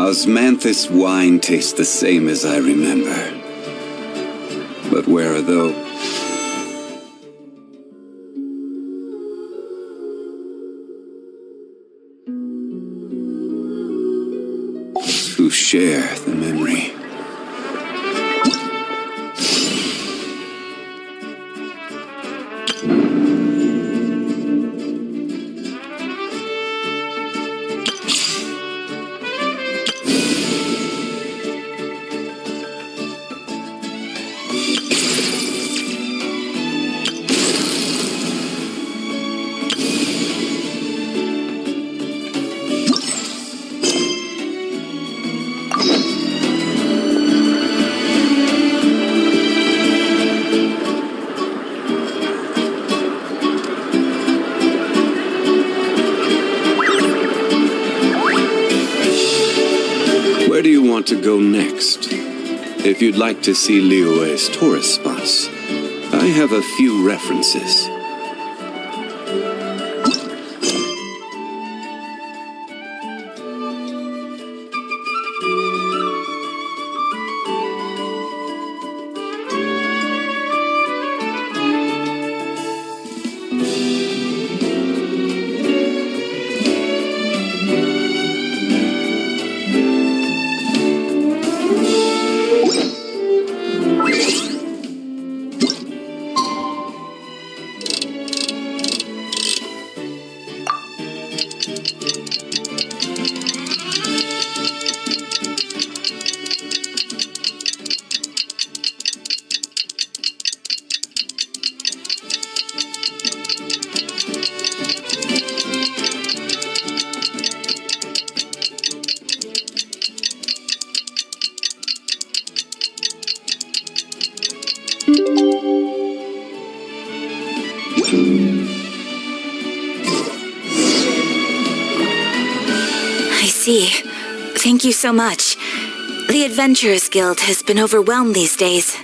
Osmanthus wine tastes the same as I remember. But where are those who share the memory? To go next. If you'd like to see Liyue's tourist spots, I have a few references. I see. Thank you so much. The Adventurers Guild has been overwhelmed these days.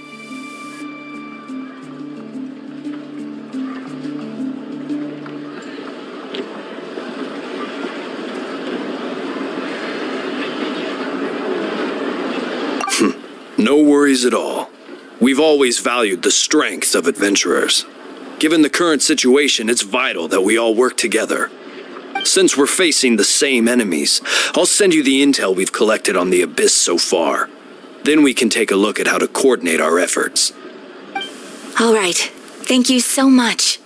No worries at all. We've always valued the strength of adventurers. Given the current situation, it's vital that we all work together. Since we're facing the same enemies, I'll send you the intel we've collected on the Abyss so far. Then we can take a look at how to coordinate our efforts. All right. Thank you so much.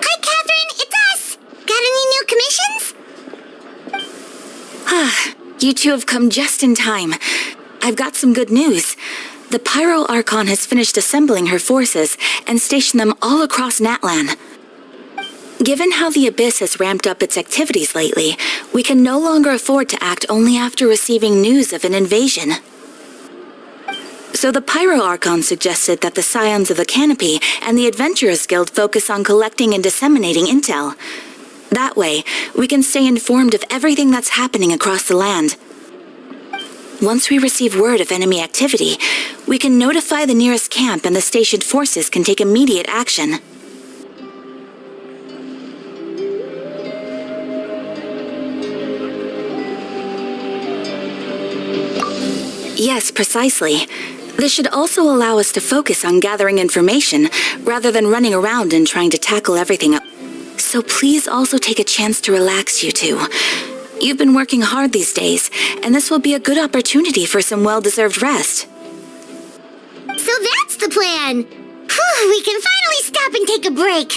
Hi, Catherine. It's us. Got any new commissions? You two have come just in time. I've got some good news. The Pyro Archon has finished assembling her forces and stationed them all across Natlan. Given how the Abyss has ramped up its activities lately, we can no longer afford to act only after receiving news of an invasion. So the Pyro Archon suggested that the Scions of the Canopy and the Adventurers Guild focus on collecting and disseminating intel. That way, we can stay informed of everything that's happening across the land. Once we receive word of enemy activity, we can notify the nearest camp and the stationed forces can take immediate action. Yes, precisely. This should also allow us to focus on gathering information rather than running around and trying to tackle everything up. So please also take a chance to relax, you two. You've been working hard these days, and this will be a good opportunity for some well-deserved rest. So that's the plan. Whew, we can finally stop and take a break.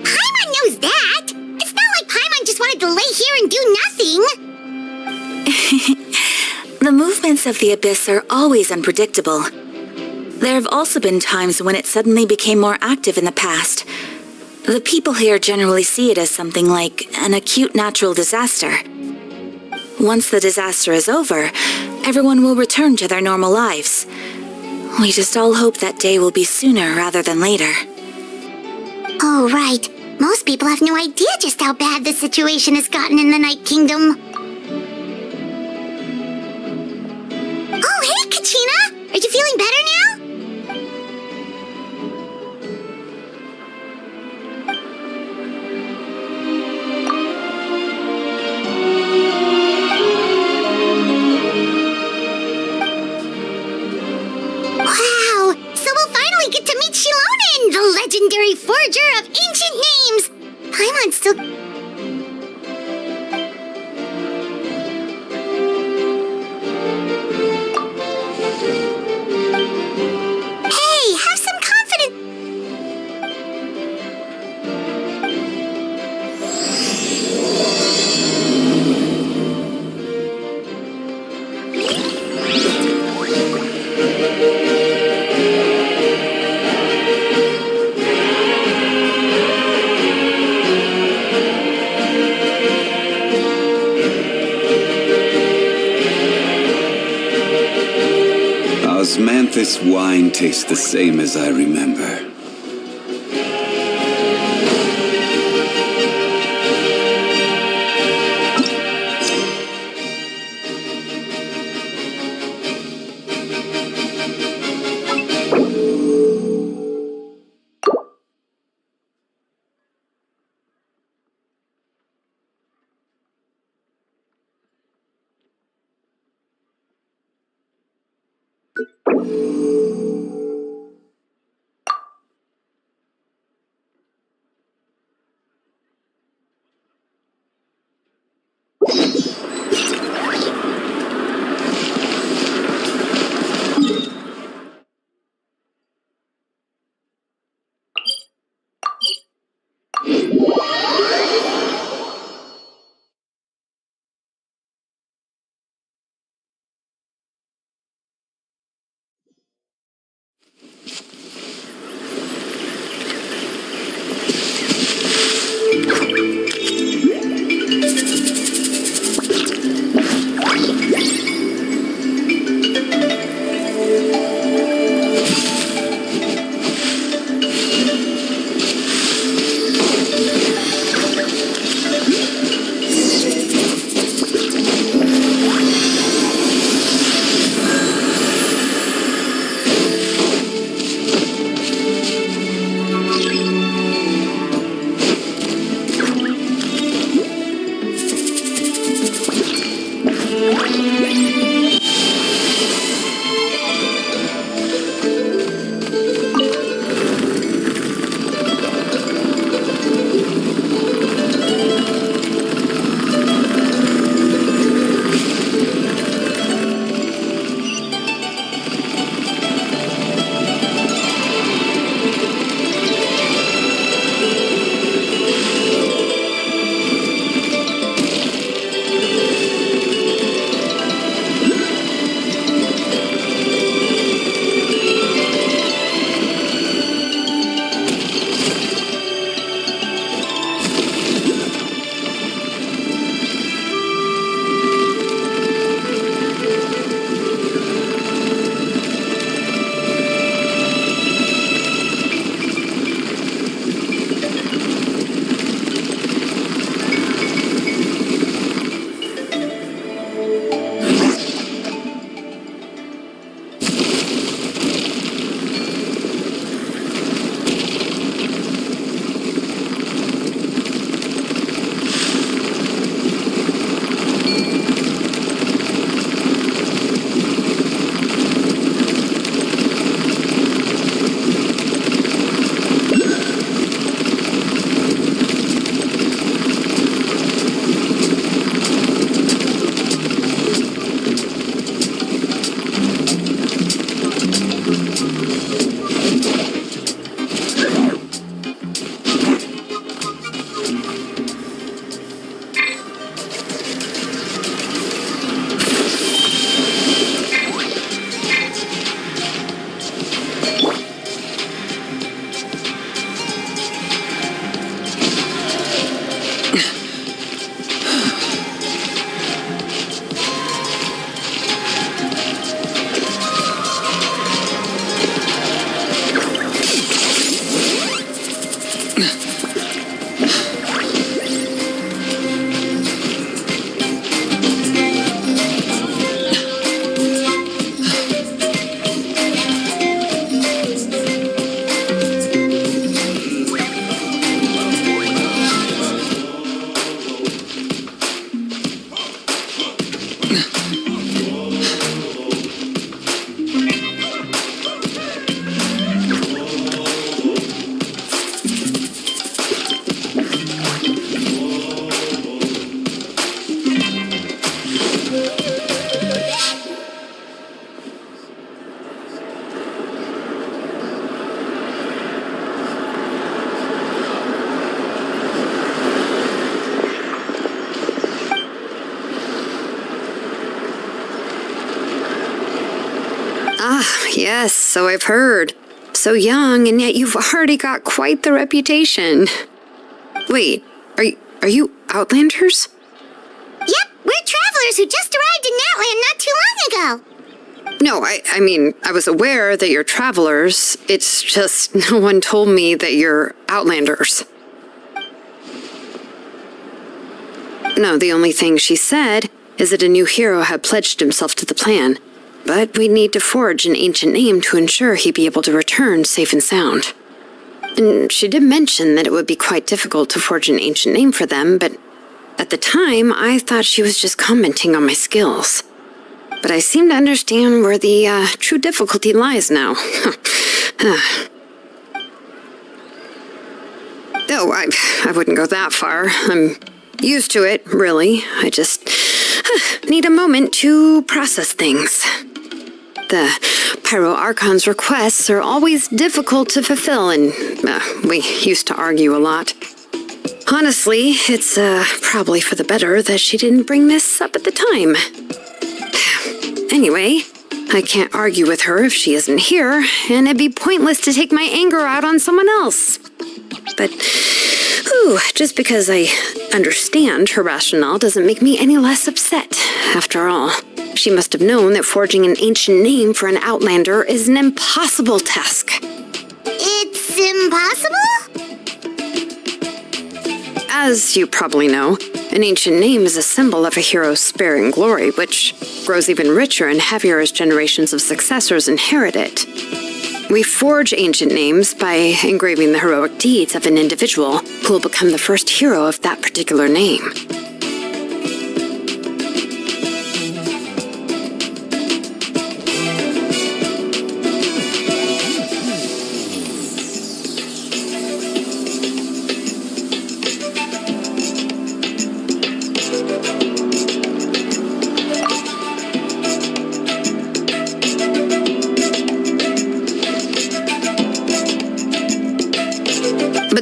Paimon knows that. It's not like Paimon just wanted to lay here and do nothing. The movements of the Abyss are always unpredictable. There have also been times when it suddenly became more active in the past. The people here generally see it as something like an acute natural disaster. Once the disaster is over, everyone will return to their normal lives. We just all hope that day will be sooner rather than later. Oh, right. Most people have no idea just how bad the situation has gotten in the Night Kingdom. Oh, hey, Kachina! Are you feeling better now? legendary forger of ancient names! Paimon still... Hey, have some confidence! Osmanthus wine tastes the same as I remember. so I've heard. So young, and yet you've already got quite the reputation. Wait, are you Outlanders? Yep, we're travelers who just arrived in Natland not too long ago. No, I mean, I was aware that you're travelers. It's just no one told me that you're Outlanders. No, the only thing she said is that a new hero had pledged himself to the plan. But we'd need to forge an ancient name to ensure he'd be able to return safe and sound. And she did mention that it would be quite difficult to forge an ancient name for them, but at the time, I thought she was just commenting on my skills. But I seem to understand where the true difficulty lies now. Oh, I wouldn't go that far. I'm used to it, really. I just need a moment to process things. The Pyro Archon's requests are always difficult to fulfill, and we used to argue a lot. Honestly, it's probably for the better that she didn't bring this up at the time. Anyway, I can't argue with her if she isn't here, and it'd be pointless to take my anger out on someone else. But, just because I understand her rationale doesn't make me any less upset, after all. She must have known that forging an ancient name for an Outlander is an impossible task. It's impossible? As you probably know, an ancient name is a symbol of a hero's spirit and glory, which grows even richer and heavier as generations of successors inherit it. We forge ancient names by engraving the heroic deeds of an individual who will become the first hero of that particular name.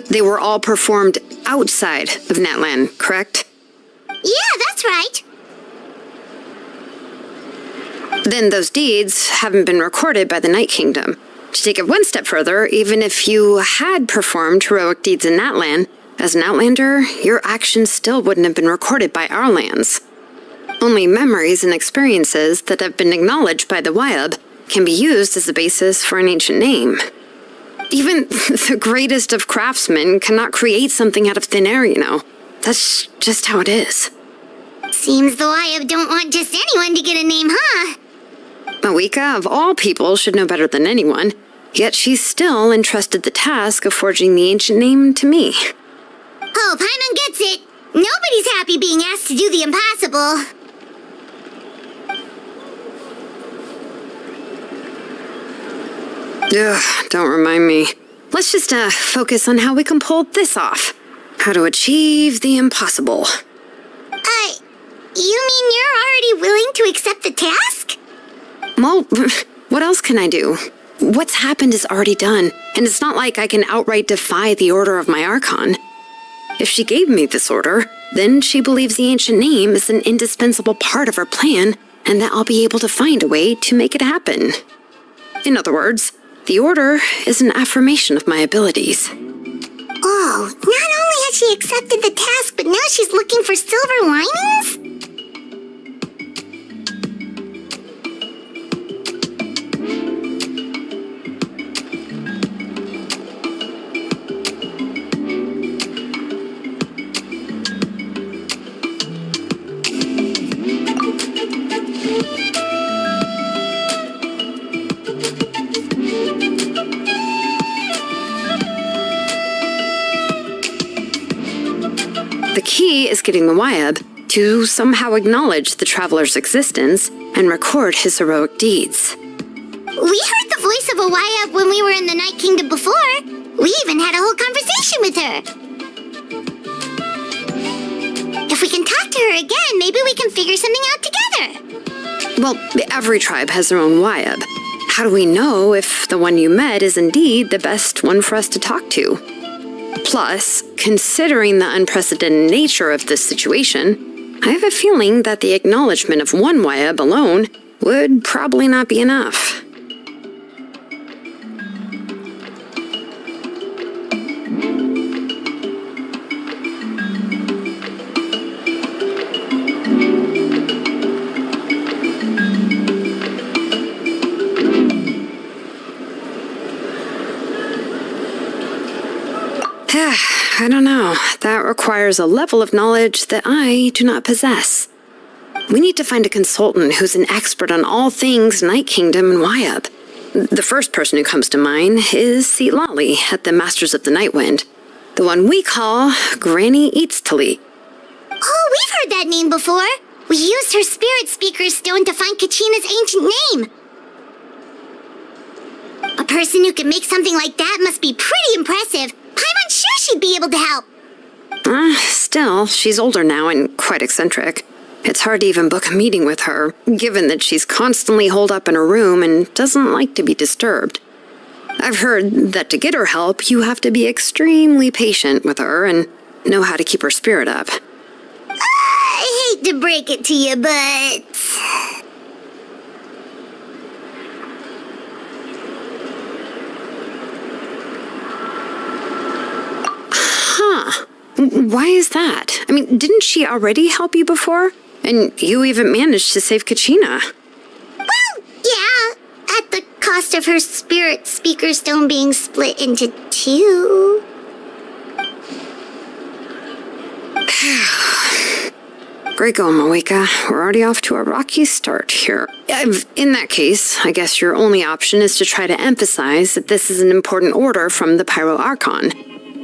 They were all performed outside of Natland, correct? Yeah, that's right. Then those deeds haven't been recorded by the Night Kingdom. To take it one step further, even if you had performed heroic deeds in Natland, as an Outlander, your actions still wouldn't have been recorded by our lands. Only memories and experiences that have been acknowledged by the Wyab can be used as a basis for an ancient name. Even the greatest of craftsmen cannot create something out of thin air, you know. That's just how it is. Seems the Wyab don't want just anyone to get a name, huh? Mawika, of all people, should know better than anyone, yet she's still entrusted the task of forging the ancient name to me. Oh, Paimon gets it. Nobody's happy being asked to do the impossible. Ugh, don't remind me. Let's just focus on how we can pull this off. How to achieve the impossible. You mean you're already willing to accept the task? Well, what else can I do? What's happened is already done, and it's not like I can outright defy the order of my Archon. If she gave me this order, then she believes the ancient name is an indispensable part of her plan, and that I'll be able to find a way to make it happen. In other words, the order is an affirmation of my abilities. Oh, not only has she accepted the task, but now she's looking for silver linings? The key is getting the Wyab to somehow acknowledge the traveler's existence and record his heroic deeds. We heard the voice of a Wyab when we were in the Night Kingdom before. We even had a whole conversation with her. If we can talk to her again, maybe we can figure something out together. Well, every tribe has their own Wyab. How do we know if the one you met is indeed the best one for us to talk to? Plus, considering the unprecedented nature of this situation, I have a feeling that the acknowledgement of one Wyab alone would probably not be enough. I don't know. That requires a level of knowledge that I do not possess. We need to find a consultant who's an expert on all things Night Kingdom and Wyup. The first person who comes to mind is Xilonen at the Masters of the Nightwind, the one we call Granny Eatstali. Oh, we've heard that name before. We used her spirit speaker stone to find Kachina's ancient name. A person who can make something like that must be pretty impressive. I'm sure she'd be able to help. Still, she's older now and quite eccentric. It's hard to even book a meeting with her, given that she's constantly holed up in her room and doesn't like to be disturbed. I've heard that to get her help, you have to be extremely patient with her and know how to keep her spirit up. I hate to break it to you, but... Why is that? I mean, didn't she already help you before? And you even managed to save Kachina. Well, yeah. At the cost of her spirit speaker stone being split into two. Great going, Moeka. We're already off to a rocky start here. In that case, I guess your only option is to try to emphasize that this is an important order from the Pyro Archon.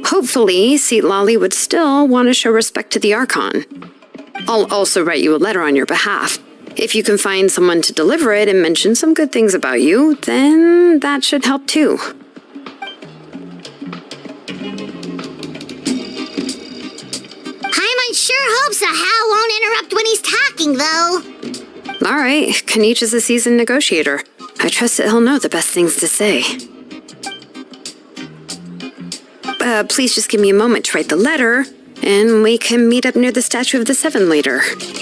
Hopefully, Xilonen would still want to show respect to the Archon. I'll also write you a letter on your behalf. If you can find someone to deliver it and mention some good things about you, then that should help too. Paimon sure hopes a Hal won't interrupt when he's talking, though. All right, Kaniche is a seasoned negotiator. I trust that he'll know the best things to say. Please just give me a moment to write the letter, and we can meet up near the Statue of the Seven later. Sounds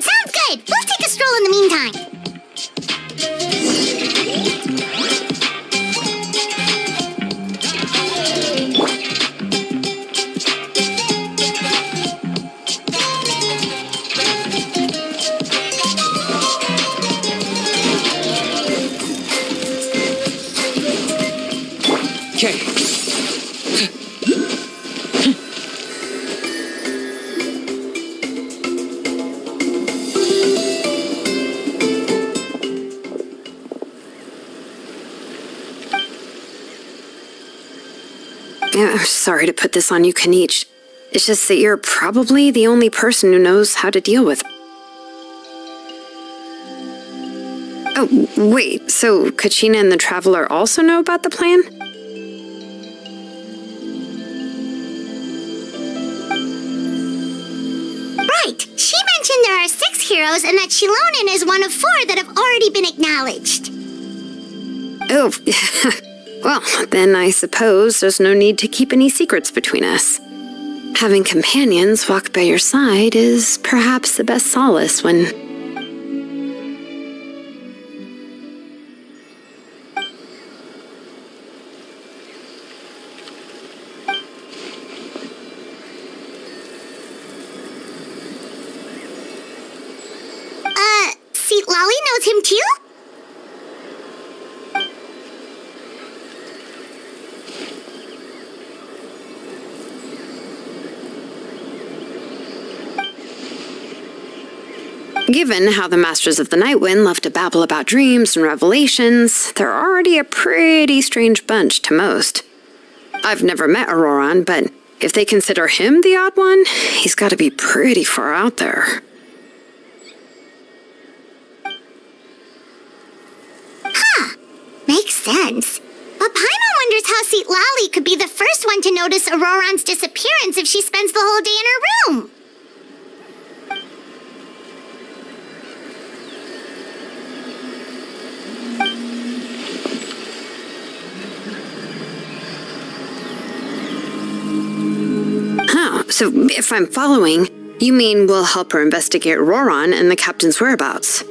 good. We'll take a stroll in the meantime. I'm sorry to put this on you, Kaniche. It's just that you're probably the only person who knows how to deal with it. Oh, wait, so Kachina and the Traveler also know about the plan? Right. She mentioned there are 6 heroes and that Xilonen is one of 4 that have already been acknowledged. Oh, well, then I suppose there's no need to keep any secrets between us. Having companions walk by your side is perhaps the best solace when... Lolly knows him too? Given how the Masters of the Nightwind love to babble about dreams and revelations, they're already a pretty strange bunch to most. I've never met Auroran, but if they consider him the odd one, he's got to be pretty far out there. Makes sense. But Paimon wonders how Xilonen could be the first one to notice Auroran's disappearance if she spends the whole day in her room. Oh, so if I'm following, you mean we'll help her investigate Auroran and the captain's whereabouts?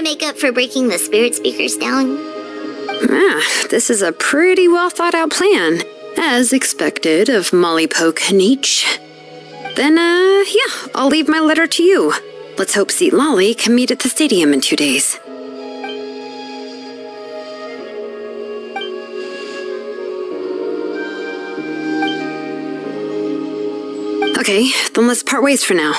Make up for breaking the spirit speakers down. This is a pretty well thought out plan. As expected of Molly Poke Nietzsche. Then, yeah, I'll leave my letter to you. Let's hope Seat Lolly can meet at the stadium in 2 days. Okay, then let's part ways for now.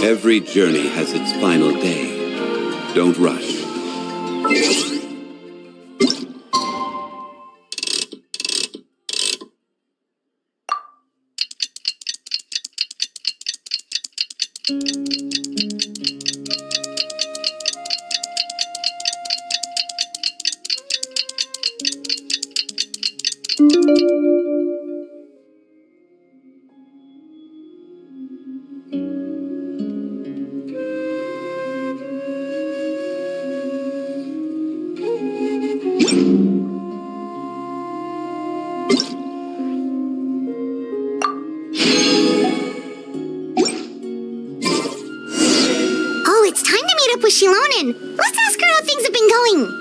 Every journey has its final day. Don't rush. it's time to meet up with Xilonen. Let's ask her how things have been going.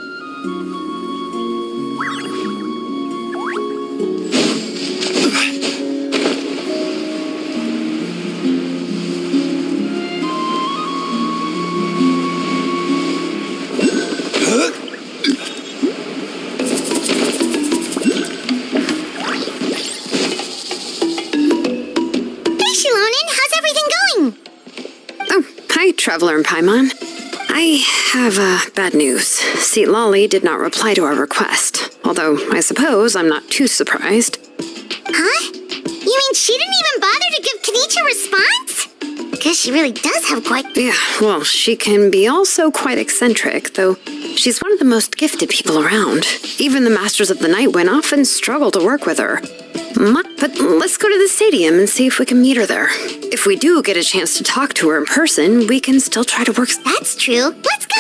Hey, Xilonen, how's everything going? Oh, hi, Traveler and Paimon. I have bad news. Xilonen did not reply to our request. Although, I suppose I'm not too surprised. Huh? You mean she didn't even bother to give Kenichi a response? Guess she really does have quite... Yeah, well, she can be also quite eccentric, though she's one of the most gifted people around. Even the Masters of the Nightwind often struggle to work with her. But let's go to the stadium and see if we can meet her there. If we do get a chance to talk to her in person, we can still try to work... That's true. Let's go!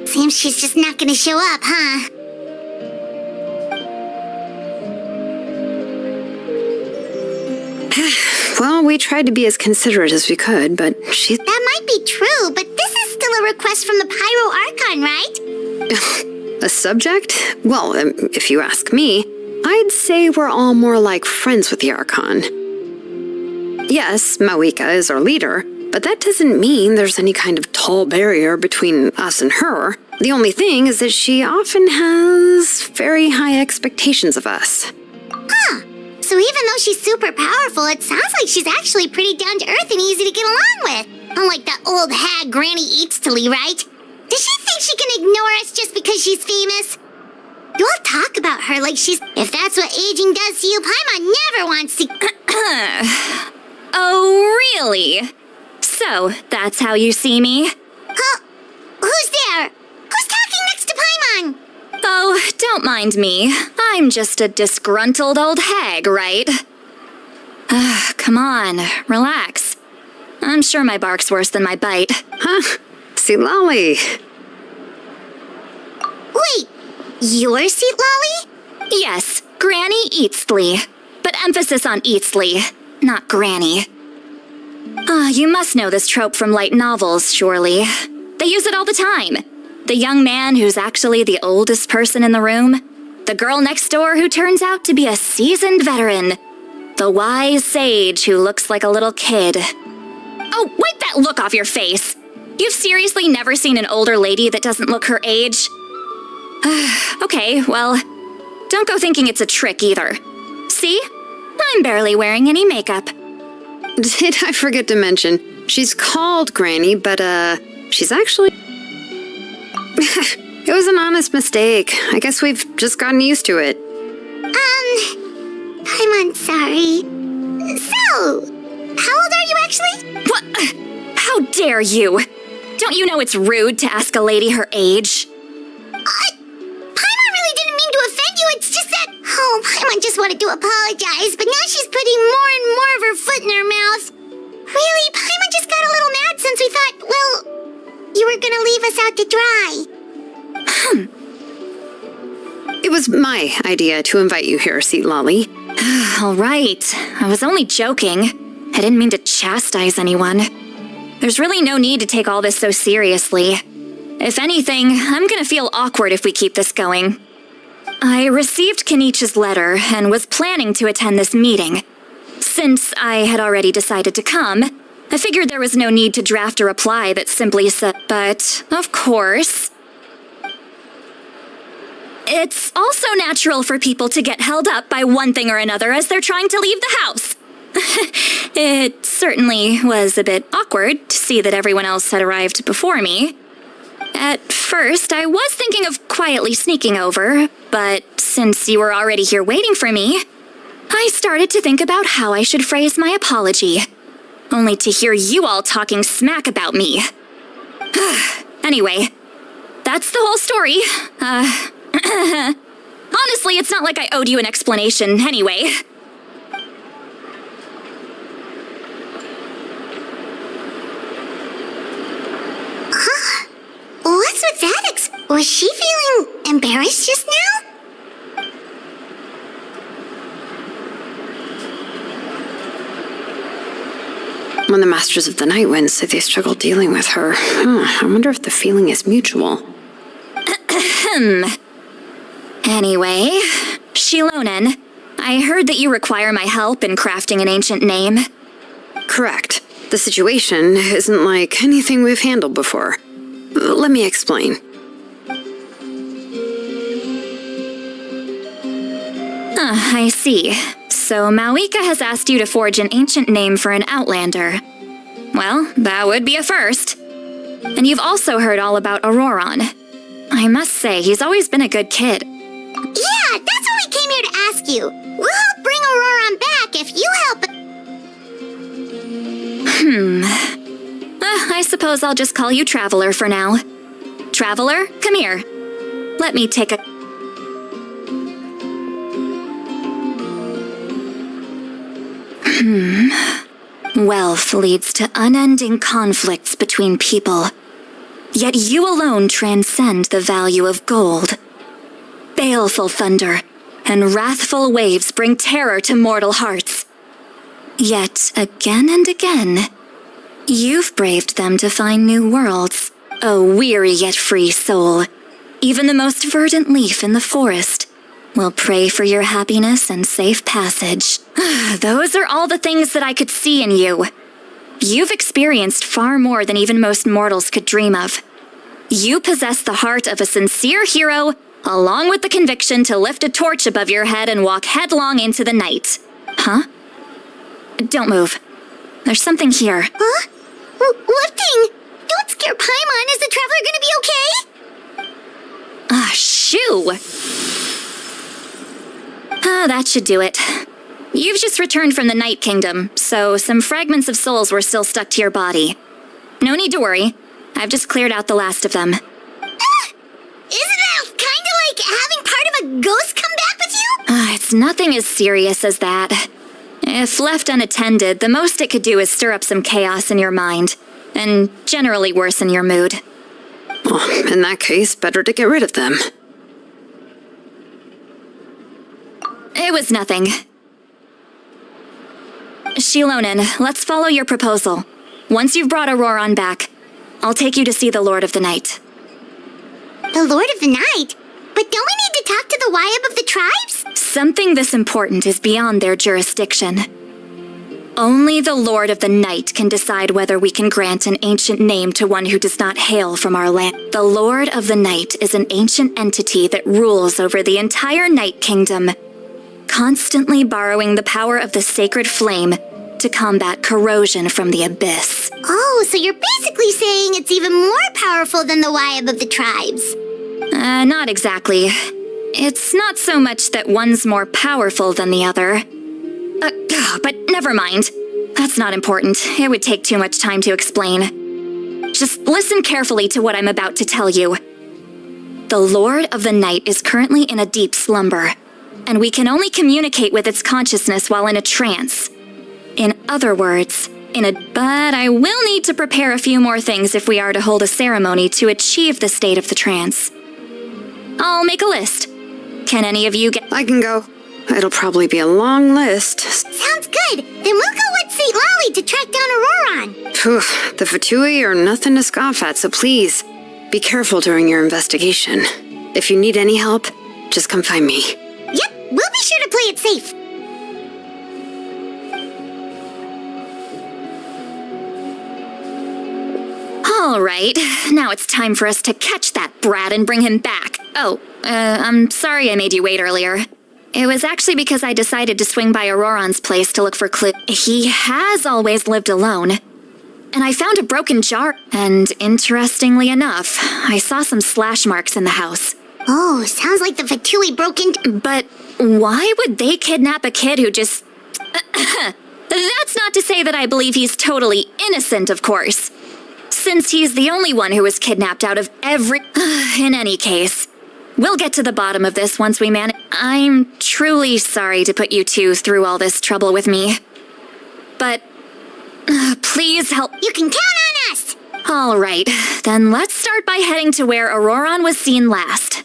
Seems she's just not gonna show up, huh? Well, we tried to be as considerate as we could, but she... That might be true, but this is still a request from the Pyro Archon, right? A subject? Well, if you ask me, I'd say we're all more like friends with the Archon. Yes, Mawika is our leader, but that doesn't mean there's any kind of tall barrier between us and her. The only thing is that she often has very high expectations of us. Huh. So even though she's super powerful, it sounds like she's actually pretty down to earth and easy to get along with. Unlike that old hag Granny Eatstily, right? Does she think she can ignore us just because she's famous? You all talk about her like she's... If that's what aging does to you, Paimon never wants to... Oh, really? So, that's how you see me? Huh? Who's there? Who's talking next to Paimon? Oh, don't mind me. I'm just a disgruntled old hag, right? Come on, relax. I'm sure my bark's worse than my bite. Huh? Xilonen. Wait, you're Xilonen? Yes, Granny Eatstly. But emphasis on Eatstly, not Granny. You must know this trope from light novels, surely. They use it all the time. The young man who's actually the oldest person in the room. The girl next door who turns out to be a seasoned veteran. The wise sage who looks like a little kid. Oh, wipe that look off your face! You've seriously never seen an older lady that doesn't look her age? Okay, well, don't go thinking it's a trick either. See? I'm barely wearing any makeup. Did I forget to mention, she's called Granny, but she's actually... It was an honest mistake. I guess we've just gotten used to it. I'm sorry. So, how old are you actually? What? How dare you? Don't you know it's rude to ask a lady her age? Paimon really didn't mean to offend you, it's just that... Oh, Paimon just wanted to apologize, but now she's putting more and more of her foot in her mouth. Really, Paimon just got a little mad since we thought, well, you were gonna leave us out to dry. It was my idea to invite you here, Xilonen. All right. I was only joking. I didn't mean to chastise anyone. There's really no need to take all this so seriously. If anything, I'm gonna feel awkward if we keep this going. I received Kenichi's letter and was planning to attend this meeting. Since I had already decided to come, I figured there was no need to draft a reply that simply said, but, of course... It's also natural for people to get held up by one thing or another as they're trying to leave the house. It certainly was a bit awkward to see that everyone else had arrived before me. At first, I was thinking of quietly sneaking over, but since you were already here waiting for me, I started to think about how I should phrase my apology. Only to hear you all talking smack about me. Anyway, that's the whole story. Honestly, it's not like I owed you an explanation anyway. What's with that? Was she feeling embarrassed just now? When the Masters of the Night Wind say they struggle dealing with her, I wonder if the feeling is mutual. Anyway, Xilonen, I heard that you require my help in crafting an ancient name. Correct. The situation isn't like anything we've handled before. Let me explain. I see. So Mawika has asked you to forge an ancient name for an Outlander. Well, that would be a first. And you've also heard all about Auroron. I must say, he's always been a good kid. Yeah, that's what we came here to ask you. We'll help bring Auroron back if you help. I suppose I'll just call you Traveler for now. Traveler, come here. Let me take a... Wealth leads to unending conflicts between people. Yet you alone transcend the value of gold. Baleful thunder and wrathful waves bring terror to mortal hearts. Yet again and again, you've braved them to find new worlds. O weary yet free soul, even the most verdant leaf in the forest will pray for your happiness and safe passage. Those are all the things that I could see in you. You've experienced far more than even most mortals could dream of. You possess the heart of a sincere hero, along with the conviction to lift a torch above your head and walk headlong into the night. Huh? Don't move. There's something here. Huh? What thing? Don't scare Paimon. Is the Traveler gonna be okay? Shoo! That should do it. You've just returned from the Night Kingdom, so some fragments of souls were still stuck to your body. No need to worry. I've just cleared out the last of them. Isn't that kinda like having part of a ghost come back with you? It's nothing as serious as that. If left unattended, the most it could do is stir up some chaos in your mind, and generally worsen your mood. Well, in that case, better to get rid of them. It was nothing. Xilonen, let's follow your proposal. Once you've brought Auroron back, I'll take you to see the Lord of the Night. The Lord of the Night? But don't we need to talk to the Wyab of the tribes? Something this important is beyond their jurisdiction. Only the Lord of the Night can decide whether we can grant an ancient name to one who does not hail from our land. The Lord of the Night is an ancient entity that rules over the entire Night Kingdom, constantly borrowing the power of the sacred flame to combat corrosion from the abyss. Oh, so you're basically saying it's even more powerful than the Wyab of the tribes. Not exactly. It's not so much that one's more powerful than the other. But never mind. That's not important. It would take too much time to explain. Just listen carefully to what I'm about to tell you. The Lord of the Night is currently in a deep slumber, and we can only communicate with its consciousness while in a trance. In other words, but I will need to prepare a few more things if we are to hold a ceremony to achieve the state of the trance. I'll make a list. Can any of you get... I can go. It'll probably be a long list. Sounds good. Then we'll go with St. Lolly to track down Auroron. The Fatui are nothing to scoff at, so please, be careful during your investigation. If you need any help, just come find me. Yep, we'll be sure to play it safe. All right, now it's time for us to catch that brat and bring him back. I'm sorry I made you wait earlier. It was actually because I decided to swing by Auroron's place to look for clues. He has always lived alone. and I found a broken jar. And interestingly enough, I saw some slash marks in the house. Oh, sounds like the Fatui broke into... But why would they kidnap a kid who just... That's not to say that I believe he's totally innocent, of course. Since he's the only one who was kidnapped out of every... In any case, we'll get to the bottom of this once we manage... I'm truly sorry to put you two through all this trouble with me. But... please help... You can count on us! All right, then let's start by heading to where Auroron was seen last.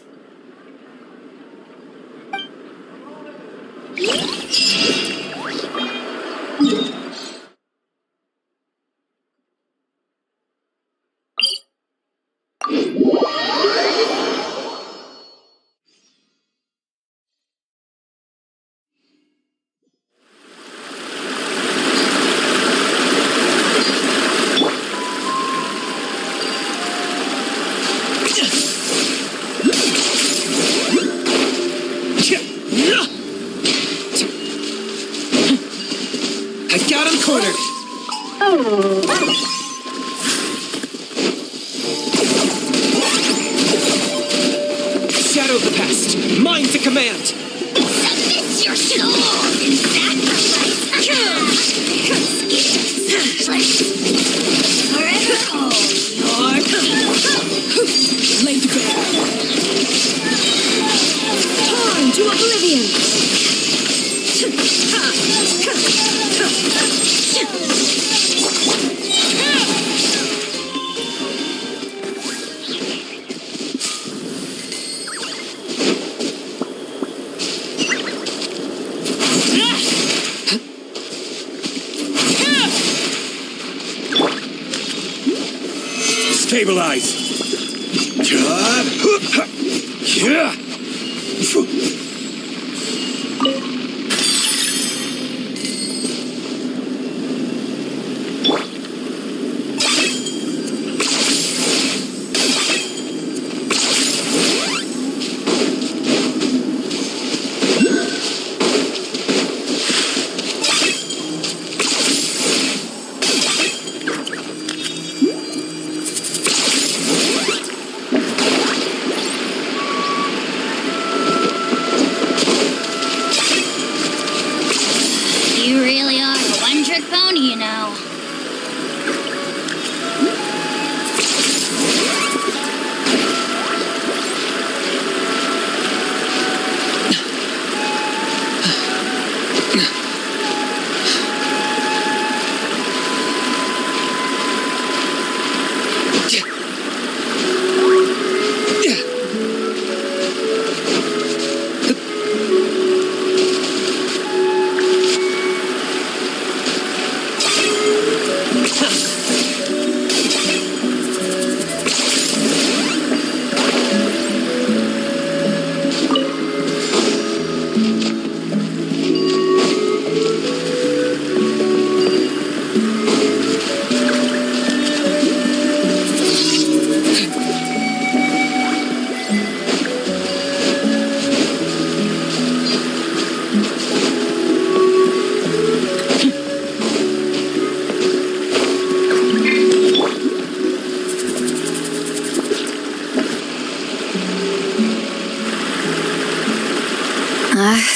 I got him cornered! Shadow of the past, mine to command! Submit your soul in sacrifice! Forever hold your peace! Laid bare! Torn to oblivion! Stabilize! You really are a one-trick pony, you know.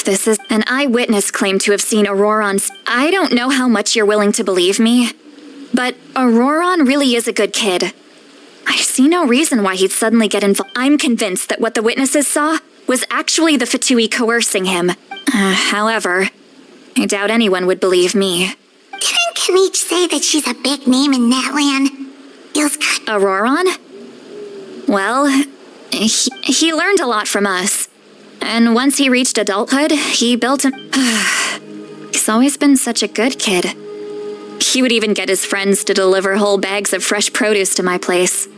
This is an eyewitness claimed to have seen Auroron's... I don't know how much you're willing to believe me, but Auroron really is a good kid. I see no reason why he'd suddenly get involved. I'm convinced that what the witnesses saw was actually the Fatui coercing him. However, I doubt anyone would believe me. Didn't Kanich say that she's a big name in Natlan? Feels kind... Auroron? Well, he learned a lot from us. And once he reached adulthood, he built an... He's always been such a good kid. He would even get his friends to deliver whole bags of fresh produce to my place.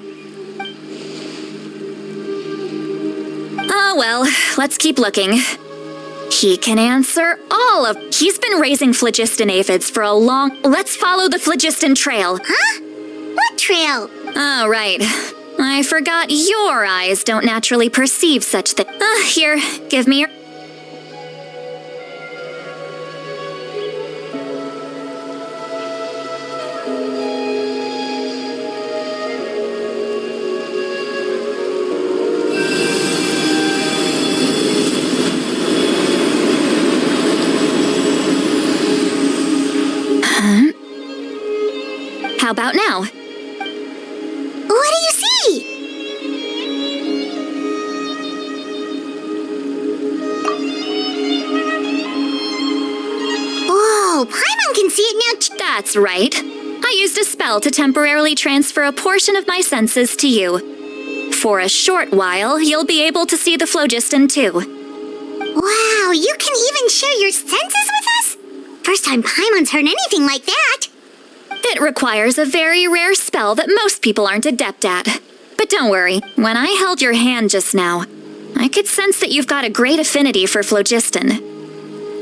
Oh well, let's keep looking. He can answer all of... He's been raising phlogiston aphids for a long... Let's follow the phlogiston trail. Huh? What trail? Oh, right. I forgot your eyes don't naturally perceive such things. Here, give me your... That's right. I used a spell to temporarily transfer a portion of my senses to you. For a short while, you'll be able to see the phlogiston too. Wow, you can even share your senses with us? First time Paimon's heard anything like that. It requires a very rare spell that most people aren't adept at. But don't worry, when I held your hand just now, I could sense that you've got a great affinity for phlogiston.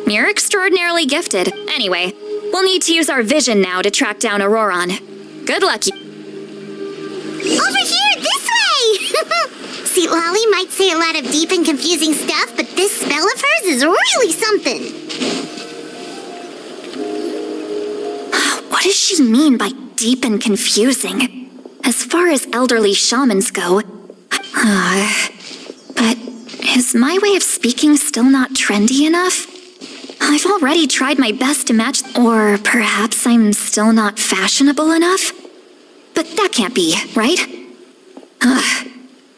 You're extraordinarily gifted. Anyway, we'll need to use our vision now to track down Auroron. Good luck. Over here, this way! See, Lolly might say a lot of deep and confusing stuff, but this spell of hers is really something. What does she mean by deep and confusing? As far as elderly shamans go... but is my way of speaking still not trendy enough? I've already tried my best to match... Or perhaps I'm still not fashionable enough? But that can't be, right?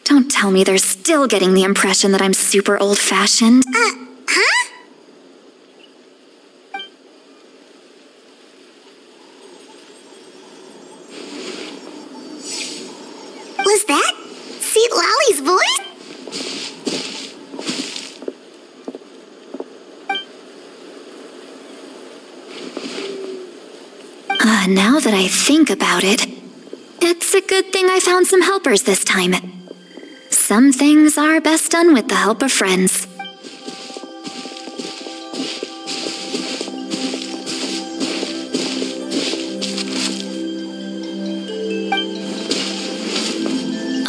Don't tell me they're still getting the impression that I'm super old-fashioned. Huh? Was that Seat Lolly's voice? Now that I think about it, it's a good thing I found some helpers this time. Some things are best done with the help of friends.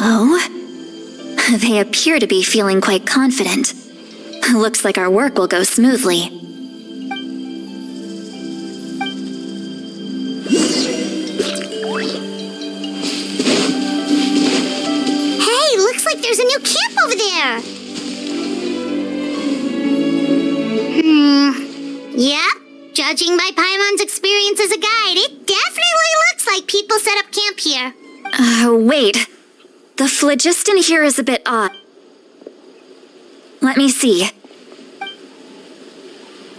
Oh? They appear to be feeling quite confident. Looks like our work will go smoothly. There's a new camp over there. Yep. Judging by Paimon's experience as a guide, it definitely looks like people set up camp here. Wait. The phlogiston here is a bit odd. Let me see.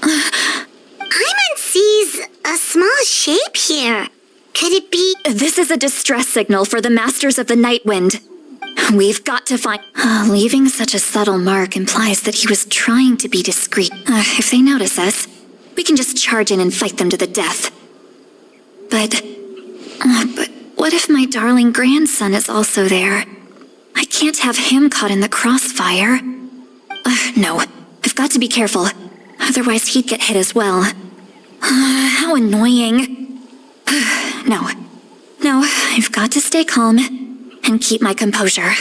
Paimon sees a small shape here. Could it be... This is a distress signal for the Masters of the Night Wind. We've got to find... leaving such a subtle mark implies that he was trying to be discreet. If they notice us, we can just charge in and fight them to the death. But what if my darling grandson is also there? I can't have him caught in the crossfire. No, I've got to be careful. Otherwise he'd get hit as well. How annoying. No, I've got to stay calm and keep my composure.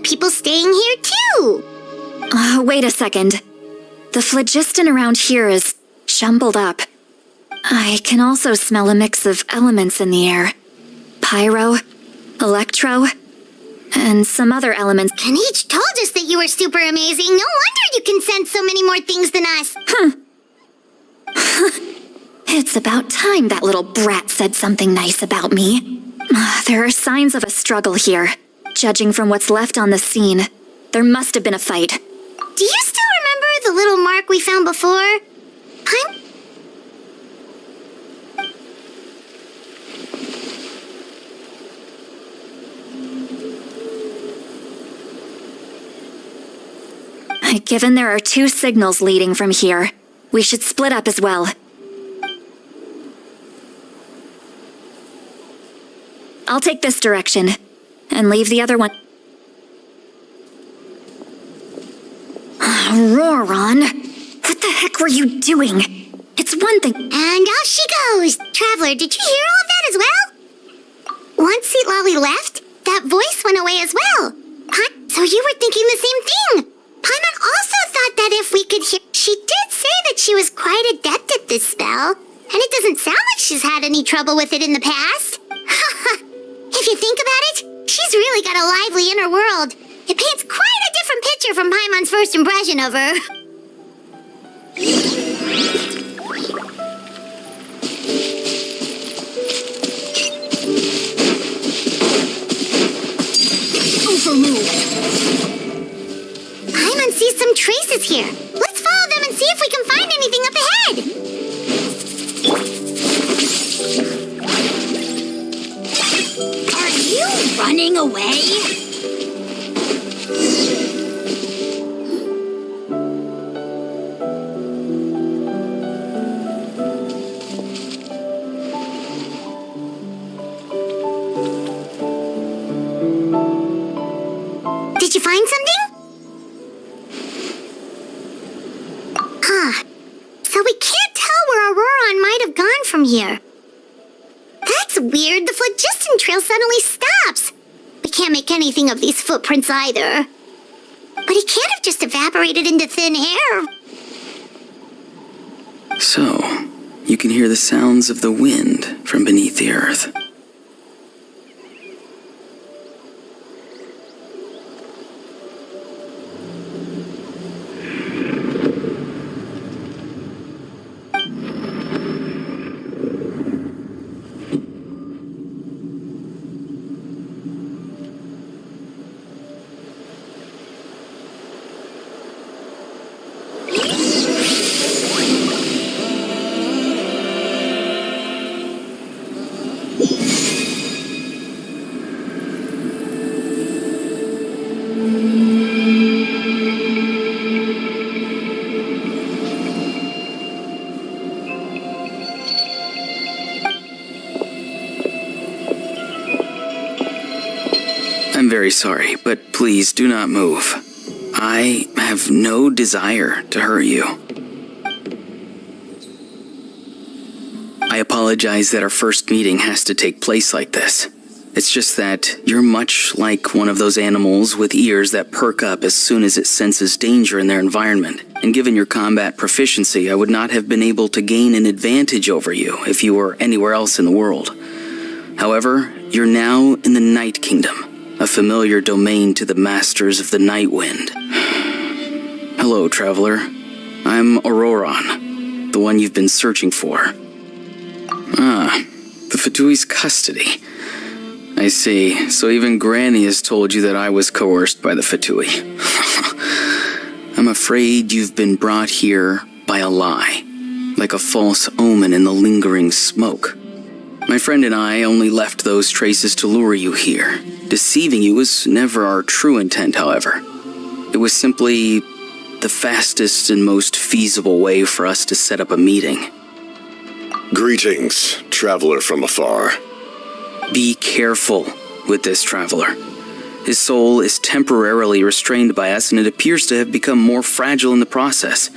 People staying here too. Wait a second. The phlogiston around here is jumbled up. I can also smell a mix of elements in the air. Pyro, electro, and some other elements. And each told us that you were super amazing. No wonder you can sense so many more things than us. It's about time that little brat said something nice about me. There are signs of a struggle here. Judging from what's left on the scene, there must have been a fight. Do you still remember the little mark we found before? Given there are 2 signals leading from here, we should split up as well. I'll take this direction. And leave the other one. Auroron, what the heck were you doing? It's one thing. And off she goes. Traveler, did you hear all of that as well? Once Seat Lolly left, that voice went away as well. Huh? So you were thinking the same thing. Paimon also thought that if we could hear... She did say that she was quite adept at this spell, and it doesn't sound like she's had any trouble with it in the past. If you think about it, she's really got a lively inner world. It paints quite a different picture from Paimon's first impression of her. Paimon sees some traces here. Let's follow them and see if we can find anything up ahead. Are you running away? Did you find something? So we can't tell where Auroron might have gone from here. That's weird. The phlogiston trail suddenly stops. We can't make anything of these footprints either. But he can't have just evaporated into thin air. So, you can hear the sounds of the wind from beneath the earth. I'm very sorry, but please do not move. I have no desire to hurt you. I apologize that our first meeting has to take place like this. It's just that you're much like one of those animals with ears that perk up as soon as it senses danger in their environment. And given your combat proficiency, I would not have been able to gain an advantage over you if you were anywhere else in the world. However, you're now in the Night Kingdom, a familiar domain to the Masters of the Night Wind. Hello, traveler. I'm Auroron, the one you've been searching for. The Fatui's custody. I see. So even Granny has told you that I was coerced by the Fatui. I'm afraid you've been brought here by a lie, like a false omen in the lingering smoke. My friend and I only left those traces to lure you here. Deceiving you was never our true intent, however. It was simply the fastest and most feasible way for us to set up a meeting. Greetings, traveler from afar. Be careful with this traveler. His soul is temporarily restrained by us, and it appears to have become more fragile in the process.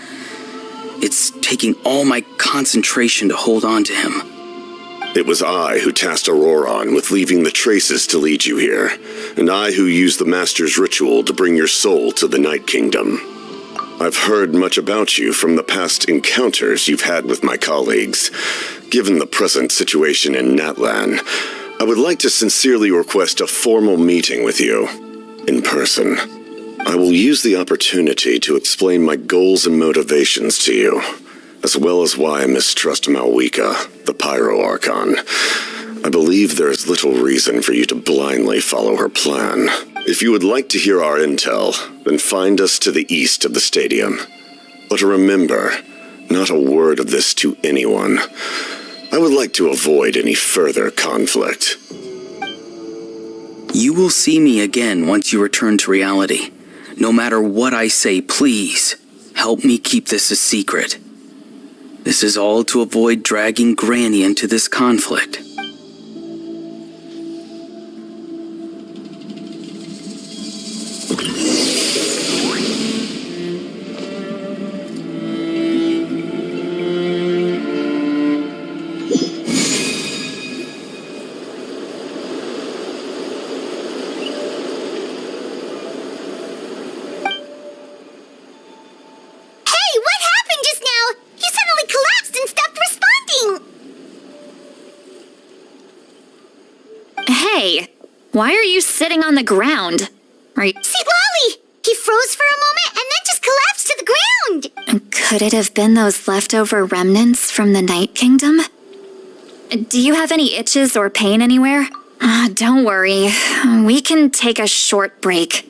It's taking all my concentration to hold on to him. It was I who tasked Auroron with leaving the traces to lead you here, and I who used the Master's ritual to bring your soul to the Night Kingdom. I've heard much about you from the past encounters you've had with my colleagues. Given the present situation in Natlan, I would like to sincerely request a formal meeting with you, in person. I will use the opportunity to explain my goals and motivations to you, as well as why I mistrust Malwika, the Pyro Archon. I believe there is little reason for you to blindly follow her plan. If you would like to hear our intel, then find us to the east of the stadium. But remember, not a word of this to anyone. I would like to avoid any further conflict. You will see me again once you return to reality. No matter what I say, please, help me keep this a secret. This is all to avoid dragging Granny into this conflict. Hey, why are you sitting on the ground? Are you... See, Lolly! He froze for a moment and then just collapsed to the ground! Could it have been those leftover remnants from the Night Kingdom? Do you have any itches or pain anywhere? Don't worry, we can take a short break.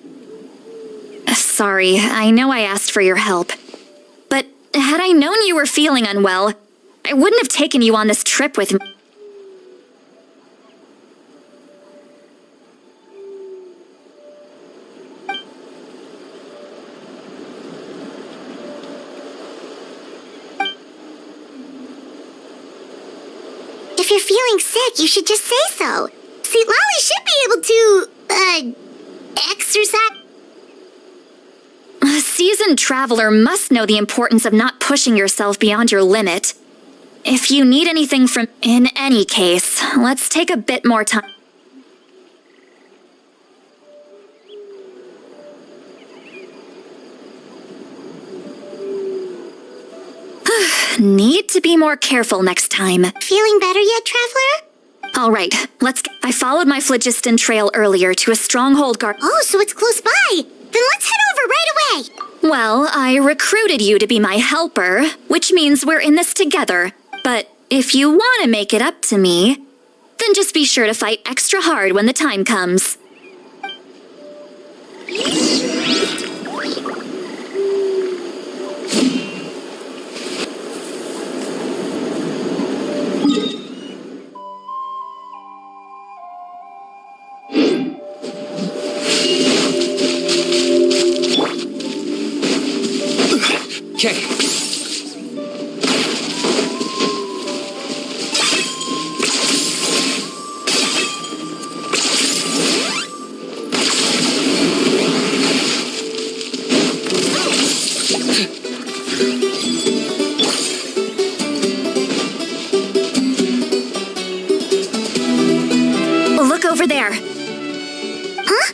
Sorry, I know I asked for your help. But had I known you were feeling unwell, I wouldn't have taken you on this trip with me. If you're feeling sick, you should just say so. See, Lolly should be able to, exercise. A seasoned traveler must know the importance of not pushing yourself beyond your limit. If you need anything from... In any case, let's take a bit more time. Need to be more careful next time. Feeling better yet, Traveler? All right, let's... I followed my phlogiston trail earlier to a stronghold guard... Oh, so it's close by. Then let's head over right away. Well, I recruited you to be my helper, which means we're in this together. But if you want to make it up to me, then just be sure to fight extra hard when the time comes. Okay. Look over there. Huh?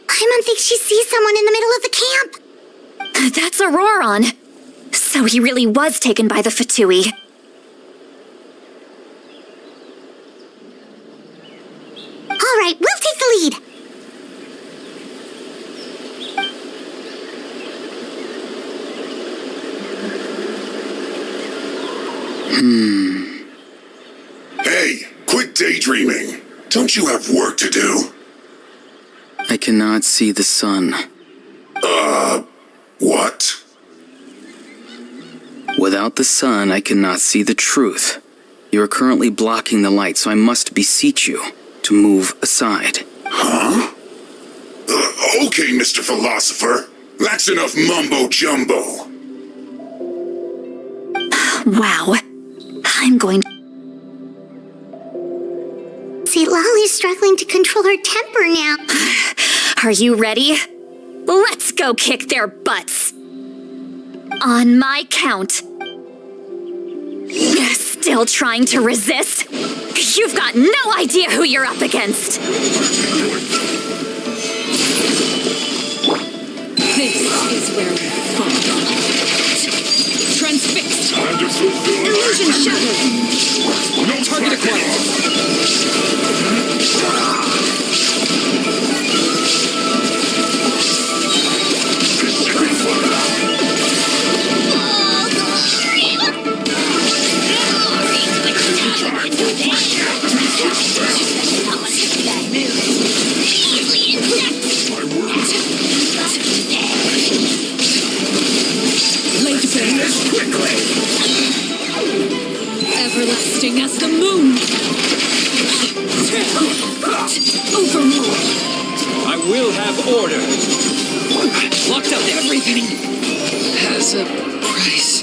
Paimon thinks she sees someone in the middle of the camp. That's Auroron. So he really was taken by the Fatui. All right, we'll take the lead. Hey, quit daydreaming. Don't you have work to do? I cannot see the sun. What? Without the sun, I cannot see the truth. You are currently blocking the light, so I must beseech you to move aside. Huh? Okay, Mr. Philosopher. That's enough mumbo-jumbo. Wow. I'm going to... See, Lolly's struggling to control her temper now. Are you ready? Let's go kick their butts. On my count. Still trying to resist? You've got no idea who you're up against. This is where we fall. Transfixed. Illusion shattered. No target acquired. Everlasting as the moon. Overruled. I will have order. Locked up. Everything has a price.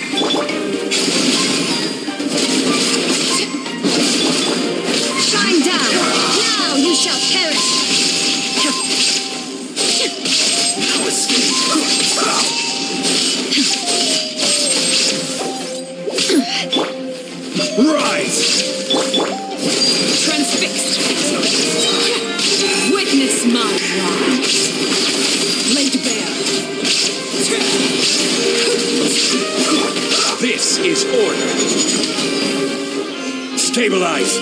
Shine down. Now you shall perish. No escape. Rise! Transfixed! Witness my rise! Laid bare! This is order! Stabilize!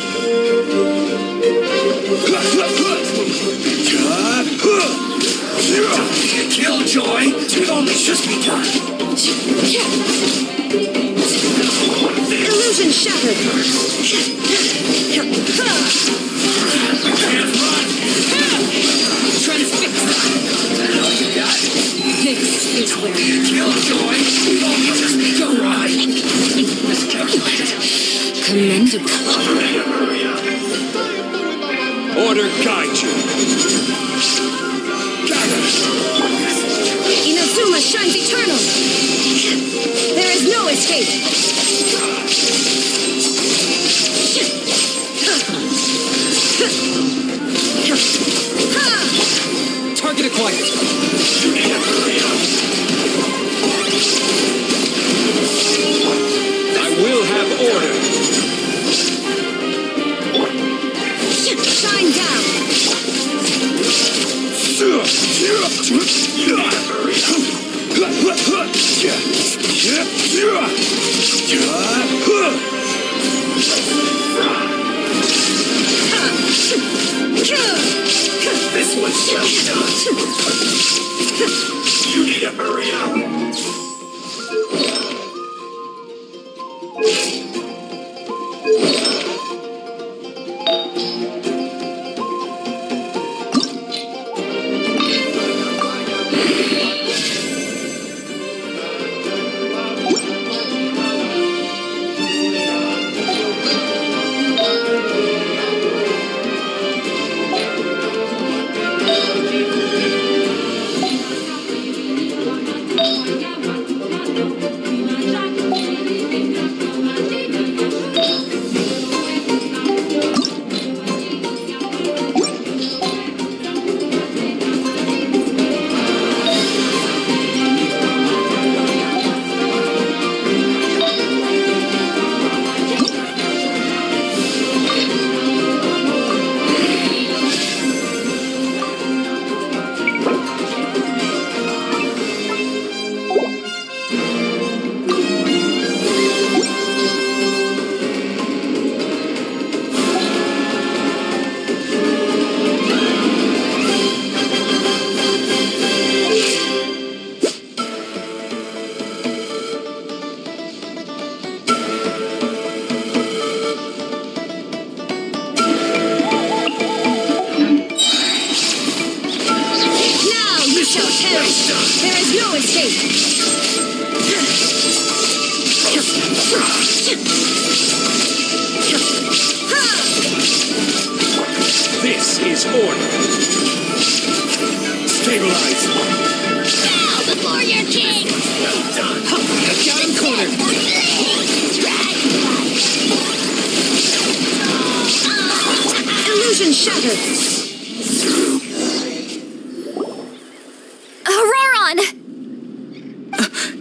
Killjoy, we've only just begun. Illusion shattered. Can't run. Try to fix that. This is where Killjoy, we've only just begun. commendable. Order guide you. Gather. Inazuma shines eternal. There is no escape. Target acquired. I will have order. Shine down. This one shall be done. You need to hurry up. There is no escape. This is order. Stabilize. Now before your king! Well done. I've got him cornered. Illusion shattered.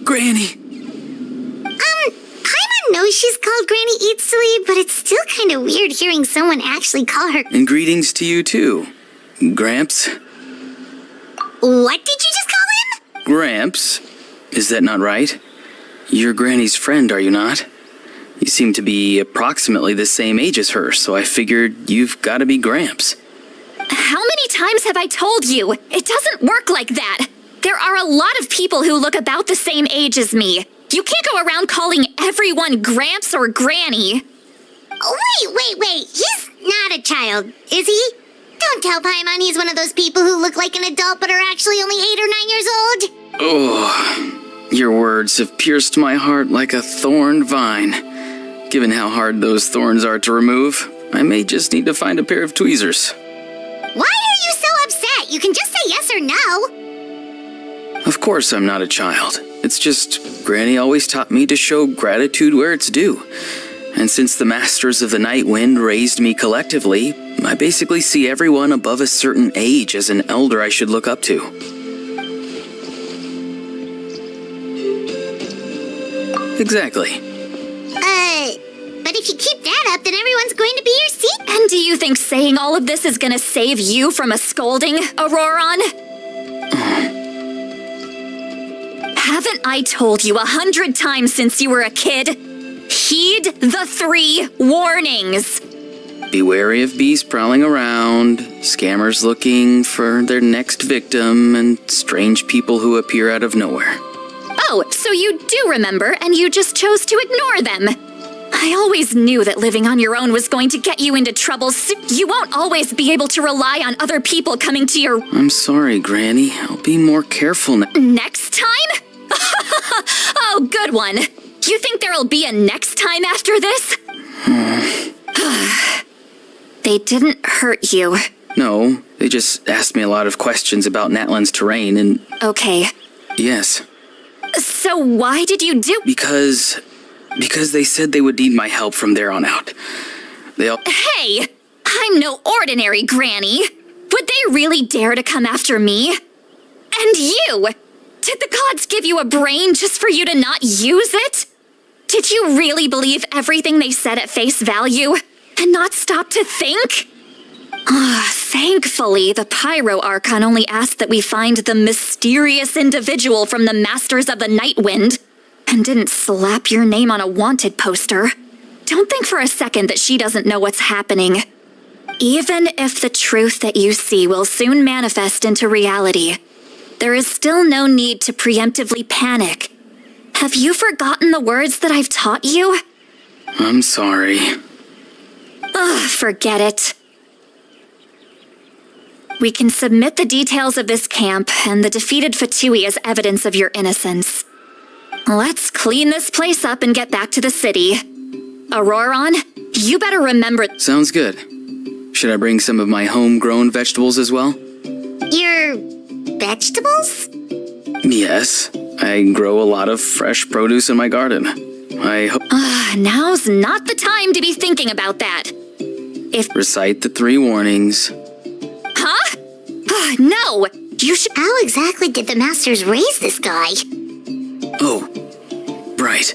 Granny! Paimon knows she's called Granny Eatsley, but it's still kind of weird hearing someone actually call her. And greetings to you too, Gramps. What did you just call him? Gramps? Is that not right? You're Granny's friend, are you not? You seem to be approximately the same age as her, so I figured you've got to be Gramps. How many times have I told you? It doesn't work like that. There are a lot of people who look about the same age as me. You can't go around calling everyone Gramps or Granny. Wait. He's not a child, is he? Don't tell Paimon he's one of those people who look like an adult but are actually only 8 or 9 years old. Oh, your words have pierced my heart like a thorn vine. Given how hard those thorns are to remove, I may just need to find a pair of tweezers. Why are you so upset? You can just say yes or no. Of course I'm not a child. It's just Granny always taught me to show gratitude where it's due. And since the Masters of the Night Wind raised me collectively, I basically see everyone above a certain age as an elder I should look up to. Exactly. But if you keep that up, then everyone's going to be your seat. And do you think saying all of this is gonna save you from a scolding, Auroron? Haven't I told you 100 times since you were a kid? Heed the 3 warnings. Be wary of bees prowling around, scammers looking for their next victim, and strange people who appear out of nowhere. Oh, so you do remember, and you just chose to ignore them. I always knew that living on your own was going to get you into trouble. You won't always be able to rely on other people coming to your... I'm sorry, Granny. I'll be more careful Next time? Oh, good one. You think there'll be a next time after this? They didn't hurt you. No, they just asked me a lot of questions about Natlan's terrain and... Okay. Yes. So why did you do... Because they said they would need my help from there on out. Hey! I'm no ordinary granny. Would they really dare to come after me? And you! Did the gods give you a brain just for you to not use it? Did you really believe everything they said at face value? And not stop to think? Thankfully, the Pyro Archon only asked that we find the mysterious individual from the Masters of the Night Wind, and didn't slap your name on a wanted poster. Don't think for a second that she doesn't know what's happening. Even if the truth that you see will soon manifest into reality, there is still no need to preemptively panic. Have you forgotten the words that I've taught you? I'm sorry. Forget it. We can submit the details of this camp and the defeated Fatui as evidence of your innocence. Let's clean this place up and get back to the city. Auroron, you better remember... Sounds good. Should I bring some of my homegrown vegetables as well? Your vegetables? Yes. I grow a lot of fresh produce in my garden. I hope... Now's not the time to be thinking about that. Recite the 3 warnings. Huh? No! You should... How exactly did the Masters raise this guy? Oh, right.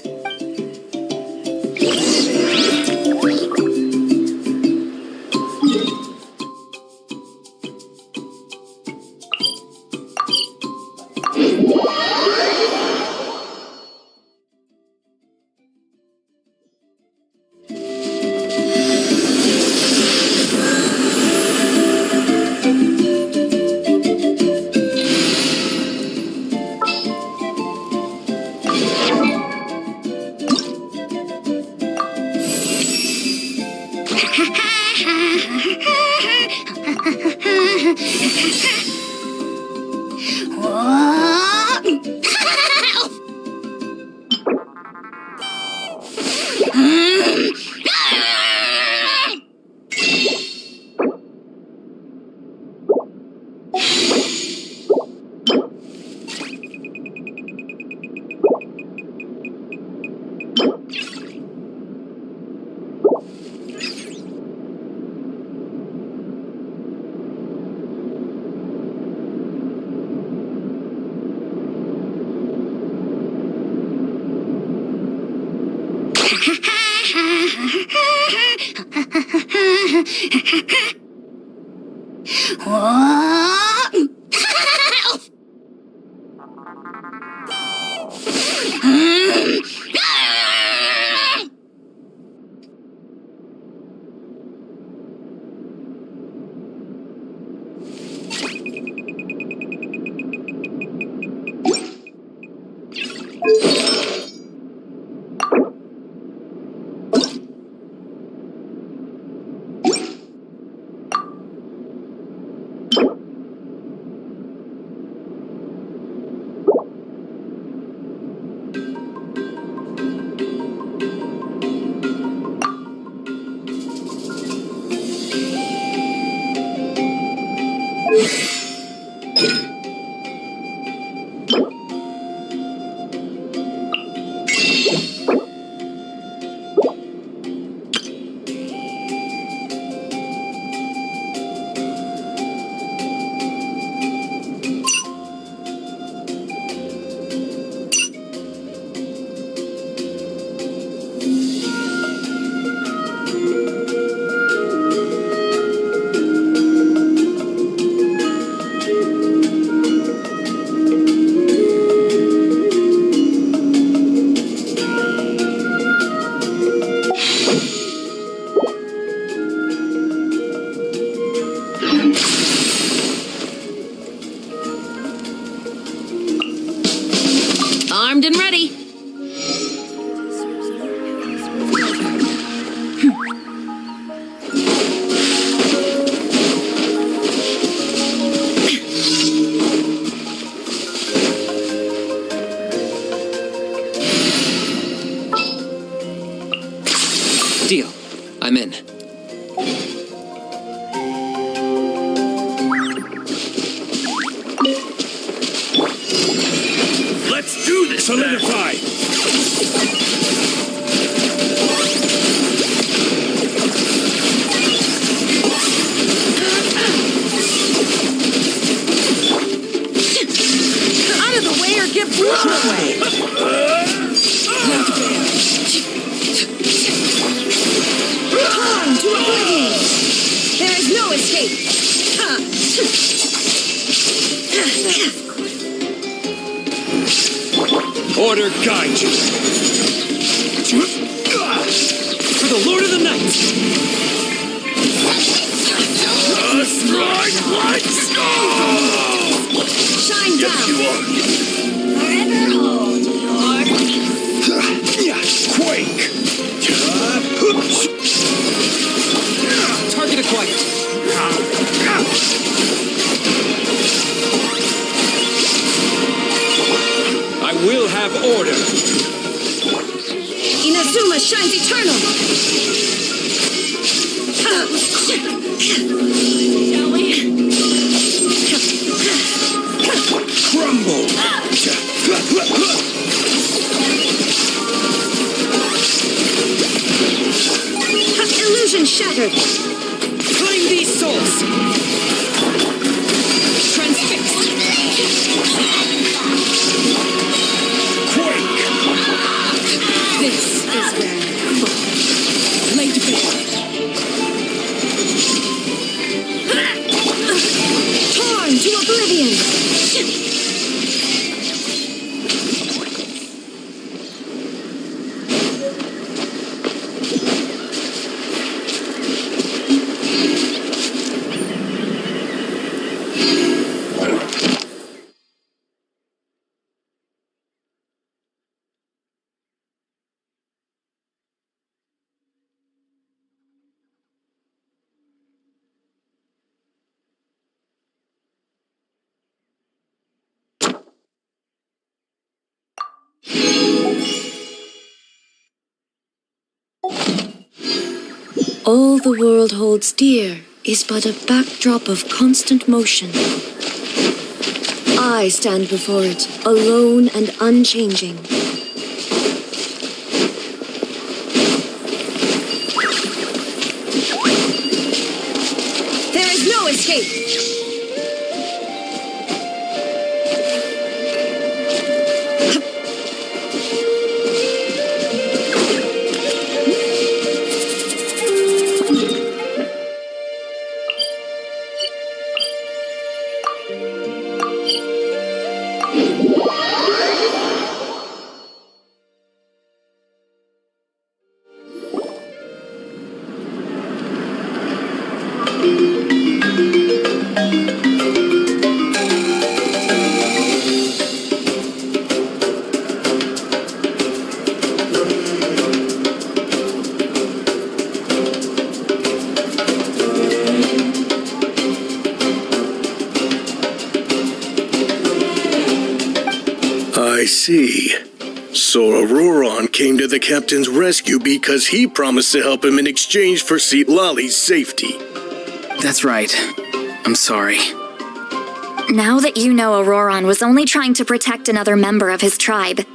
Solidify! Out of the way or get blown away! Torn to oblivion! There is no escape! Order guide you. For the Lord of the Night. Just right, let's go! Shine down! Forever hold your Quake! Target acquired. I will have order. Inazuma shines eternal! Shall we? Crumble. Illusion shattered! Claim these souls. Transfixed. Quake. This is where you fall. Laid bare. Torn to oblivion! All the world holds dear is but a backdrop of constant motion. I stand before it, alone and unchanging. There is no escape! I see. So Auroron came to the captain's rescue because he promised to help him in exchange for Xilolen's safety. That's right. I'm sorry. Now that you know Auroron was only trying to protect another member of his tribe,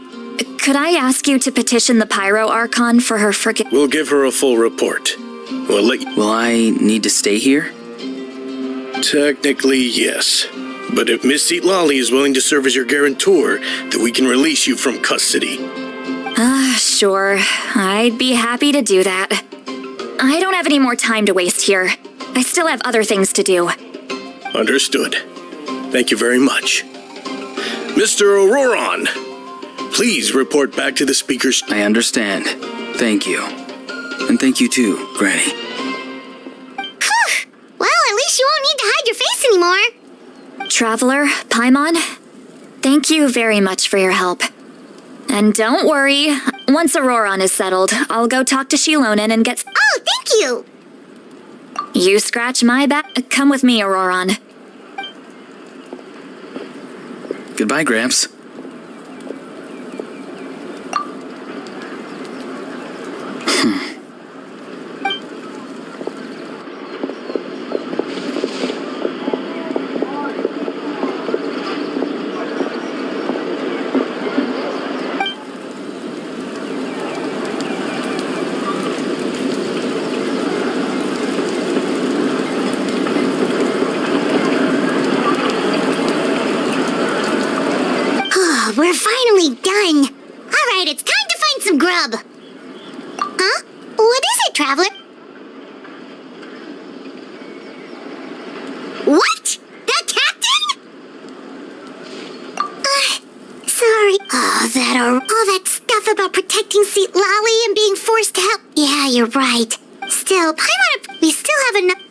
could I ask you to petition the Pyro Archon for her forgiveness? We'll give her a full report. We'll let you... Will I need to stay here? Technically, yes. But if Miss Xilolen is willing to serve as your guarantor, then we can release you from custody. Sure. I'd be happy to do that. I don't have any more time to waste here. I still have other things to do. Understood. Thank you very much. Mr. Auroron, please report back to the speaker's... I understand. Thank you. And thank you too, Granny. Well, at least you won't need to hide your face anymore. Traveler, Paimon, thank you very much for your help. And don't worry, once Auroron is settled, I'll go talk to Xilonen and get... Oh, thank you! You scratch my back. Come with me, Auroron. Goodbye, Gramps. All that stuff about protecting Seat Lolly and being forced to help. Yeah, you're right. Still, we still have enough.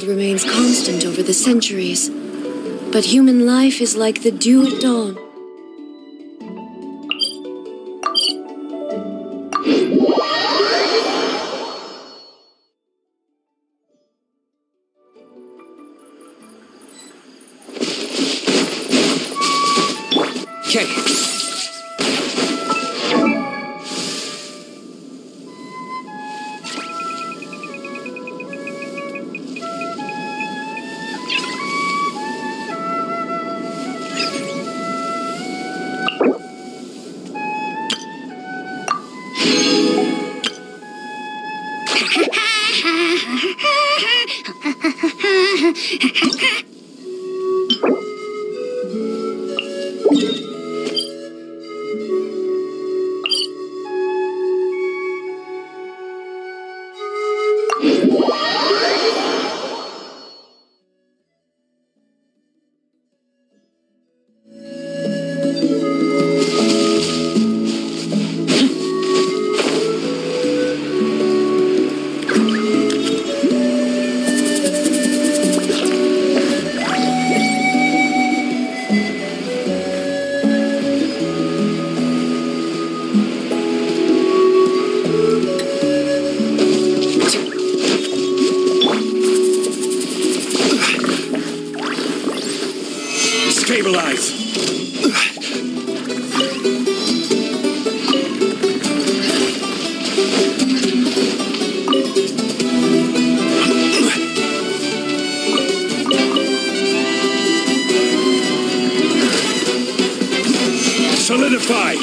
Remains constant over the centuries, but human life is like the dew at dawn. Okay. Stabilize! Solidify!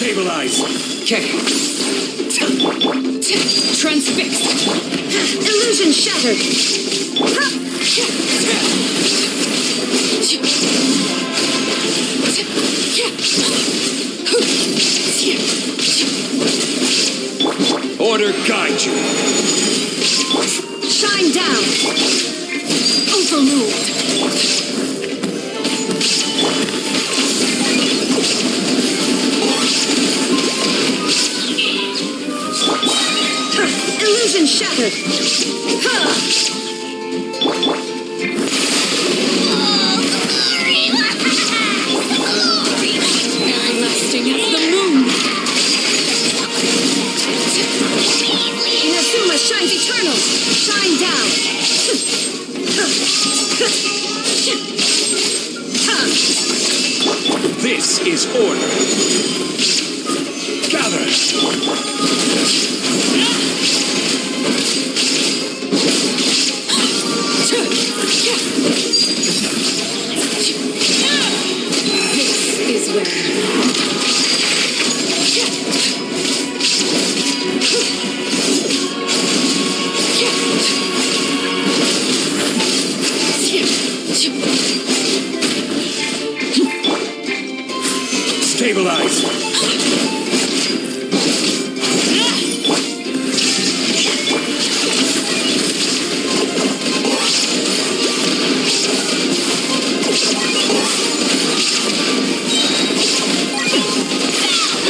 Stabilize. Okay. Transfixed. Illusion shattered. Order guide you. Shine down. Overruled. Illusion shattered. Everlasting as the moon. Inazuma shines eternal. Shine down. This is order. Gather. This is where. Stabilize.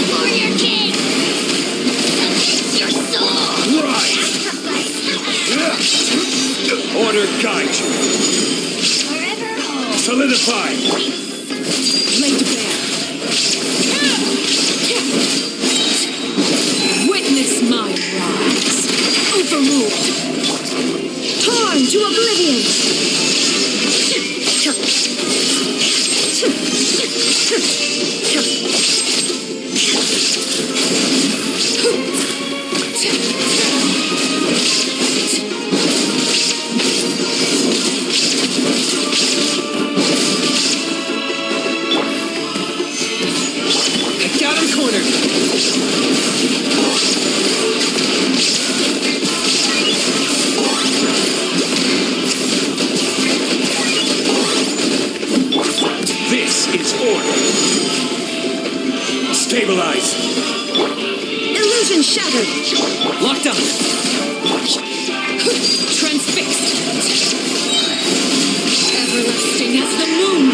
Warrior King! It's your soul! Order guide you. Forever hold. Solidify. Laid bare. Witness my rise. Overruled. Torn to oblivion. I got him cornered. This is order. Stabilize. Illusion shattered. Locked on. Transfixed. Everlasting as the moon.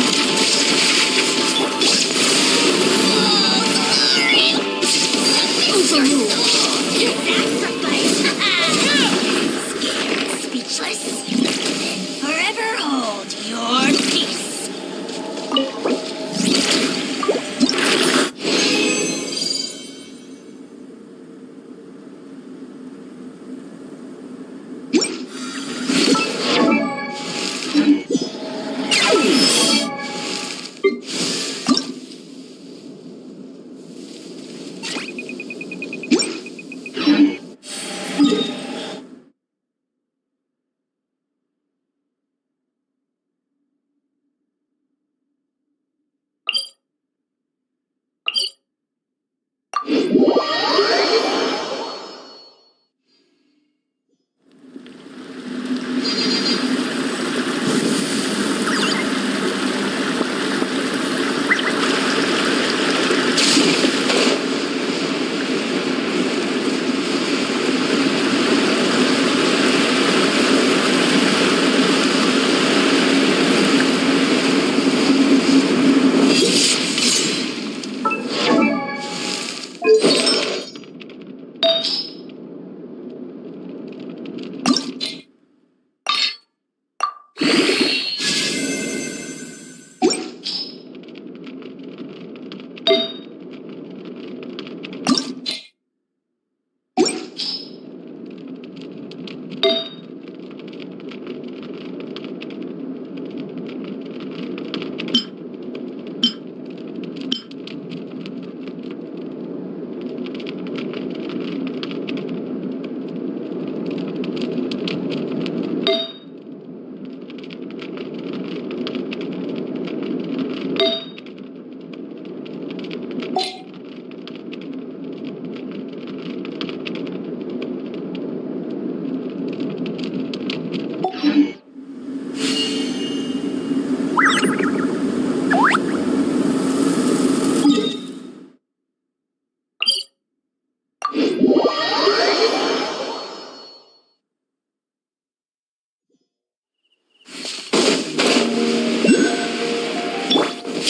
Overruled. Speechless. Forever hold your peace.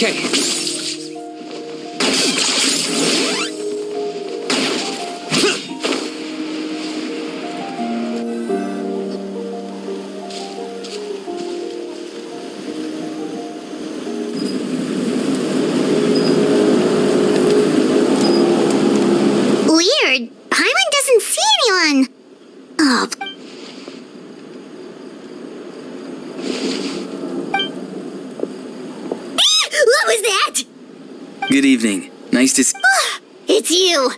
Okay. Weird. Paimon doesn't see anyone. Oh. What was that? Good evening. Nice to see. It's you. You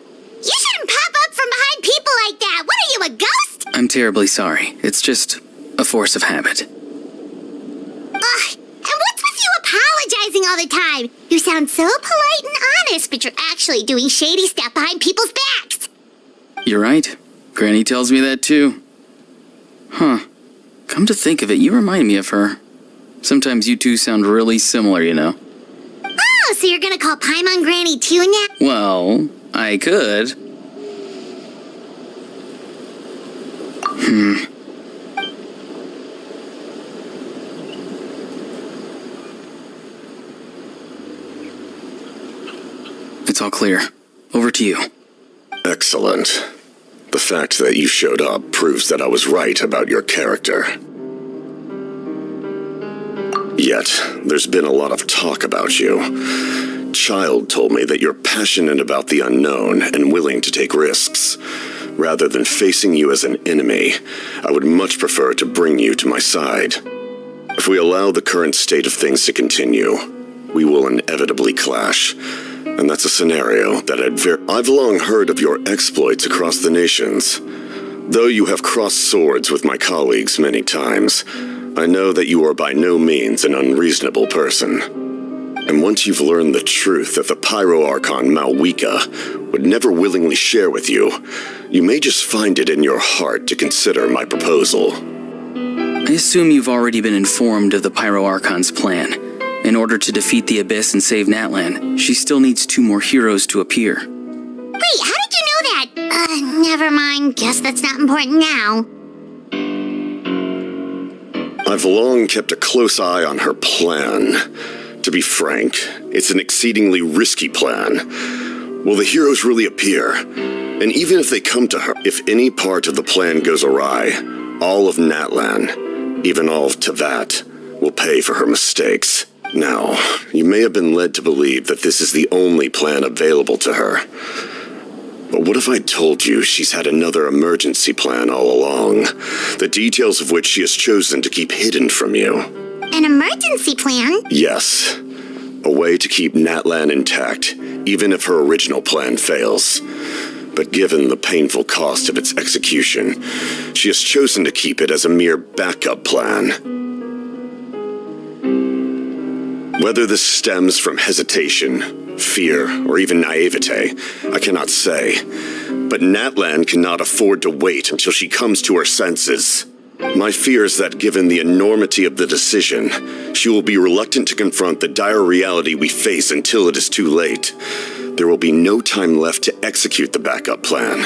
shouldn't pop up from behind people like that. What are you, a ghost? I'm terribly sorry. It's just a force of habit. Ugh. And what's with you apologizing all the time? You sound so polite and honest, but you're actually doing shady stuff behind people's backs. You're right. Granny tells me that too. Huh. Come to think of it, you remind me of her. Sometimes you two sound really similar, you know. Oh, so you're gonna call Paimon Granny too now? Well, I could. It's all clear. Over to you. Excellent. The fact that you showed up proves that I was right about your character. Yet, there's been a lot of talk about you. Child told me that you're passionate about the unknown and willing to take risks. Rather than facing you as an enemy, I would much prefer to bring you to my side. If we allow the current state of things to continue, we will inevitably clash. And that's a scenario that I've long heard of your exploits across the nations. Though you have crossed swords with my colleagues many times, I know that you are by no means an unreasonable person. And once you've learned the truth that the Pyro Archon Malwika would never willingly share with you, you may just find it in your heart to consider my proposal. I assume you've already been informed of the Pyro Archon's plan. In order to defeat the Abyss and save Natlan, she still needs 2 more heroes to appear. Wait, how did you know that? Never mind. Guess that's not important now. I've long kept a close eye on her plan. To be frank, it's an exceedingly risky plan. Will the heroes really appear? And even if they come to her, if any part of the plan goes awry, all of Natlan, even all of Tevat, will pay for her mistakes. Now, you may have been led to believe that this is the only plan available to her. But what if I told you she's had another emergency plan all along, the details of which she has chosen to keep hidden from you? An emergency plan? Yes. A way to keep Natlan intact, even if her original plan fails. But given the painful cost of its execution, she has chosen to keep it as a mere backup plan. Whether this stems from hesitation, fear, or even naivete, I cannot say. But Natlan cannot afford to wait until she comes to her senses. My fear is that given the enormity of the decision, she will be reluctant to confront the dire reality we face until it is too late. There will be no time left to execute the backup plan,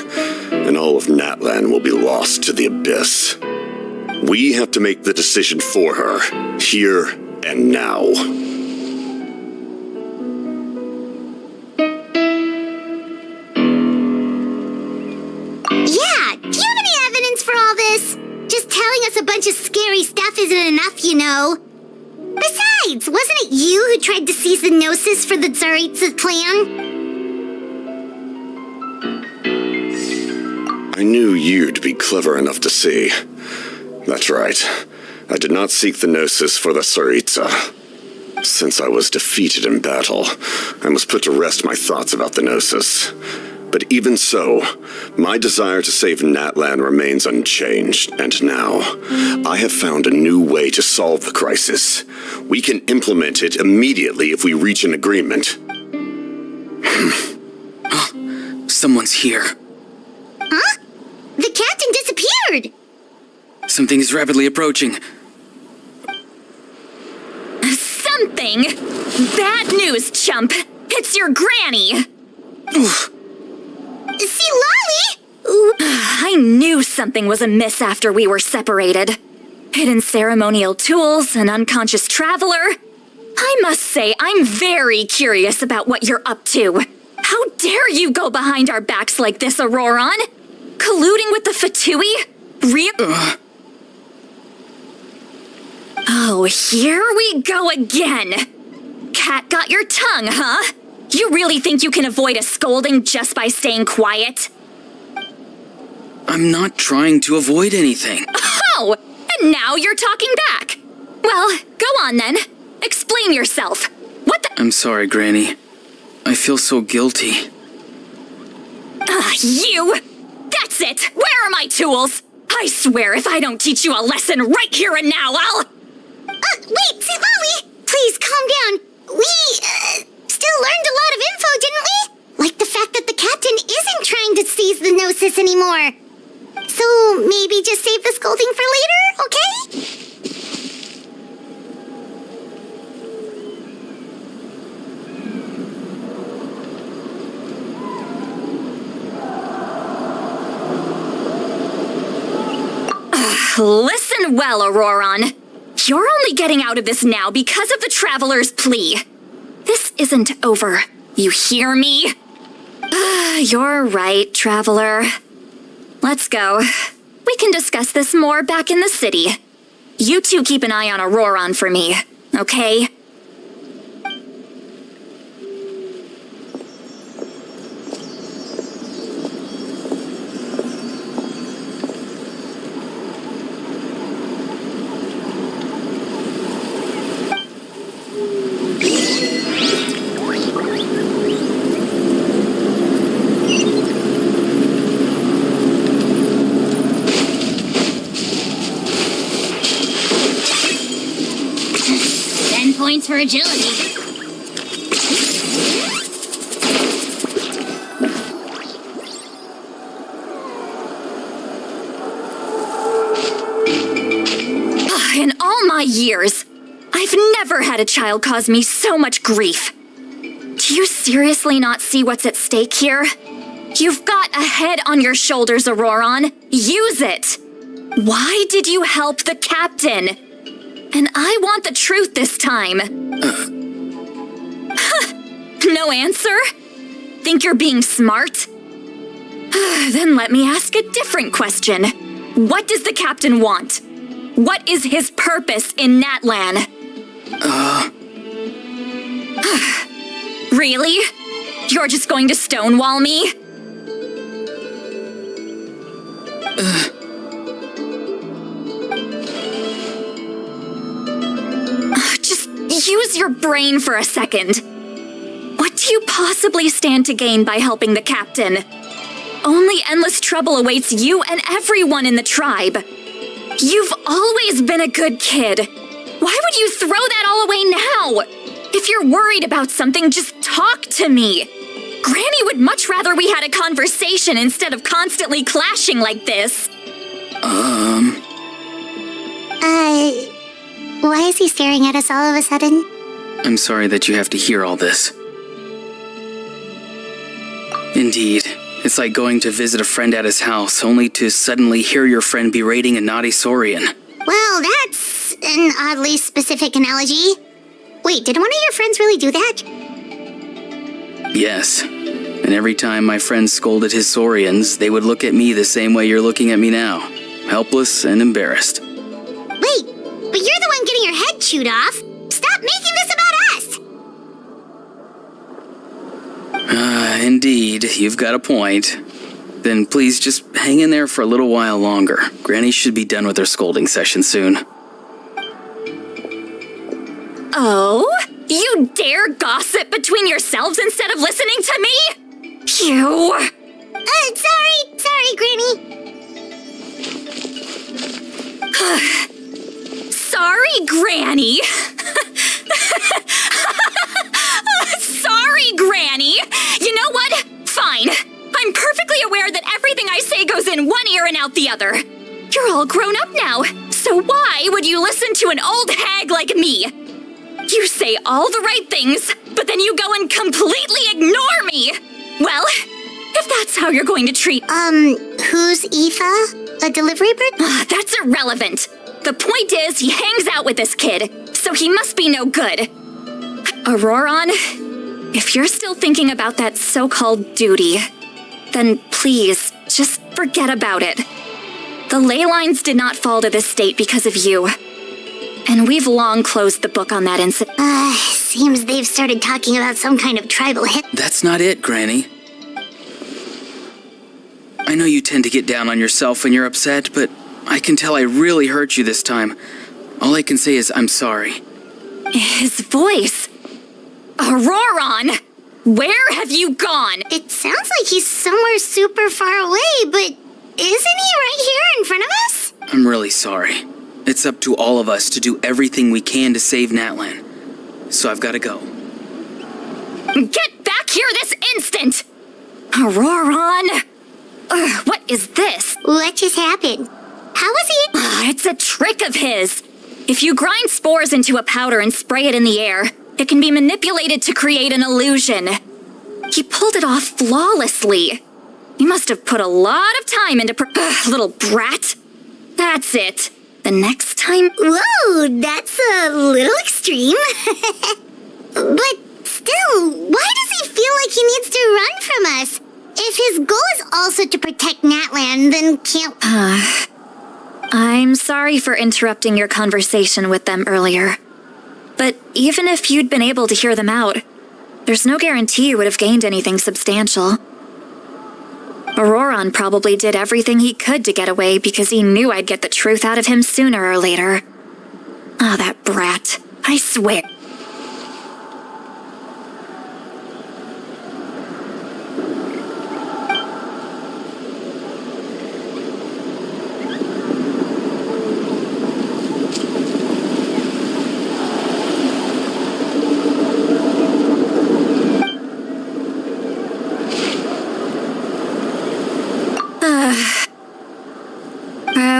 and all of Natlan will be lost to the Abyss. We have to make the decision for her, here and now. Yeah, do you have any evidence for all this? Just telling us a bunch of scary stuff isn't enough, you know. Besides, wasn't it you who tried to seize the Gnosis for the Tsaritsa plan? I knew you'd be clever enough to see. That's right. I did not seek the Gnosis for the Tsaritsa. Since I was defeated in battle, I must put to rest my thoughts about the Gnosis. But even so, my desire to save Natlan remains unchanged, and now, I have found a new way to solve the crisis. We can implement it immediately if we reach an agreement. Someone's here. Huh? The captain disappeared! Something is rapidly approaching. Something? Bad news, chump! It's your granny! See, Lolly? I knew something was amiss after we were separated. Hidden ceremonial tools, an unconscious traveler. I must say, I'm very curious about what you're up to. How dare you go behind our backs like this, Auroron? Colluding with the Fatui? Oh, here we go again. Cat got your tongue, huh? You really think you can avoid a scolding just by staying quiet? I'm not trying to avoid anything. Oh, and now you're talking back. Well, go on then. Explain yourself. What the— I'm sorry, Granny. I feel so guilty. You! That's it! Where are my tools? I swear if I don't teach you a lesson right here and now, I'll— Wait, Molly! Please calm down. We, still learned a lot of info, didn't we? Like the fact that the captain isn't trying to seize the Gnosis anymore. So maybe just save the scolding for later, okay? Listen well, Auroron. You're only getting out of this now because of the Traveler's plea. This isn't over. You hear me? You're right, Traveler. Let's go. We can discuss this more back in the city. You two keep an eye on Auroron for me, okay? Points for agility. In all my years, I've never had a child cause me so much grief. Do you seriously not see what's at stake here? You've got a head on your shoulders, Auroron. Use it! Why did you help the captain? And I want the truth this time. No answer? Think you're being smart? Then let me ask a different question. What does the captain want? What is his purpose in Natlan? Really? You're just going to stonewall me? Use your brain for a second. What do you possibly stand to gain by helping the captain? Only endless trouble awaits you and everyone in the tribe. You've always been a good kid. Why would you throw that all away now? If you're worried about something, just talk to me. Granny would much rather we had a conversation instead of constantly clashing like this. Why is he staring at us all of a sudden? I'm sorry that you have to hear all this. Indeed, it's like going to visit a friend at his house, only to suddenly hear your friend berating a naughty Saurian. Well, that's an oddly specific analogy. Wait, did one of your friends really do that? Yes, and every time my friend scolded his Saurians, they would look at me the same way you're looking at me now, helpless and embarrassed. Wait, but you're the one getting your head chewed off. Stop making this about us! Indeed, you've got a point. Then please just hang in there for a little while longer. Granny should be done with her scolding session soon. Oh? You dare gossip between yourselves instead of listening to me? You! Sorry, Granny. Sorry, Granny. Sorry, Granny. You know what? Fine. I'm perfectly aware that everything I say goes in one ear and out the other. You're all grown up now, so why would you listen to an old hag like me? You say all the right things, but then you go and completely ignore me. Well, if that's how you're going to treat— who's Aoife? A delivery bird? That's irrelevant. The point is, he hangs out with this kid, so he must be no good. Auroron, if you're still thinking about that so-called duty, then please, just forget about it. The ley lines did not fall to this state because of you. And we've long closed the book on that incident. Seems they've started talking about some kind of tribal hit. That's not it, Granny. I know you tend to get down on yourself when you're upset, but I can tell I really hurt you this time. All I can say is I'm sorry. His voice. Auroron! Where have you gone? It sounds like he's somewhere super far away, but isn't he right here in front of us? I'm really sorry. It's up to all of us to do everything we can to save Natlan. So I've got to go. Get back here this instant! Auroron! What is this? What just happened? How was he? It's a trick of his. If you grind spores into a powder and spray it in the air, it can be manipulated to create an illusion. He pulled it off flawlessly. You must have put a lot of time into little brat. That's it. The next time... Whoa, that's a little extreme. But still, why does he feel like he needs to run from us? If his goal is also to protect Natlan, then can't... I'm sorry for interrupting your conversation with them earlier. But even if you'd been able to hear them out, there's no guarantee you would have gained anything substantial. Auroron probably did everything he could to get away because he knew I'd get the truth out of him sooner or later. That brat. I swear.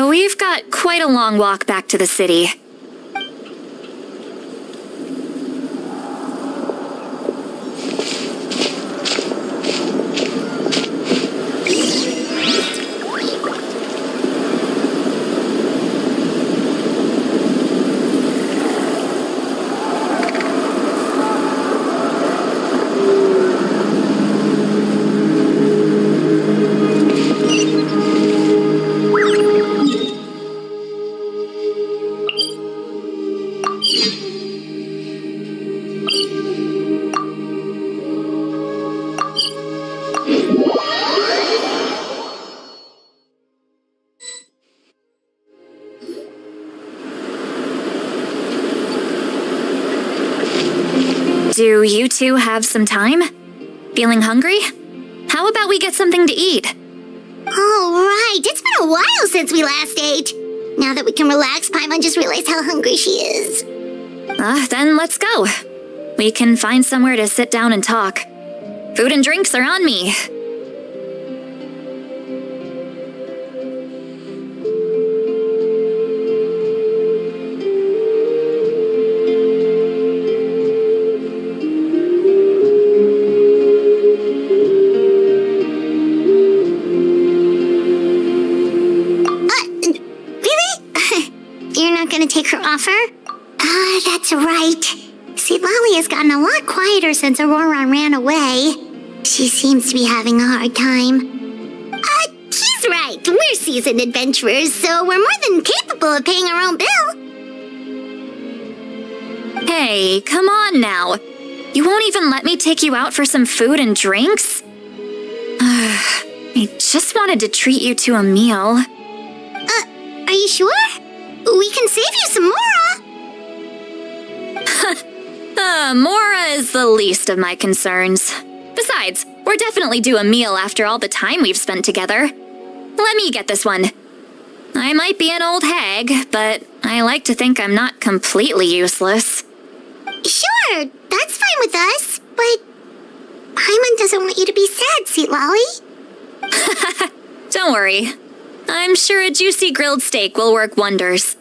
We've got quite a long walk back to the city. Do you two have some time? Feeling hungry? How about we get something to eat? Oh, right. It's been a while since we last ate. Now that we can relax, Paimon just realized how hungry she is. Then let's go. We can find somewhere to sit down and talk. Food and drinks are on me. Take her offer? That's right. See, Lolly has gotten a lot quieter since Auroron ran away. She seems to be having a hard time. He's right. We're seasoned adventurers, so we're more than capable of paying our own bill. Hey, come on now. You won't even let me take you out for some food and drinks? I just wanted to treat you to a meal. Are you sure? We can save you some Mora! Mora is the least of my concerns. Besides, we're definitely due a meal after all the time we've spent together. Let me get this one. I might be an old hag, but I like to think I'm not completely useless. Sure, that's fine with us, but Paimon doesn't want you to be sad, sweet Lolly. Don't worry. I'm sure a juicy grilled steak will work wonders.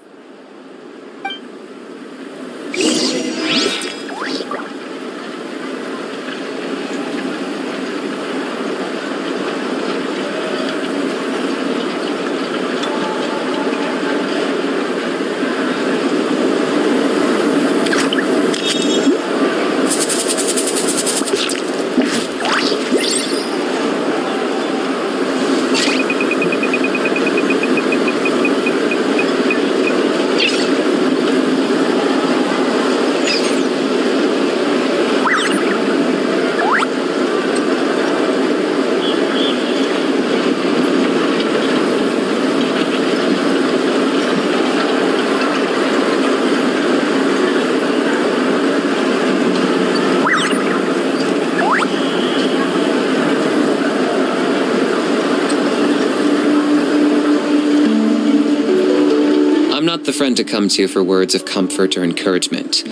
the friend to come to for words of comfort or encouragement.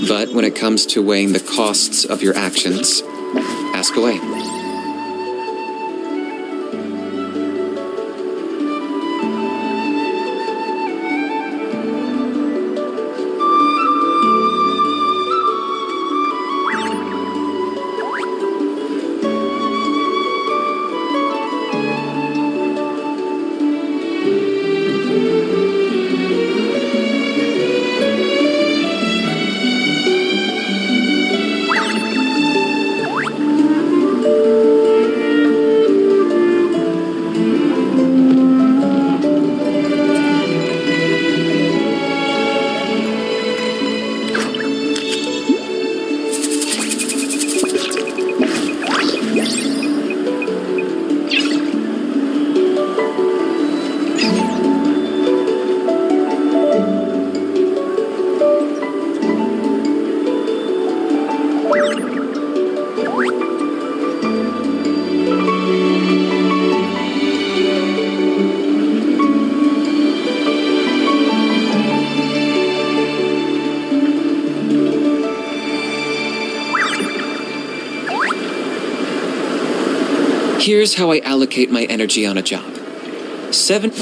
But when it comes to weighing the costs of your actions, ask away. Here's how I allocate my energy on a job. 7...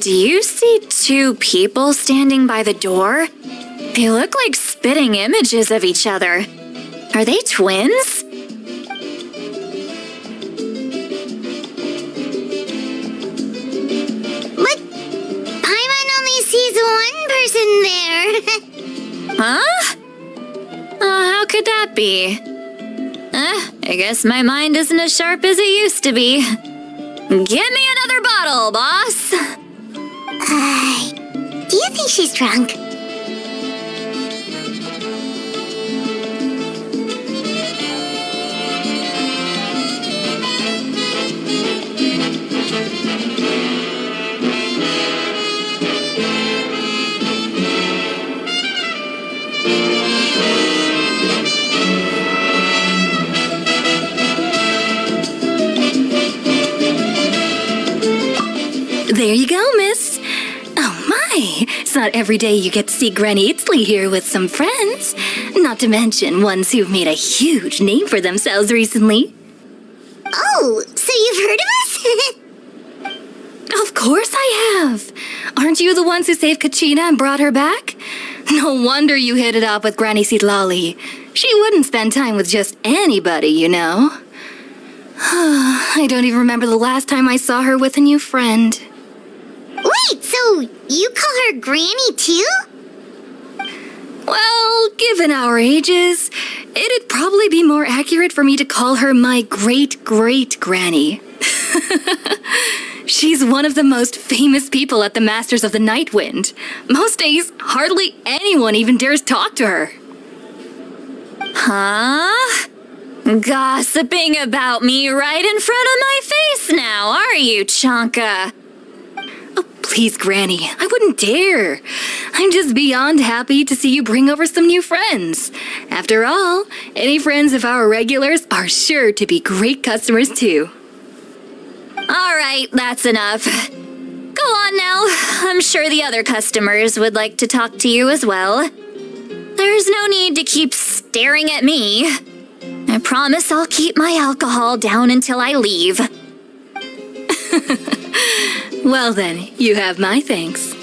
Do you see two people standing by the door? They look like spitting images of each other. Are they twins? But Paimon only sees one person there. Huh? How could that be? I guess my mind isn't as sharp as it used to be. Get me another bottle, boss! Do you think she's drunk? There you go, miss. Oh my, it's not every day you get to see Granny Itzley here with some friends. Not to mention ones who've made a huge name for themselves recently. Oh, so you've heard of us? Of course I have. Aren't you the ones who saved Kachina and brought her back? No wonder you hit it off with Granny Sitlali. She wouldn't spend time with just anybody, you know. I don't even remember the last time I saw her with a new friend. Wait, so you call her Granny too? Well, given our ages, it'd probably be more accurate for me to call her my great-great-granny. She's one of the most famous people at the Masters of the Nightwind. Most days, hardly anyone even dares talk to her. Huh? Gossiping about me right in front of my face now, are you, Chonka? Oh, please, Granny, I wouldn't dare. I'm just beyond happy to see you bring over some new friends. After all, any friends of our regulars are sure to be great customers too. All right, that's enough. Go on now. I'm sure the other customers would like to talk to you as well. There's no need to keep staring at me. I promise I'll keep my alcohol down until I leave. Well then, you have my thanks.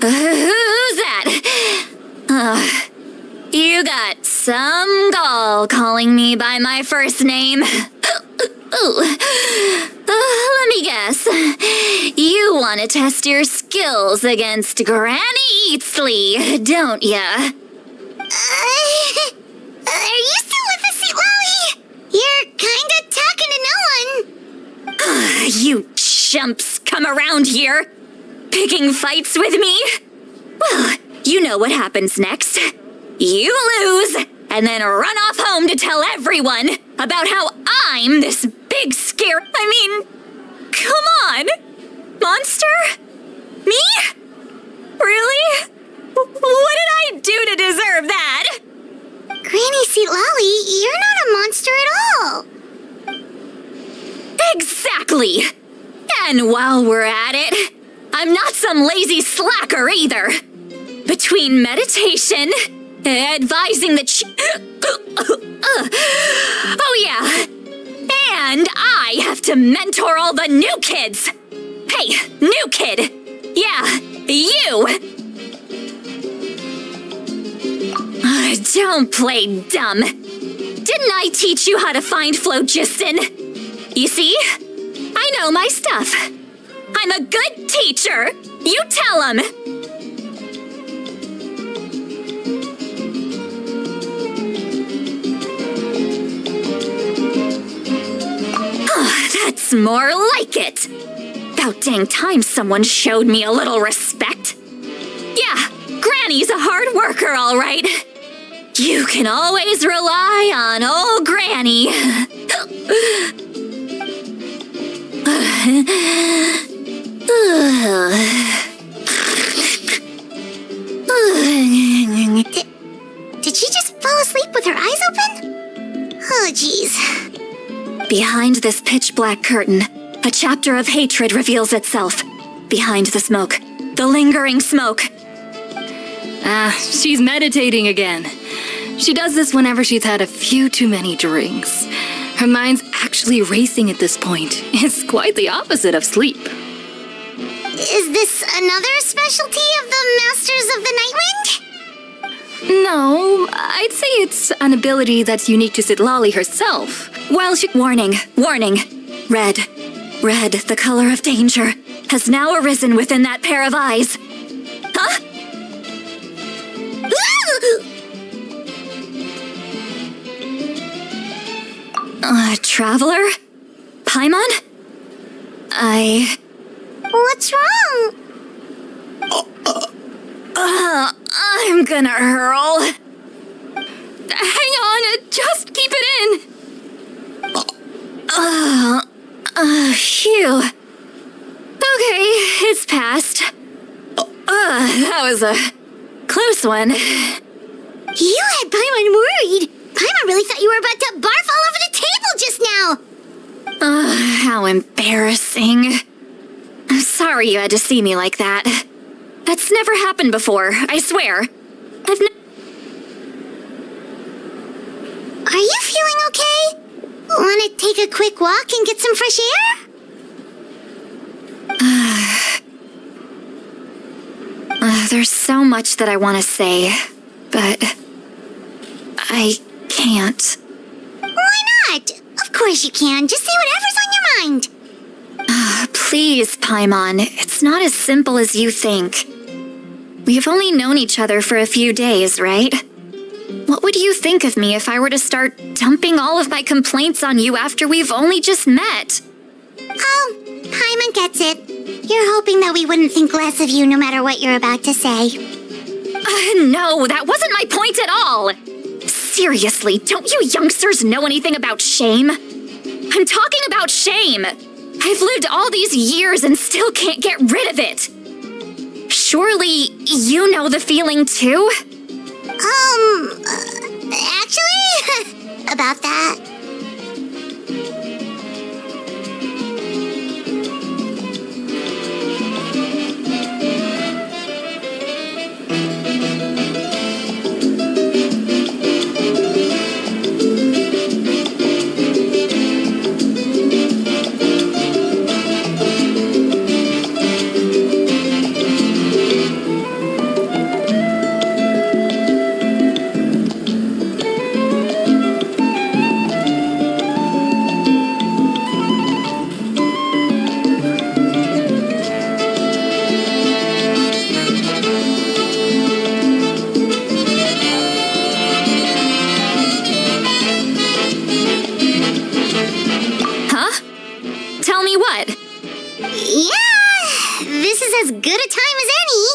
Who's that? You got some gall calling me by my first name. Let me guess. You want to test your skills against Granny Eatsley, don't ya? Are you still with us, Xilonen? You're kinda talking to no one. You chumps come around here, picking fights with me? Well, you know what happens next. You lose, and then run off home to tell everyone about how I'm this big scare. I mean, come on. Monster? Me? Really? What did I do to deserve that? Granny Xilonen, you're not a monster at all. Exactly. And while we're at it, I'm not some lazy slacker either. Between meditation, advising the oh yeah. And I have to mentor all the new kids. Hey, new kid. Yeah, you. Don't play dumb. Didn't I teach you how to find phlogiston? You see? I know my stuff. I'm a good teacher. You tell him. That's more like it. About dang time someone showed me a little respect. Yeah, Granny's a hard worker, all right. You can always rely on old Granny. Did she just fall asleep with her eyes open? Oh, jeez. Behind this pitch-black curtain, a chapter of hatred reveals itself. Behind the smoke, the lingering smoke. She's meditating again. She does this whenever she's had a few too many drinks. Her mind's actually racing at this point. It's quite the opposite of sleep. Is this another specialty of the Masters of the Nightwind? No, I'd say it's an ability that's unique to Xilonen herself. While she— Warning, warning. Red, the color of danger, has now arisen within that pair of eyes. Huh? Traveler? Paimon? What's wrong? I'm gonna hurl. Hang on, just keep it in. Phew. Okay, it's passed. That was a close one. You had Paimon worried. Paimon really thought you were about to barf all over the table just now. How embarrassing. I'm sorry you had to see me like that. That's never happened before, I swear. Are you feeling okay? Want to take a quick walk and get some fresh air? There's so much that I want to say, but I can't. Why not? Of course you can. Just say whatever's on your mind. Please, Paimon, it's not as simple as you think. We've only known each other for a few days, right? What would you think of me if I were to start dumping all of my complaints on you after we've only just met? Oh, Paimon gets it. You're hoping that we wouldn't think less of you no matter what you're about to say. No, that wasn't my point at all. Seriously, don't you youngsters know anything about shame? I'm talking about shame. I've lived all these years and still can't get rid of it. Surely you know the feeling too? Actually, about that. is as good a time as any.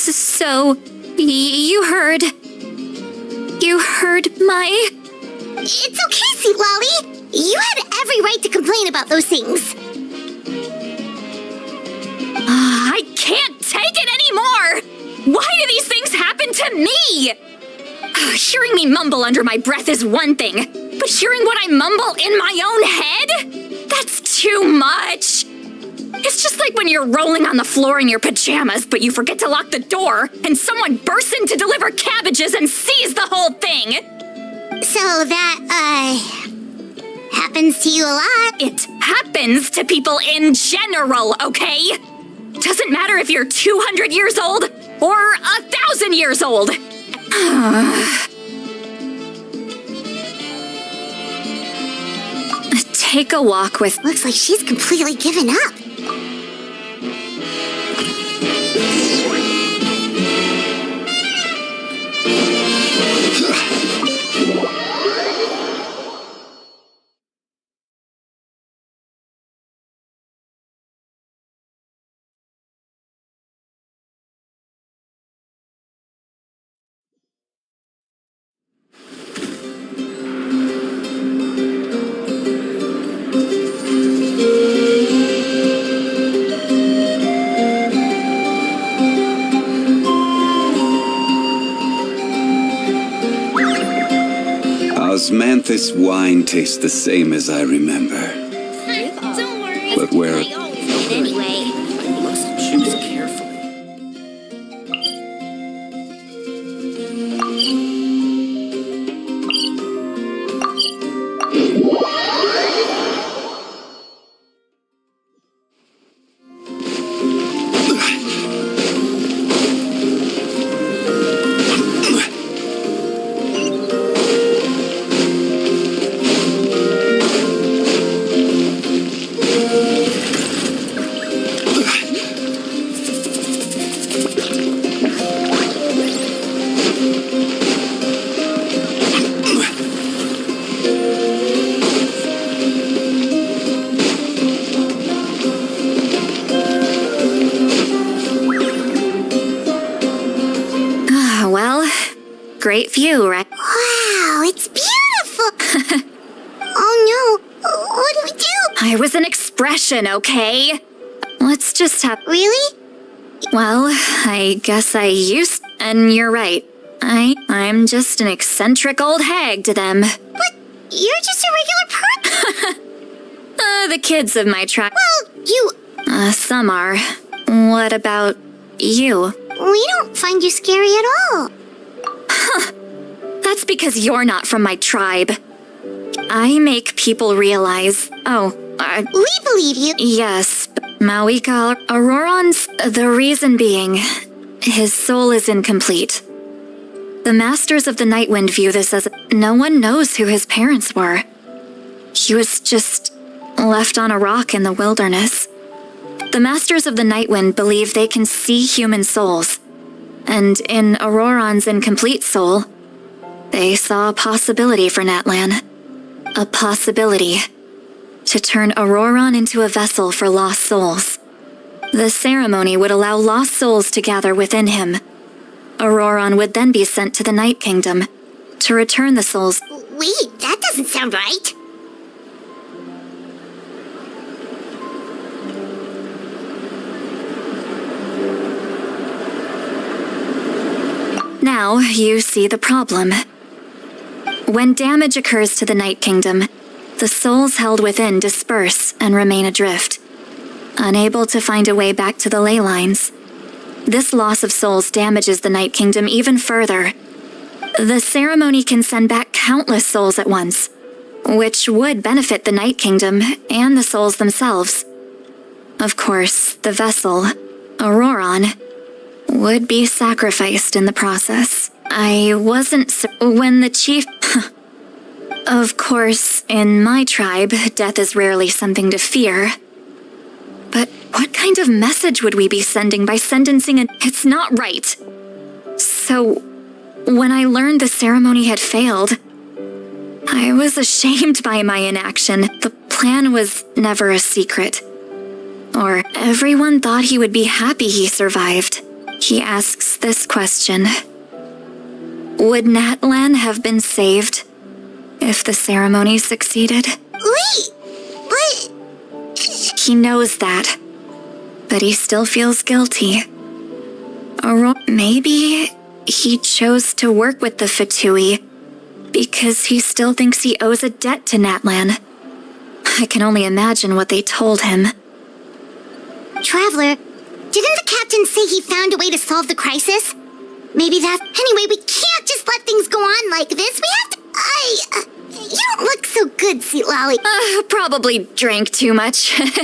So, you heard my... It's okay, Sweet Lolly. You had every right to complain about those things. I can't take it anymore! Why do these things happen to me? Hearing me mumble under my breath is one thing, but hearing what I mumble in my own head? That's too much. It's just like when you're rolling on the floor in your pajamas, but you forget to lock the door, and someone bursts in to deliver cabbages and sees the whole thing. So that, happens to you a lot. It happens to people in general, okay? Doesn't matter if you're 200 years old or 1,000 years old. Take a walk with... Looks like she's completely given up. Osmanthus wine tastes the same as I remember. Don't worry. But where... I always did anyway. I must choose carefully. Great view, right? Wow, it's beautiful. Oh no, what do we do? I was an expression, okay? Let's just have... Really? Well, I guess I used... And you're right. I'm just an eccentric old hag to them. But you're just a regular person. The kids of my tribe... Well, you... some are. What about you? We don't find you scary at all. That's because you're not from my tribe. I make people realize... We believe you. Yes, Mawika Auroron's... The reason being, his soul is incomplete. The Masters of the Nightwind view this as no one knows who his parents were. He was just left on a rock in the wilderness. The Masters of the Nightwind believe they can see human souls, and in Auroron's incomplete soul, they saw a possibility for Natlan. A possibility to turn Auroron into a vessel for lost souls. The ceremony would allow lost souls to gather within him. Auroron would then be sent to the Night Kingdom to return the souls. Wait, that doesn't sound right. Now you see the problem. When damage occurs to the Night Kingdom, the souls held within disperse and remain adrift, unable to find a way back to the ley lines. This loss of souls damages the Night Kingdom even further. The ceremony can send back countless souls at once, which would benefit the Night Kingdom and the souls themselves. Of course, the vessel, Auroron, would be sacrificed in the process. I wasn't when the chief... Of course, in my tribe, death is rarely something to fear. But what kind of message would we be sending by sentencing a... It's not right. So, when I learned the ceremony had failed, I was ashamed by my inaction. The plan was never a secret. Or everyone thought he would be happy he survived. He asks this question. Would Natlan have been saved if the ceremony succeeded? Wait, what? He knows that, but he still feels guilty. Or maybe he chose to work with the Fatui because he still thinks he owes a debt to Natlan. I can only imagine what they told him. Traveler, didn't the captain say he found a way to solve the crisis? Maybe that... Anyway, we can't just let things go on like this. We have to... you don't look so good, Sweet Lolly. Probably drank too much. Okay.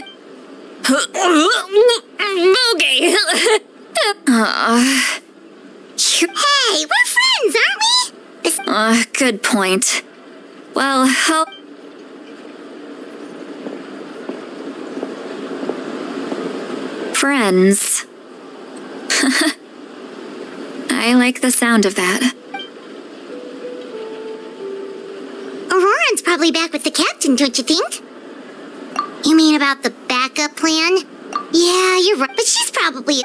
Hey, we're friends, aren't we? Good point. Well, how... Friends. I like the sound of that. Auroron's probably back with the captain, don't you think? You mean about the backup plan? Yeah, you're right, but she's probably...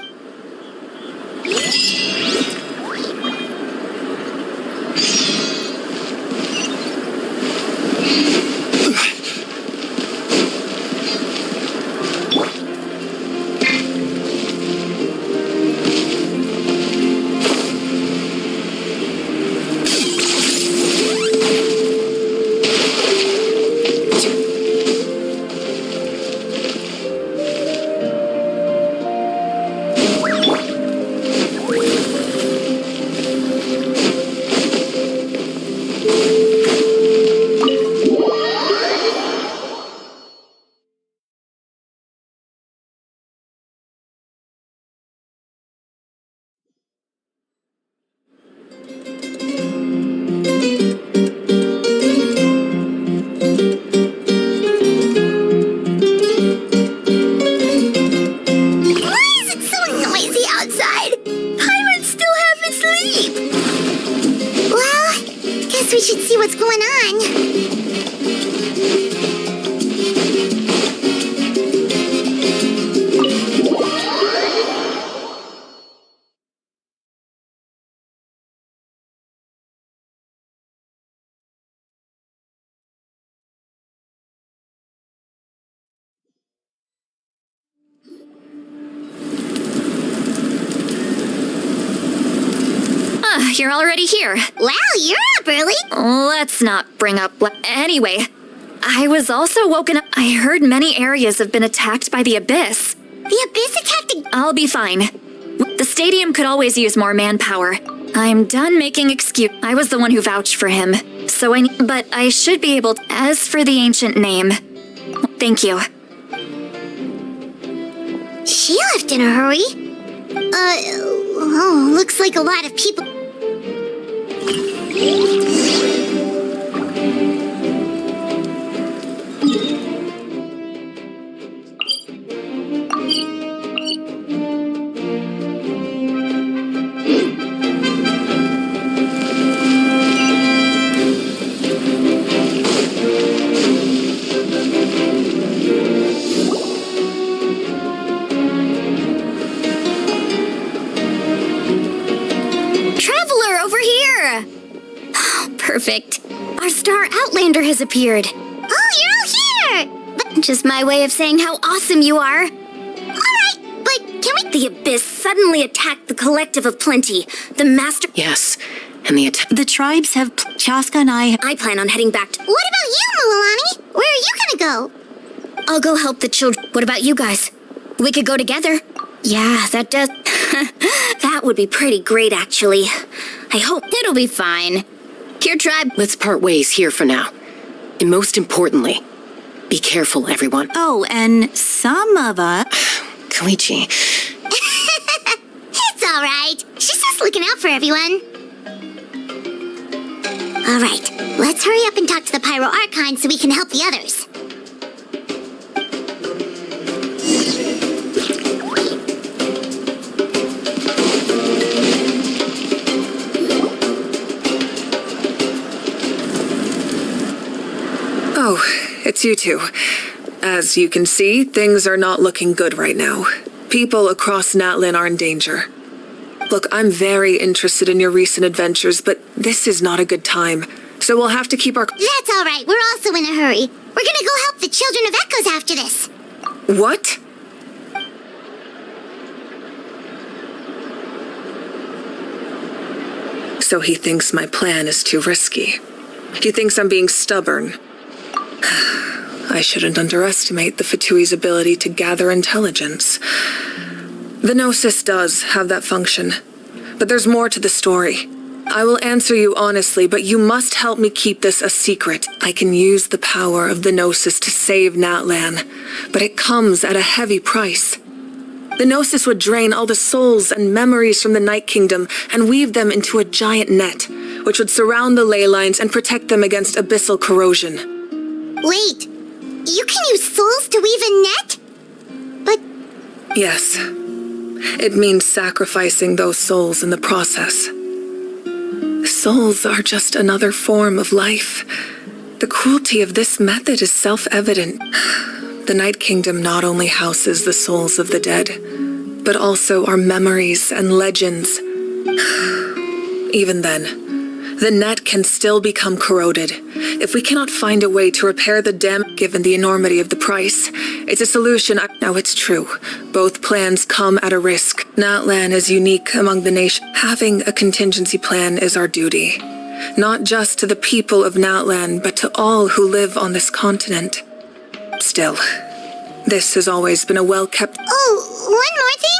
You're already here. Wow, you're up early. Let's not bring up... Anyway, I was also woken up... I heard many areas have been attacked by the Abyss. The Abyss attacked... I'll be fine. The stadium could always use more manpower. I'm done making excuse. I was the one who vouched for him, so but I should be able to. As for the ancient name, thank you. She left in a hurry. Looks like a lot of people. Perfect. Our star Outlander has appeared. Oh, you're all here! But Just my way of saying how awesome you are. alright, but can we... The Abyss suddenly attacked the Collective of Plenty. The Master... Yes, and the tribes have... Chaska and I plan on heading back to... What about you, Mulani? Where are you gonna go? I'll go help the children. What about you guys? We could go together. Yeah, that does... That would be pretty great, actually. I hope it'll be fine. Your tribe... Let's part ways here for now. And most importantly, be careful, everyone. Oh, and some of us... Koichi. It's alright. She's just looking out for everyone. Alright, let's hurry up and talk to the Pyro Archon so we can help the others. Oh, it's you two. As you can see, things are not looking good right now. People across Natlan are in danger. Look, I'm very interested in your recent adventures, but this is not a good time. So we'll have to keep our... That's alright, we're also in a hurry. We're gonna go help the Children of Echoes after this. What? So he thinks my plan is too risky. He thinks I'm being stubborn. I shouldn't underestimate the Fatui's ability to gather intelligence. The Gnosis does have that function, but there's more to the story. I will answer you honestly, but you must help me keep this a secret. I can use the power of the Gnosis to save Natlan, but it comes at a heavy price. The Gnosis would drain all the souls and memories from the Night Kingdom and weave them into a giant net, which would surround the ley lines and protect them against abyssal corrosion. Wait, you can use souls to weave a net? But... Yes. It means sacrificing those souls in the process. Souls are just another form of life. The cruelty of this method is self-evident. The Night Kingdom not only houses the souls of the dead, but also our memories and legends. Even then, the net can still become corroded. If we cannot find a way to repair the damage given the enormity of the price, it's a solution. Now it's true. Both plans come at a risk. Natlan is unique among the nation. Having a contingency plan is our duty. Not just to the people of Natlan, but to all who live on this continent. Still, this has always been a well-kept... Oh, one more thing?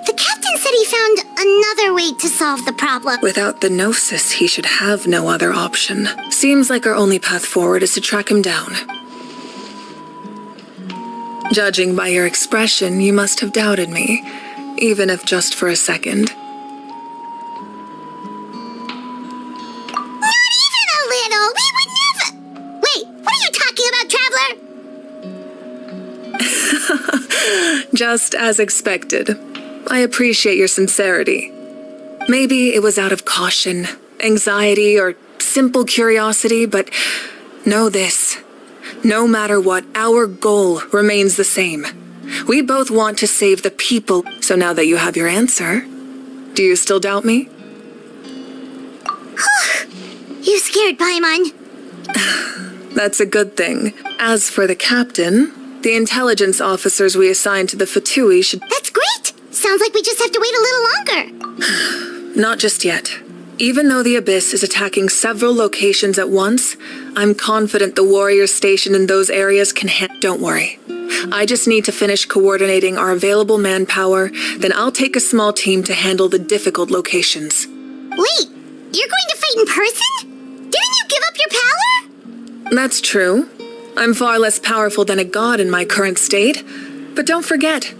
The captain said he found another way to solve the problem. Without the Gnosis, he should have no other option. Seems like our only path forward is to track him down. Judging by your expression, you must have doubted me, even if just for a second. Not even a little! We would never... Wait, what are you talking about, Traveler? Just as expected. I appreciate your sincerity. Maybe it was out of caution, anxiety, or simple curiosity, but know this. No matter what, our goal remains the same. We both want to save the people. So now that you have your answer, do you still doubt me? You scared, Paimon. That's a good thing. As for the captain, the intelligence officers we assigned to the Fatui should... That's great! Sounds like we just have to wait a little longer. Not just yet. Even though the Abyss is attacking several locations at once, I'm confident the warriors stationed in those areas can Don't worry. I just need to finish coordinating our available manpower, then I'll take a small team to handle the difficult locations. Wait, you're going to fight in person? Didn't you give up your power? That's true. I'm far less powerful than a god in my current state. But don't forget,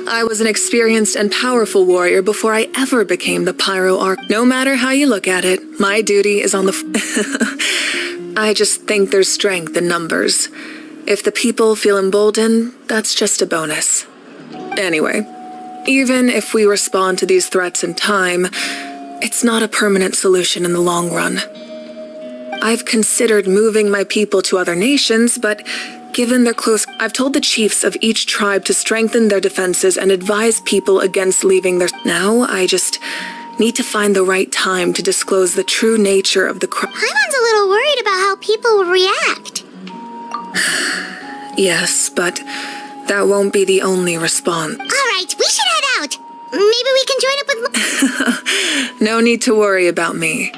I was an experienced and powerful warrior before I ever became the Pyro Arc. No matter how you look at it, my duty is on the I just think there's strength in numbers. If the people feel emboldened, that's just a bonus. Anyway, even if we respond to these threats in time, it's not a permanent solution in the long run. I've considered moving my people to other nations, but given their close, I've told the chiefs of each tribe to strengthen their defenses and advise people against leaving their. Now I just need to find the right time to disclose the true nature of the crime. Paimon's a little worried about how people will react. Yes, but that won't be the only response. All right, we should head out. Maybe we can join up with. No need to worry about me.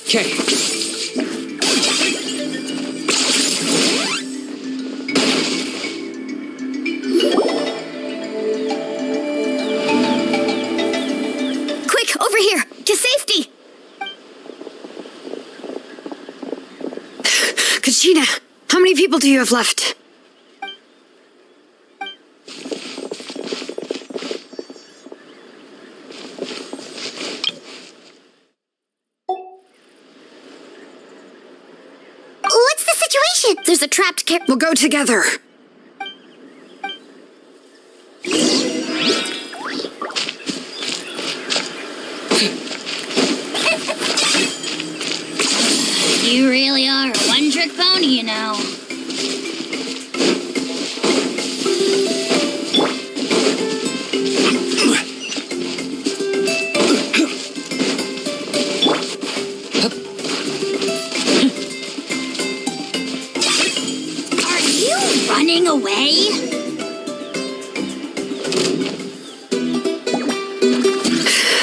Okay. Quick, over here, to safety! Kachina, how many people do you have left? What's the situation? There's a trapped We'll go together. You really are a one-trick pony, you know. Are you running away?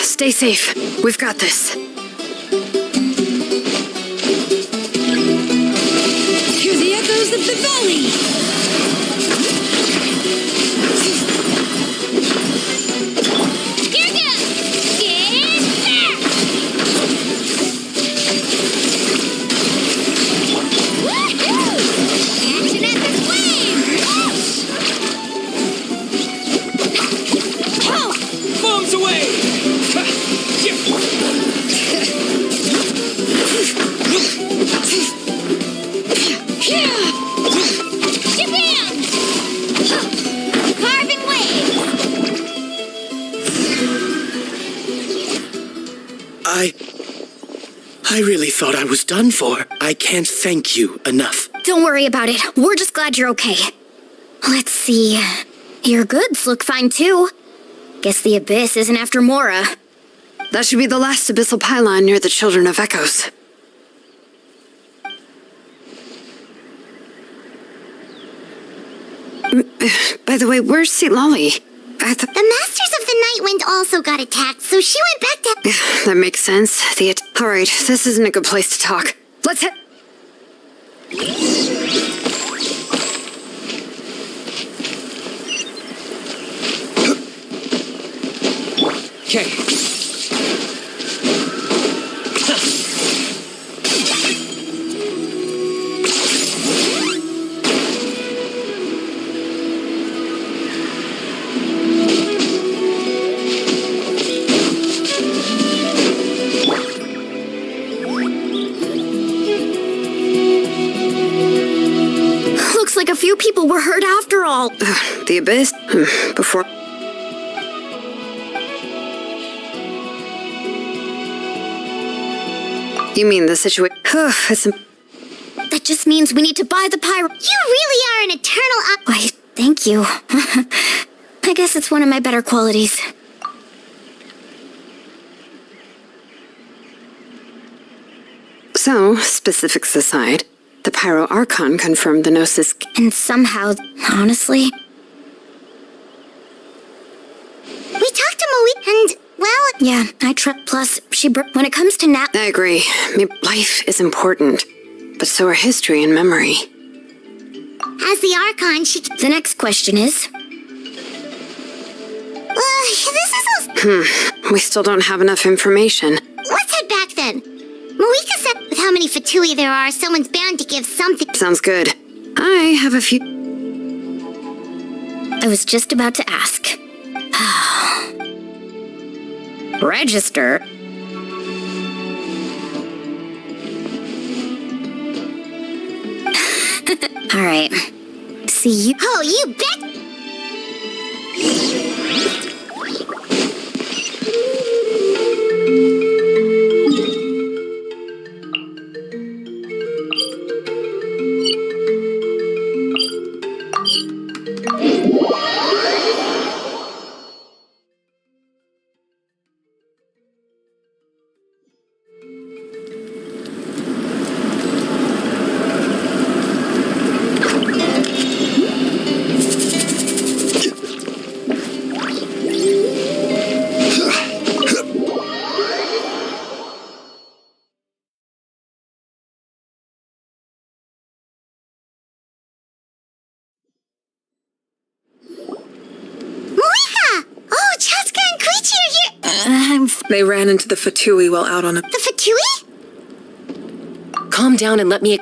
Stay safe. We've got this. Hear the echoes of the valley! Here goes! Get back! Woohoo! Action at the flame! Oh! Bombs away! Japan! Carving waves! I really thought I was done for. I can't thank you enough. Don't worry about it. We're just glad you're okay. Let's see. Your goods look fine too. Guess the Abyss isn't after Mora. That should be the last abyssal pylon near the Children of Echoes. By the way, where's Xilonen? The Masters of the Night Wind also got attacked, so she went back to. That makes sense. Alright, this isn't a good place to talk. Let's head. Okay. Looks like a few people were hurt after all. The Abyss? Before. You mean the situation? That just means we need to buy the pyro. You really are an eternal Why, thank you. I guess it's one of my better qualities. So, specifics aside, the Pyro Archon confirmed the Gnosis. And somehow, honestly... We talked to Moe and, well... Yeah, plus, when it comes to Nat... I agree. Life is important, but so are history and memory. As the Archon, she... The next question is... We still don't have enough information. Let's head back then. Moika said with how many Fatui there are, someone's bound to give something. Sounds good. I have a few... I was just about to ask. Register? All right. See you... Oh, you bet... They ran into the Fatui while out on a... The Fatui? Calm down and let me...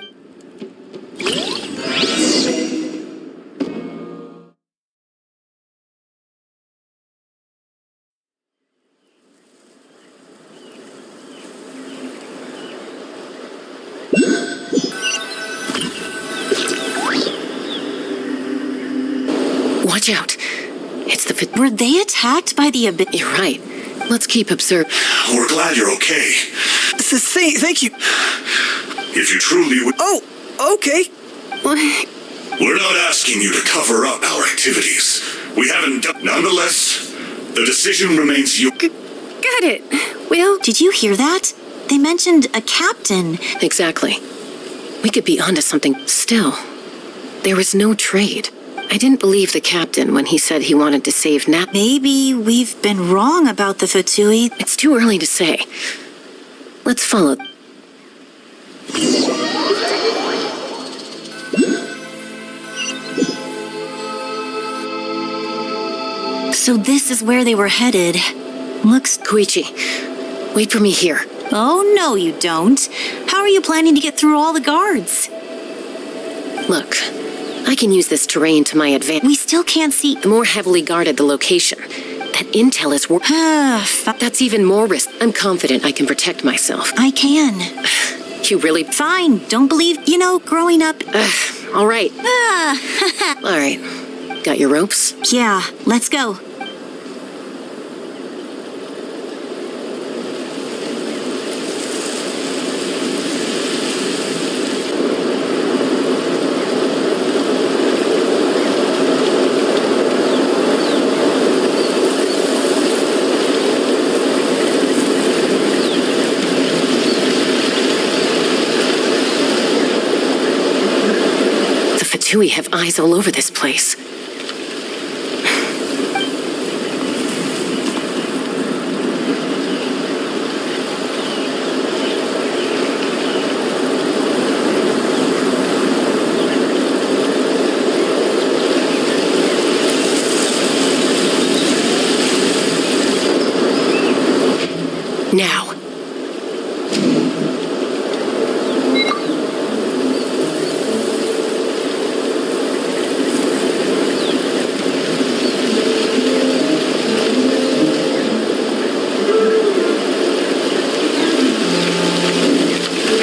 Watch out. It's the Were they attacked by the abyss? You're right. Let's keep observing. We're glad you're okay. Thank you. If you truly would... Oh, okay. We're not asking you to cover up our activities. We haven't done... Nonetheless, the decision remains yours. Got it. Well... Did you hear that? They mentioned a captain. Exactly. We could be onto something. Still, there was no trade. I didn't believe the captain when he said he wanted to save Nat. Maybe we've been wrong about the Fatui. It's too early to say. Let's follow. So this is where they were headed. Looks... Koichi, wait for me here. Oh, no you don't. How are you planning to get through all the guards? Look, I can use this terrain to my advantage. We still can't see... The more heavily guarded the location, that intel is worth... That's even more risk. I'm confident I can protect myself. I can. You really... Fine. Don't believe... You know, growing up... All right. All right. Got your ropes? Yeah, let's go. We have eyes all over this place. Now.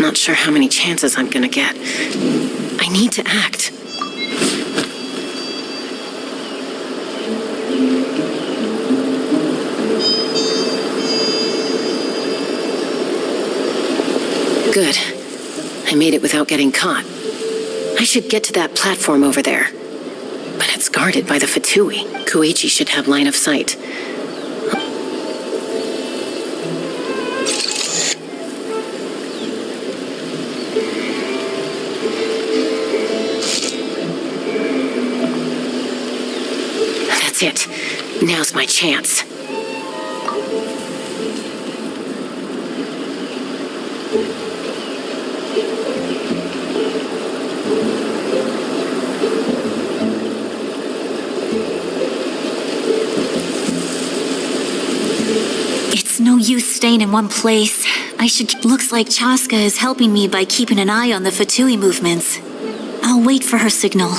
Not sure how many chances I'm gonna get. I need to act. Good. I made it without getting caught. I should get to that platform over there. But it's guarded by the Fatui. Koichi should have line of sight. That's it. Now's my chance. It's no use staying in one place. Looks like Chaska is helping me by keeping an eye on the Fatui movements. I'll wait for her signal.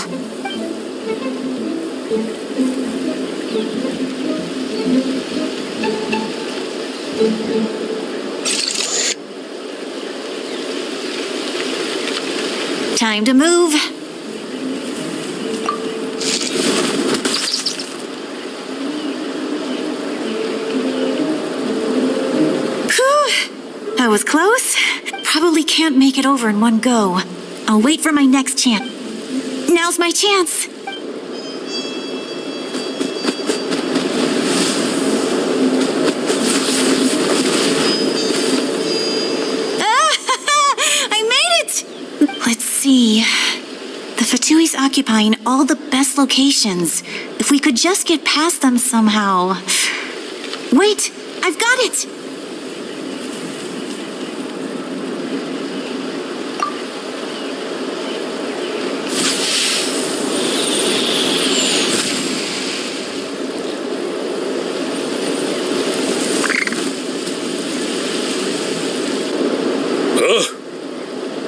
Time to move. That was close. Probably can't make it over in one go. I'll wait for my next chance. Now's my chance. I made it! Let's see. The Fatui's occupying all the best locations. If we could just get past them somehow. Wait, I've got it!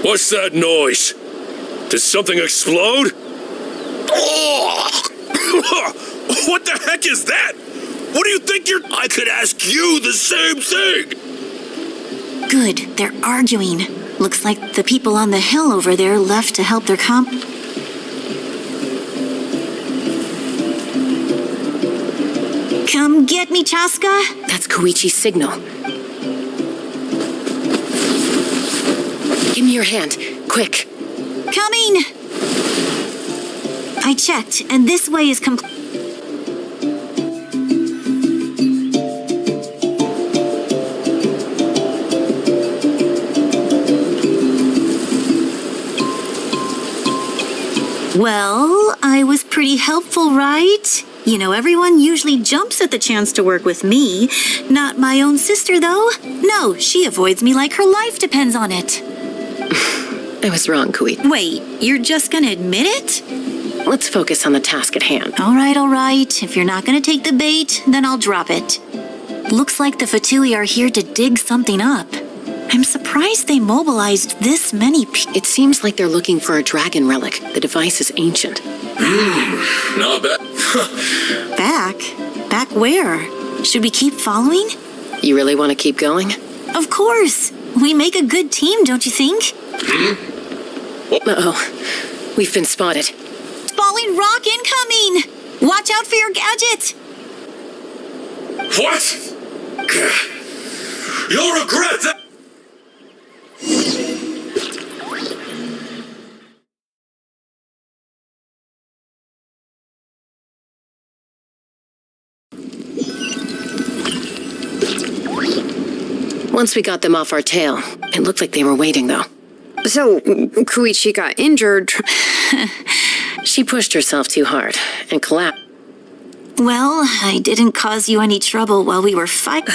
What's that noise? Did something explode? What the heck is that? What do you think you're... I could ask you the same thing! Good, they're arguing. Looks like the people on the hill over there left to help their Come get me, Chaska. That's Koichi's signal. Give me your hand, quick. Coming! I checked, and this way is complete. Well, I was pretty helpful, right? You know, everyone usually jumps at the chance to work with me. Not my own sister, though. No, she avoids me like her life depends on it. I was wrong, Koichi. Wait, you're just gonna admit it? Let's focus on the task at hand. All right. If you're not gonna take the bait, then I'll drop it. Looks like the Fatui are here to dig something up. I'm surprised they mobilized this many people. It seems like they're looking for a dragon relic. The device is ancient. Not bad. Back? Back where? Should we keep following? You really want to keep going? Of course. We make a good team, don't you think? Uh-oh. We've been spotted. Falling rock incoming! Watch out for your gadget! What? You'll regret that! Once we got them off our tail, it looked like they were waiting, though. So, Koichi got injured. She pushed herself too hard and collapsed. Well, I didn't cause you any trouble while we were fighting.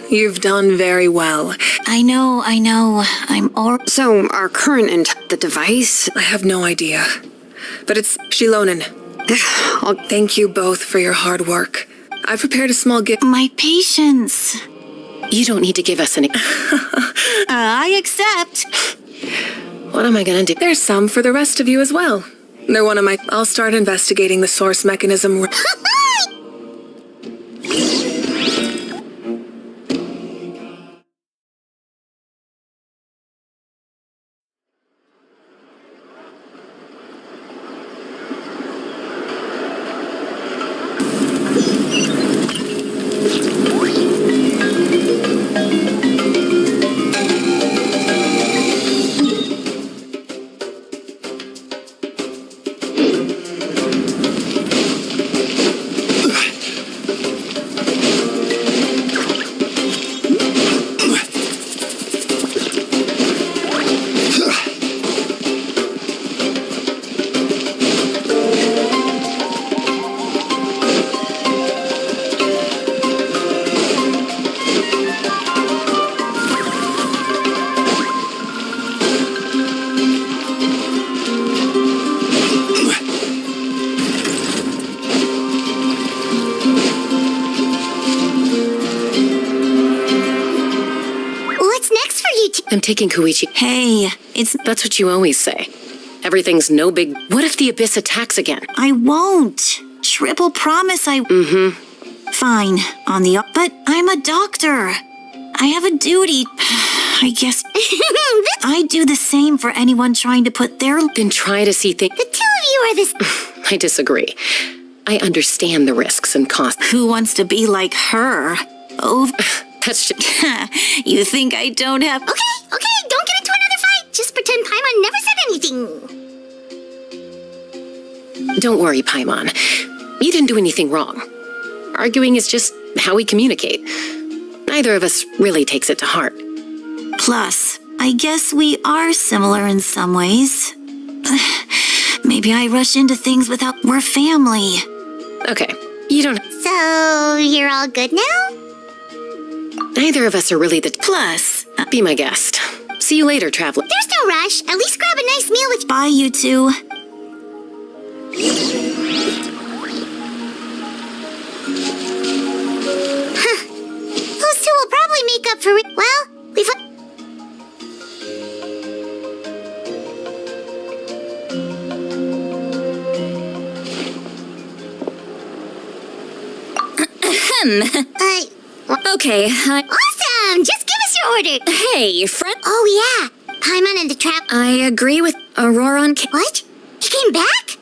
You've done very well. I know. I'm all... So, our current the device? I have no idea. But it's Xilonen. Thank you both for your hard work. I've prepared a small gift. My patience. You don't need to give us any... I accept. What am I gonna do? There's some for the rest of you as well. They're one of my... I'll start investigating the source mechanism. I'm taking Koichi. Hey, That's what you always say. Everything's no big... What if the Abyss attacks again? I won't. Triple promise I... Fine, but I'm a doctor. I have a duty. I guess I do the same for anyone trying to put their... Then try to see things... The two of you are this... I disagree. I understand the risks and costs. Who wants to be like her? Oh, That's just... you think I don't have... Okay, don't get into another fight. Just pretend Paimon never said anything. Don't worry, Paimon. You didn't do anything wrong. Arguing is just how we communicate. Neither of us really takes it to heart. Plus, I guess we are similar in some ways. Maybe I rush into things without... We're family. Okay, you don't... So, you're all good now? Neither of us are really the... Plus... Be my guest. See you later, traveler. There's no rush. At least grab a nice meal with... Bye, you two. Those two will probably make up for it. Well, we've... Okay, Awesome! Just give us your order. Hey, friend. Oh, yeah. Paimon and the trap... I agree with Auroron. What? He came back?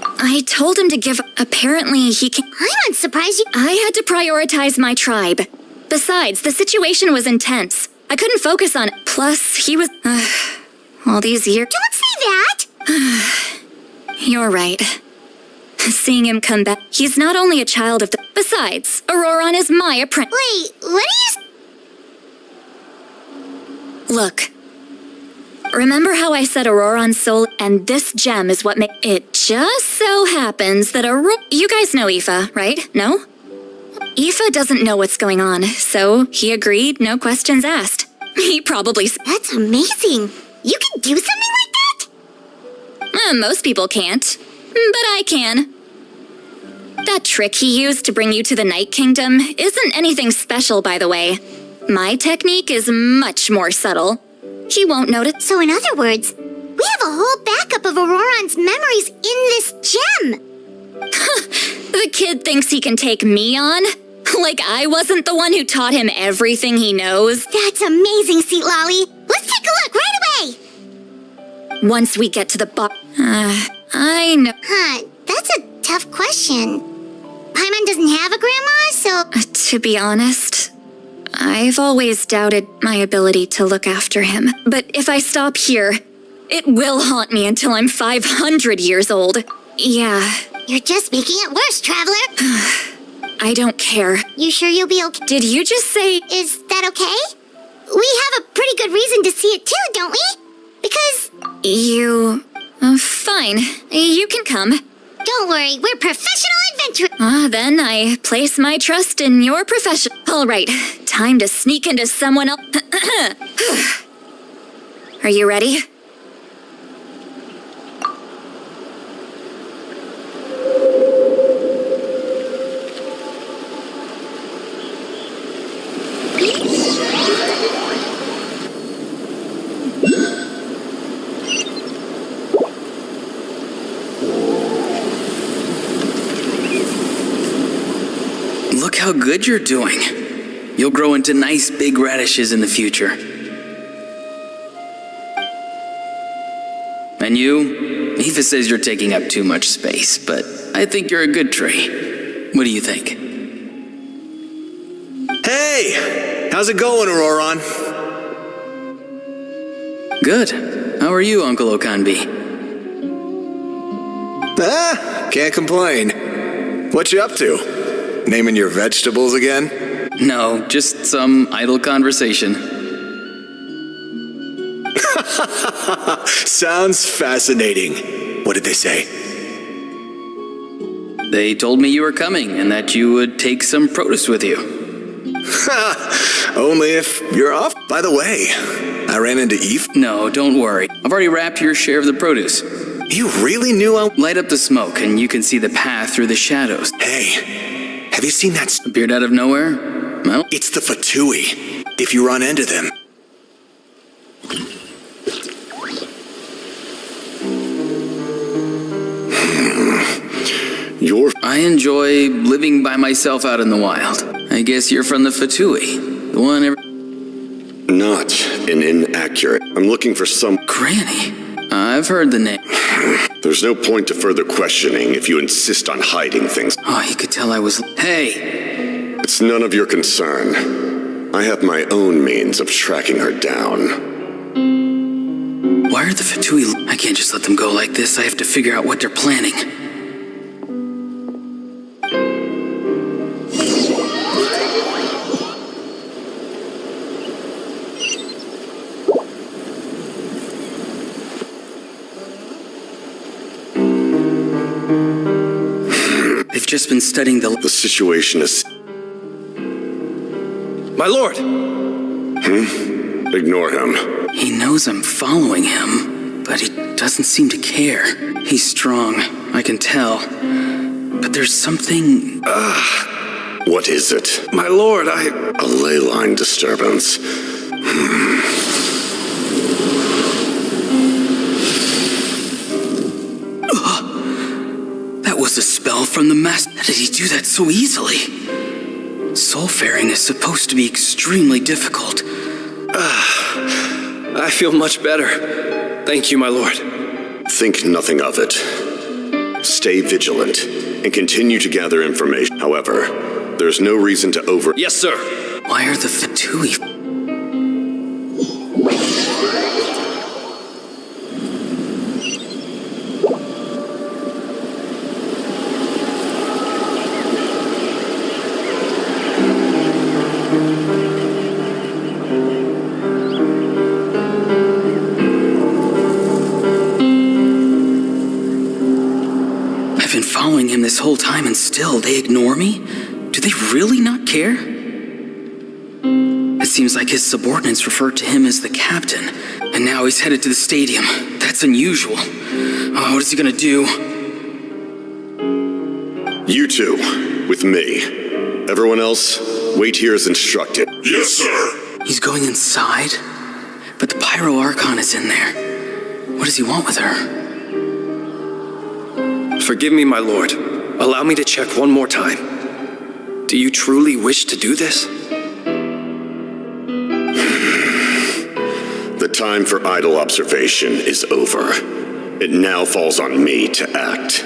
I told him to give... Apparently, he can... I'm surprised you... I had to prioritize my tribe. Besides, the situation was intense. I couldn't focus on it. Plus, he was... all these years... Don't say that! You're right. Seeing him come back... He's not only a child of the... Besides, Auroron is my apprentice. Wait, what are you... Look. Remember how I said Auroron's soul... And this gem is what made... It just so happens that You guys know Aoife, right? No? Aoife doesn't know what's going on, so he agreed, no questions asked. He probably... That's amazing. You can do something like that? Most people can't, but I can. That trick he used to bring you to the Night Kingdom isn't anything special, by the way. My technique is much more subtle. He won't notice. So in other words, we have a whole backup of Auroron's memories in this gem. The kid thinks he can take me on? Like I wasn't the one who taught him everything he knows? That's amazing, Seat Lolly. Let's take a look right away. Once we get to the I know. That's a tough question. Paimon doesn't have a grandma, so... To be honest, I've always doubted my ability to look after him. But if I stop here, it will haunt me until I'm 500 years old. Yeah. You're just making it worse, Traveler. I don't care. You sure you'll be okay? Did you just say... Is that okay? We have a pretty good reason to see it too, don't we? Because... You... fine. You can come. Don't worry, we're professional adventurers. Then I place my trust in your profession. All right, time to sneak into someone else. Are you ready? Look how good you're doing. You'll grow into nice big radishes in the future. And you? Aoife says you're taking up too much space, but I think you're a good tree. What do you think? Hey! How's it going, Auroron? Good. How are you, Uncle Okanbi? Can't complain. What you up to? Naming your vegetables again? No, just some idle conversation. Sounds fascinating. What did they say? They told me you were coming and that you would take some produce with you. Only if you're off. By the way, I ran into Eve. No, don't worry. I've already wrapped your share of the produce. You really knew I... Light up the smoke and you can see the path through the shadows. Hey, have you seen that... Appeared out of nowhere? Well, it's the Fatui. if you run into them. I enjoy living by myself out in the wild. I guess you're from the Fatui. The one Not an inaccurate. I'm looking for some... Granny. I've heard the name. There's no point to further questioning if you insist on hiding things. Oh, he could tell I was... Hey! It's none of your concern. I have my own means of tracking her down. Why are the Fatui... I can't just let them go like this. I have to figure out what they're planning. They've just been studying the situation is... My lord! Ignore him. He knows I'm following him, but he doesn't seem to care. He's strong, I can tell. But there's something... What is it? My lord, A ley line disturbance. That was a spell from the master. How did he do that so easily? Soulfaring is supposed to be extremely difficult. I feel much better. Thank you, my lord. Think nothing of it. Stay vigilant and continue to gather information. However, there's no reason to over... Yes, sir. Why are the Fatui... following him this whole time and still they ignore me? Do they really not care? It seems like his subordinates referred to him as the captain, and now he's headed to the stadium. That's unusual. Oh, what is he gonna do? You two, with me. Everyone else, wait here as instructed. Yes, sir. He's going inside? But the Pyro Archon is in there. What does he want with her? Forgive me, my lord. Allow me to check one more time. Do you truly wish to do this? The time for idle observation is over. It now falls on me to act.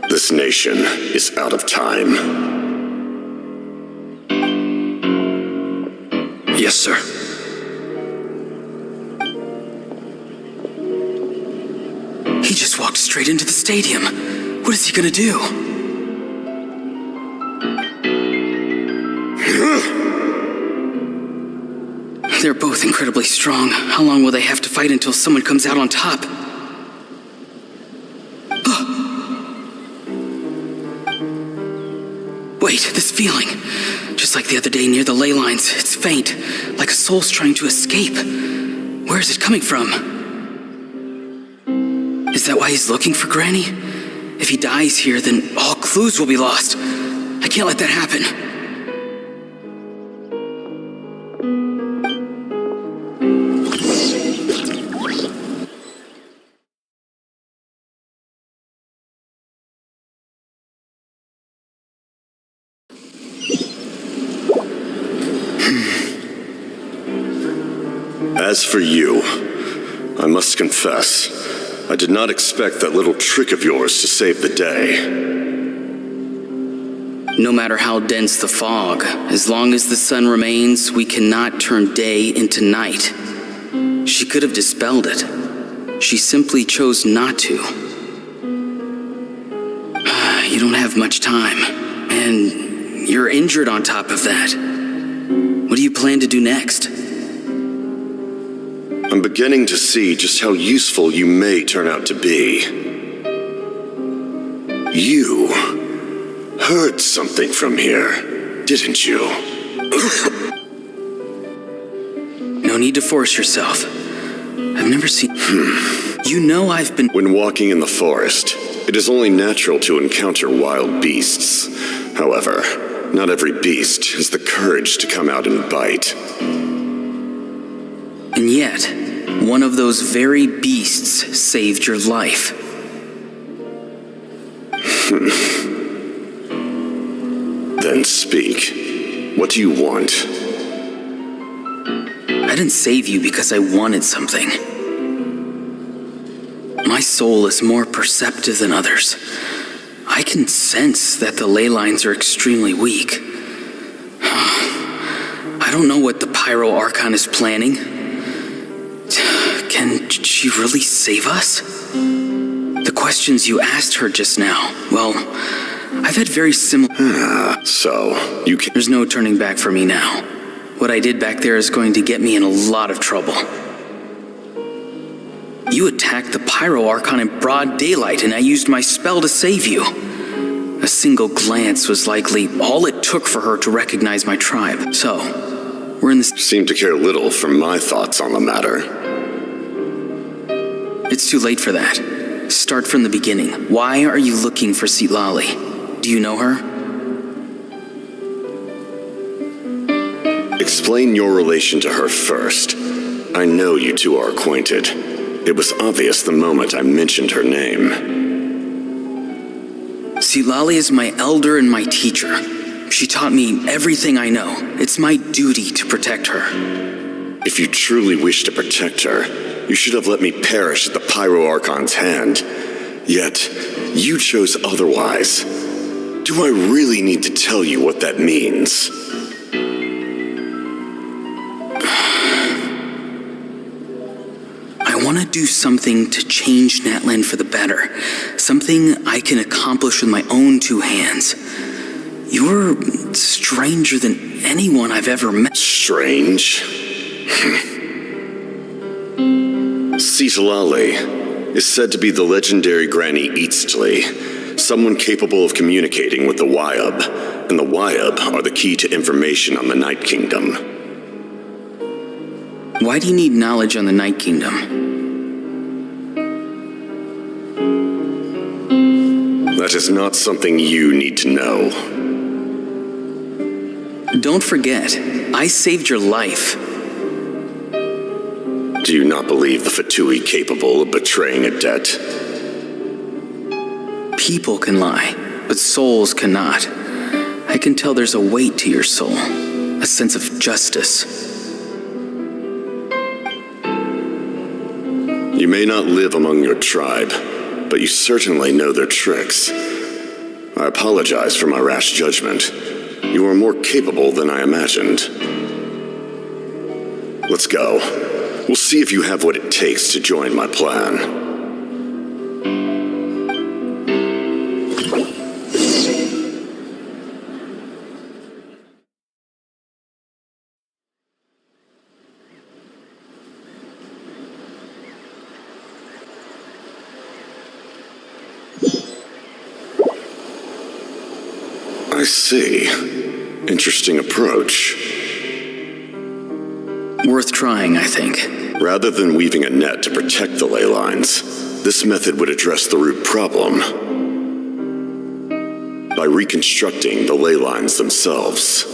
This nation is out of time. Yes, sir. He just walked straight into the stadium. What is he gonna do? They're both incredibly strong. How long will they have to fight until someone comes out on top? Wait, this feeling. Just like the other day near the ley lines, it's faint, like a soul's trying to escape. Where is it coming from? Is that why he's looking for Granny? If he dies here, then all clues will be lost. I can't let that happen. As for you, I must confess, I did not expect that little trick of yours to save the day. No matter how dense the fog, as long as the sun remains, we cannot turn day into night. She could have dispelled it. She simply chose not to. You don't have much time, and you're injured on top of that. What do you plan to do next? I'm beginning to see just how useful you may turn out to be. You heard something from here, didn't you? No need to force yourself. I've never seen... You know I've been... When walking in the forest, it is only natural to encounter wild beasts. However, not every beast has the courage to come out and bite. And yet, one of those very beasts saved your life. Then speak. What do you want? I didn't save you because I wanted something. My soul is more perceptive than others. I can sense that the ley lines are extremely weak. I don't know what the Pyro Archon is planning. Can she really save us? The questions you asked her just now, well, I've had very similar... So, you can... There's no turning back for me now. What I did back there is going to get me in a lot of trouble. You attacked the Pyro Archon in broad daylight, and I used my spell to save you. A single glance was likely all it took for her to recognize my tribe. So, we're in this... Seem to care little for my thoughts on the matter. It's too late for that. Start from the beginning. Why are you looking for Xilonen? Do you know her? Explain your relation to her first. I know you two are acquainted. It was obvious the moment I mentioned her name. Xilonen is my elder and my teacher. She taught me everything I know. It's my duty to protect her. If you truly wish to protect her, you should have let me perish at the Pyro Archon's hand. Yet, you chose otherwise. Do I really need to tell you what that means? I want to do something to change Natlan for the better. Something I can accomplish with my own two hands. You're stranger than anyone I've ever met. Strange? Xilonen is said to be the legendary Granny Eastly, someone capable of communicating with the Wyab, and the Wyab are the key to information on the Night Kingdom. Why do you need knowledge on the Night Kingdom? That is not something you need to know. Don't forget, I saved your life. Do you not believe the Fatui capable of betraying a debt? People can lie, but souls cannot. I can tell there's a weight to your soul, a sense of justice. You may not live among your tribe, but you certainly know their tricks. I apologize for my rash judgment. You are more capable than I imagined. Let's go. We'll see if you have what it takes to join my plan. I see. Interesting approach. Worth trying, I think. Rather than weaving a net to protect the ley lines, this method would address the root problem by reconstructing the ley lines themselves.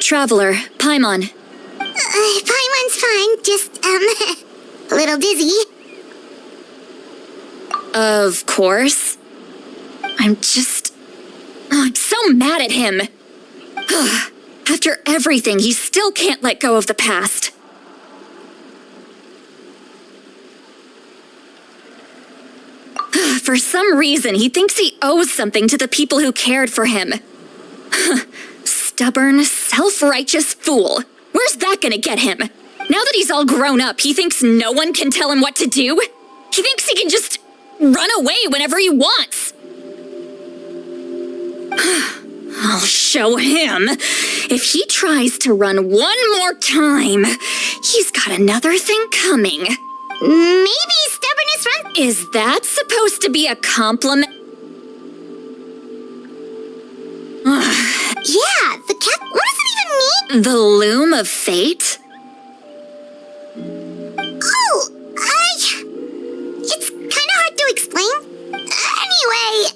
Traveler, Paimon. Paimon's fine, just, a little dizzy. Of course. I'm so mad at him. After everything, he still can't let go of the past. For some reason, he thinks he owes something to the people who cared for him. Stubborn, self-righteous fool. Where's that gonna get him? Now that he's all grown up, he thinks no one can tell him what to do? He thinks he can just run away whenever he wants. I'll show him. If he tries to run one more time, he's got another thing coming. Maybe stubbornness runs. Is that supposed to be a compliment? Yeah, the cat. What does it even mean? The loom of fate? Oh, it's kind of hard to explain. Anyway,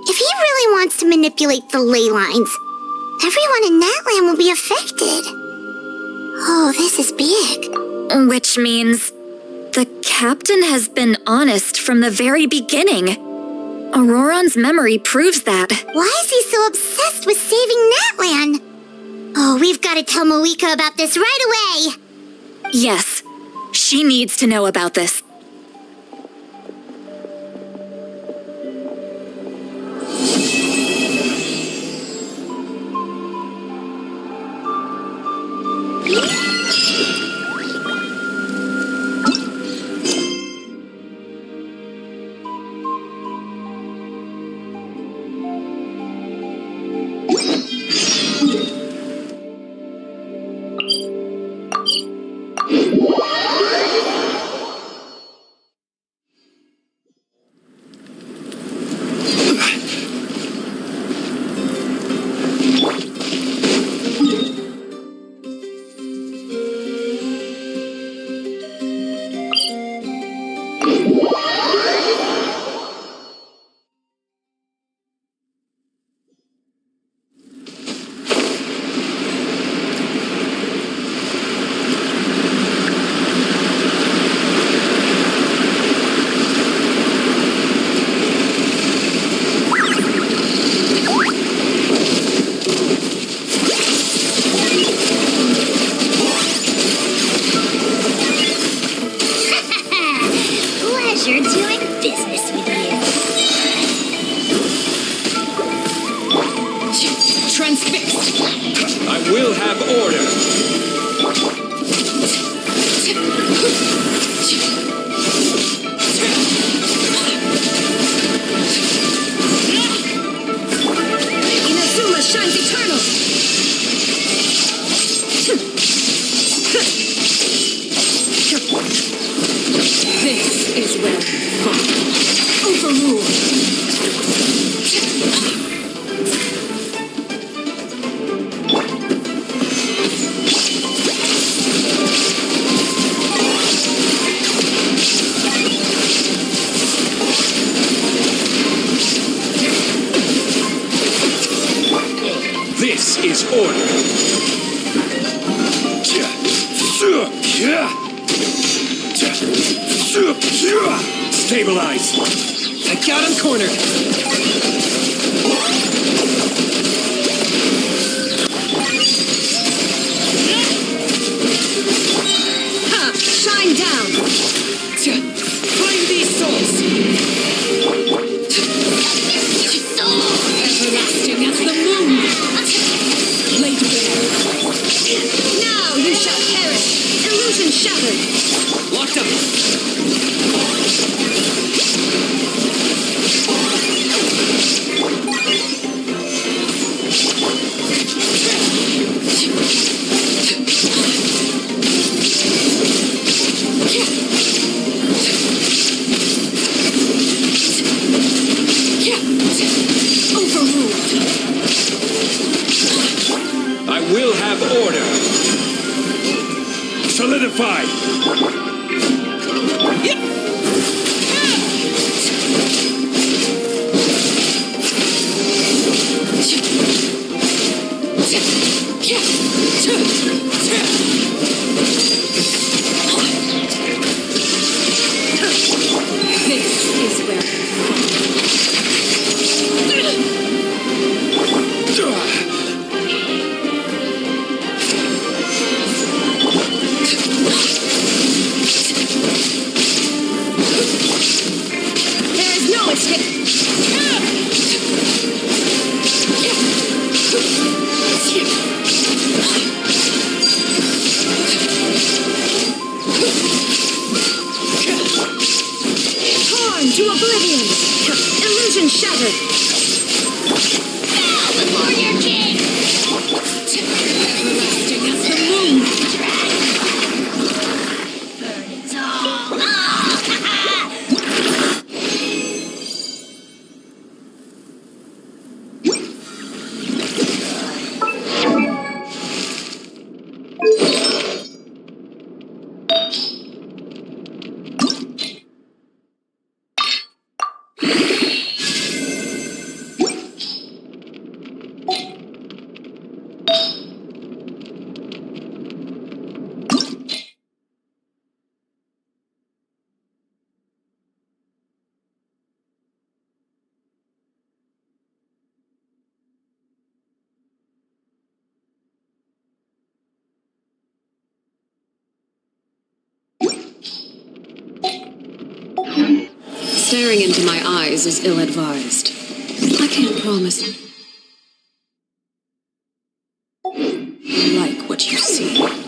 if he really wants to manipulate the ley lines, everyone in Natlan will be affected. Oh, this is big. Which means the captain has been honest from the very beginning. Auroron's memory proves that. Why is he so obsessed with saving Natlan? Oh, we've got to tell Moeka about this right away. Yes, she needs to know about this. This is order. Stabilize. I got him cornered. Ha! Shine down. Find these souls. Everlasting as the moon. Laid bare. Now you shall perish. Illusion shattered. Locked up. I will have order. Solidify. This is where to oblivion! Illusion shattered! Staring into my eyes is ill-advised. I can't promise. Like what you see.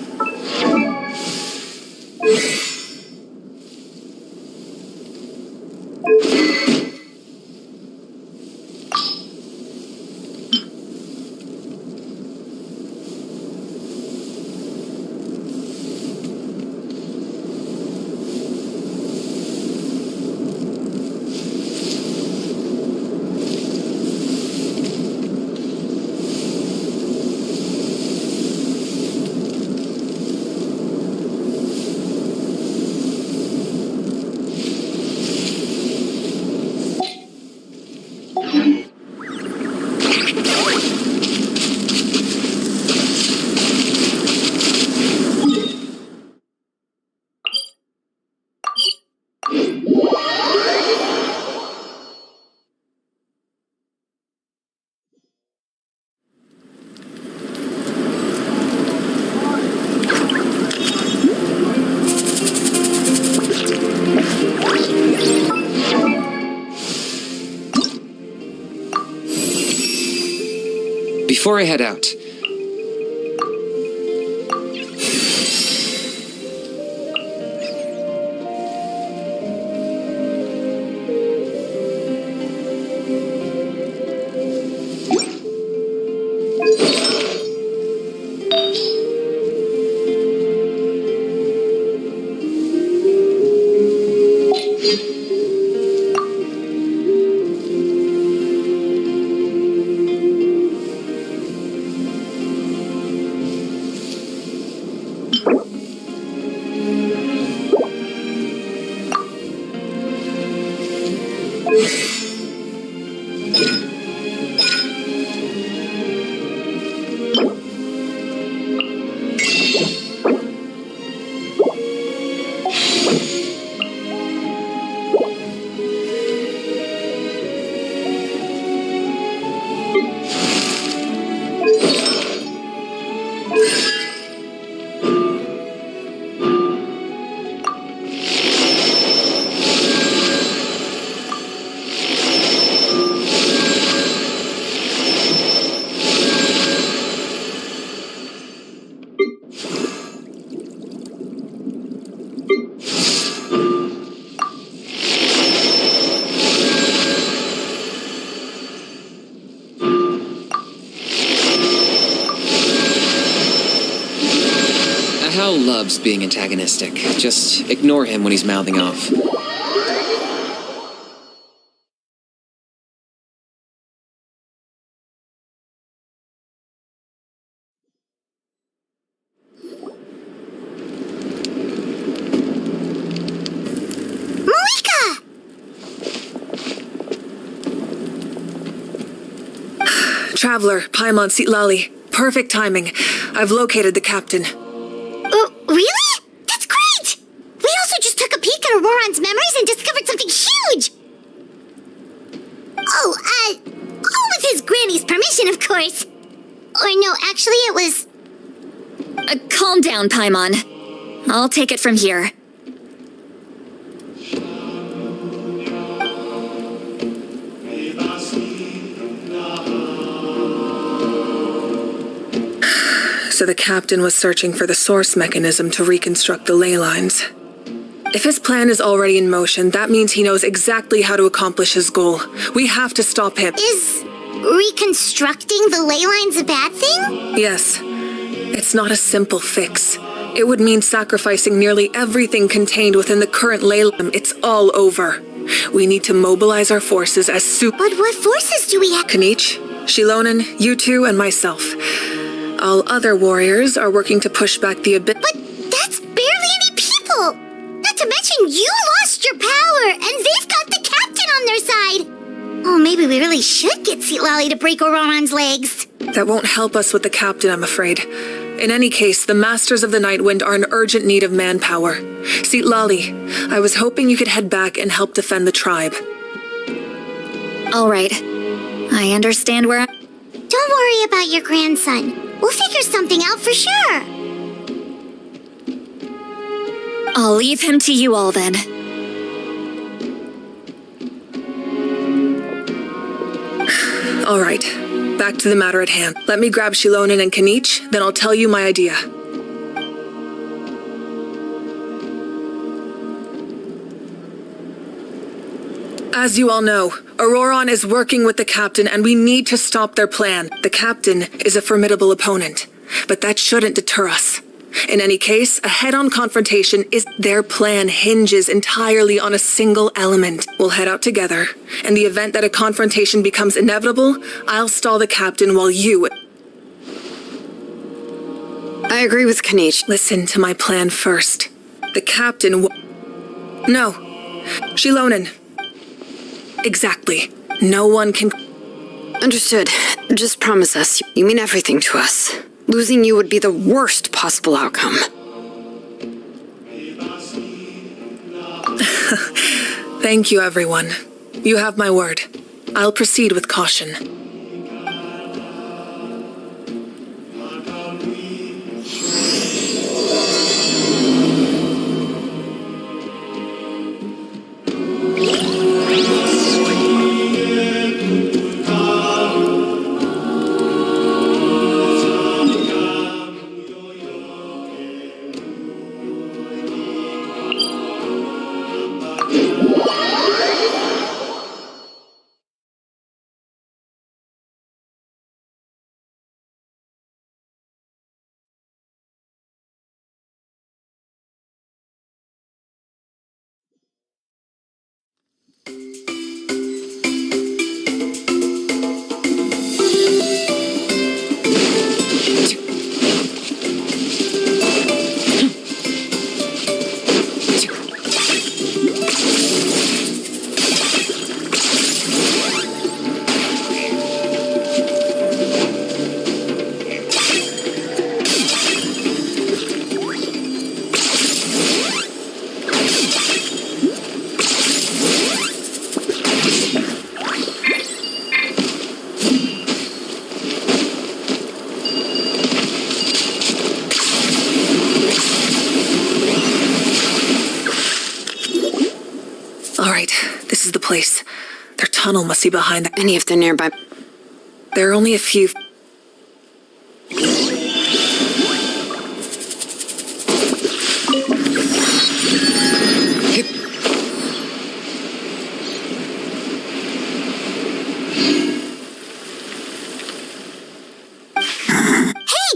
Before I head out, Hal loves being antagonistic. Just ignore him when he's mouthing off. Traveler, Paimon Xitlali. Perfect timing. I've located the captain. Really? That's great! We also just took a peek at Auroran's memories and discovered something huge! All with his granny's permission, of course. Or no, actually it was... Calm down, Paimon. I'll take it from here. So the captain was searching for the source mechanism to reconstruct the ley lines. If his plan is already in motion, that means he knows exactly how to accomplish his goal. We have to stop him. Is reconstructing the ley lines a bad thing? Yes. It's not a simple fix. It would mean sacrificing nearly everything contained within the current ley line. It's all over. We need to mobilize our forces as soon... But what forces do we have? Kanich, Xilonen, you two, and myself. All other warriors are working to push back the abyss. But that's barely any people! Not to mention you lost your power, and they've got the captain on their side! Oh, maybe we really should get Xitlali to break Auroran's legs. That won't help us with the captain, I'm afraid. In any case, the Masters of the Nightwind are in urgent need of manpower. Xitlali, I was hoping you could head back and help defend the tribe. All right. I understand where Don't worry about your grandson. We'll figure something out for sure. I'll leave him to you all then. All right, back to the matter at hand. Let me grab Xilonen and Kanich, then I'll tell you my idea. As you all know, Auroron is working with the Captain and we need to stop their plan. The Captain is a formidable opponent, but that shouldn't deter us. In any case, a head-on confrontation is their plan hinges entirely on a single element. We'll head out together. In the event that a confrontation becomes inevitable, I'll stall the Captain while you... I agree with Kanich. Listen to my plan first. The Captain No. Xilonen. Exactly. No one can... Understood. Just promise us. You mean everything to us. Losing you would be the worst possible outcome. Thank you, everyone. You have my word. I'll proceed with caution. This is the place. Their tunnel must be behind the... Any of the nearby... There are only a few... Hey,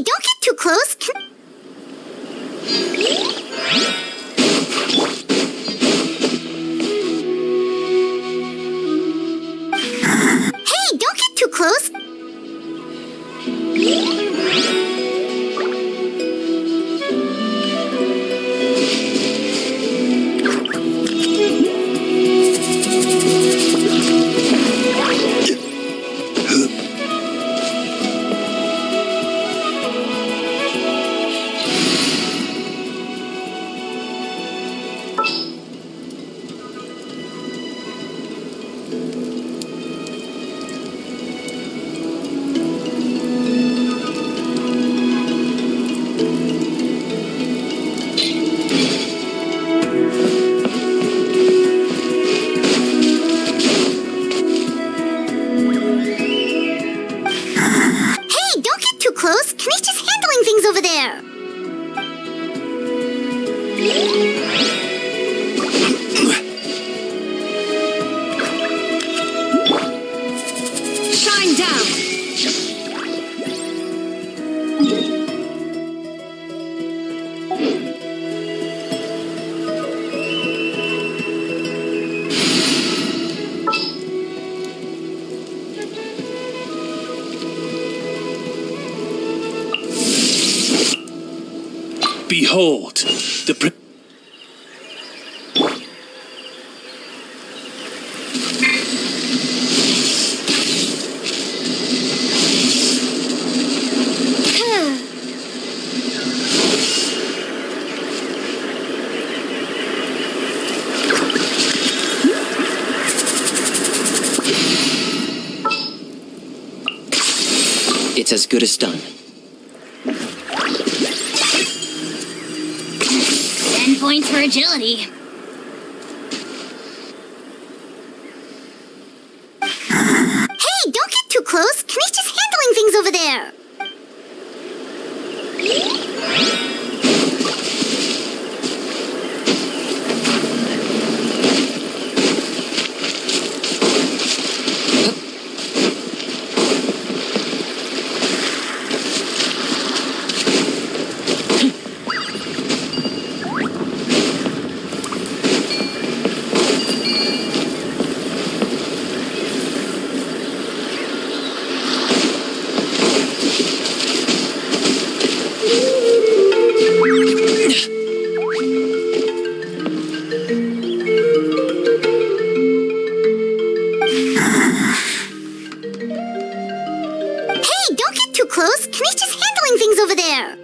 don't get too close. Hey, don't get too close. Close. Can he just handling things over there? Shine down. Behold, the... It's as good as done. 10 points for agility. Hey, don't get too Hey, don't get too close. Kenny's just handling things over there.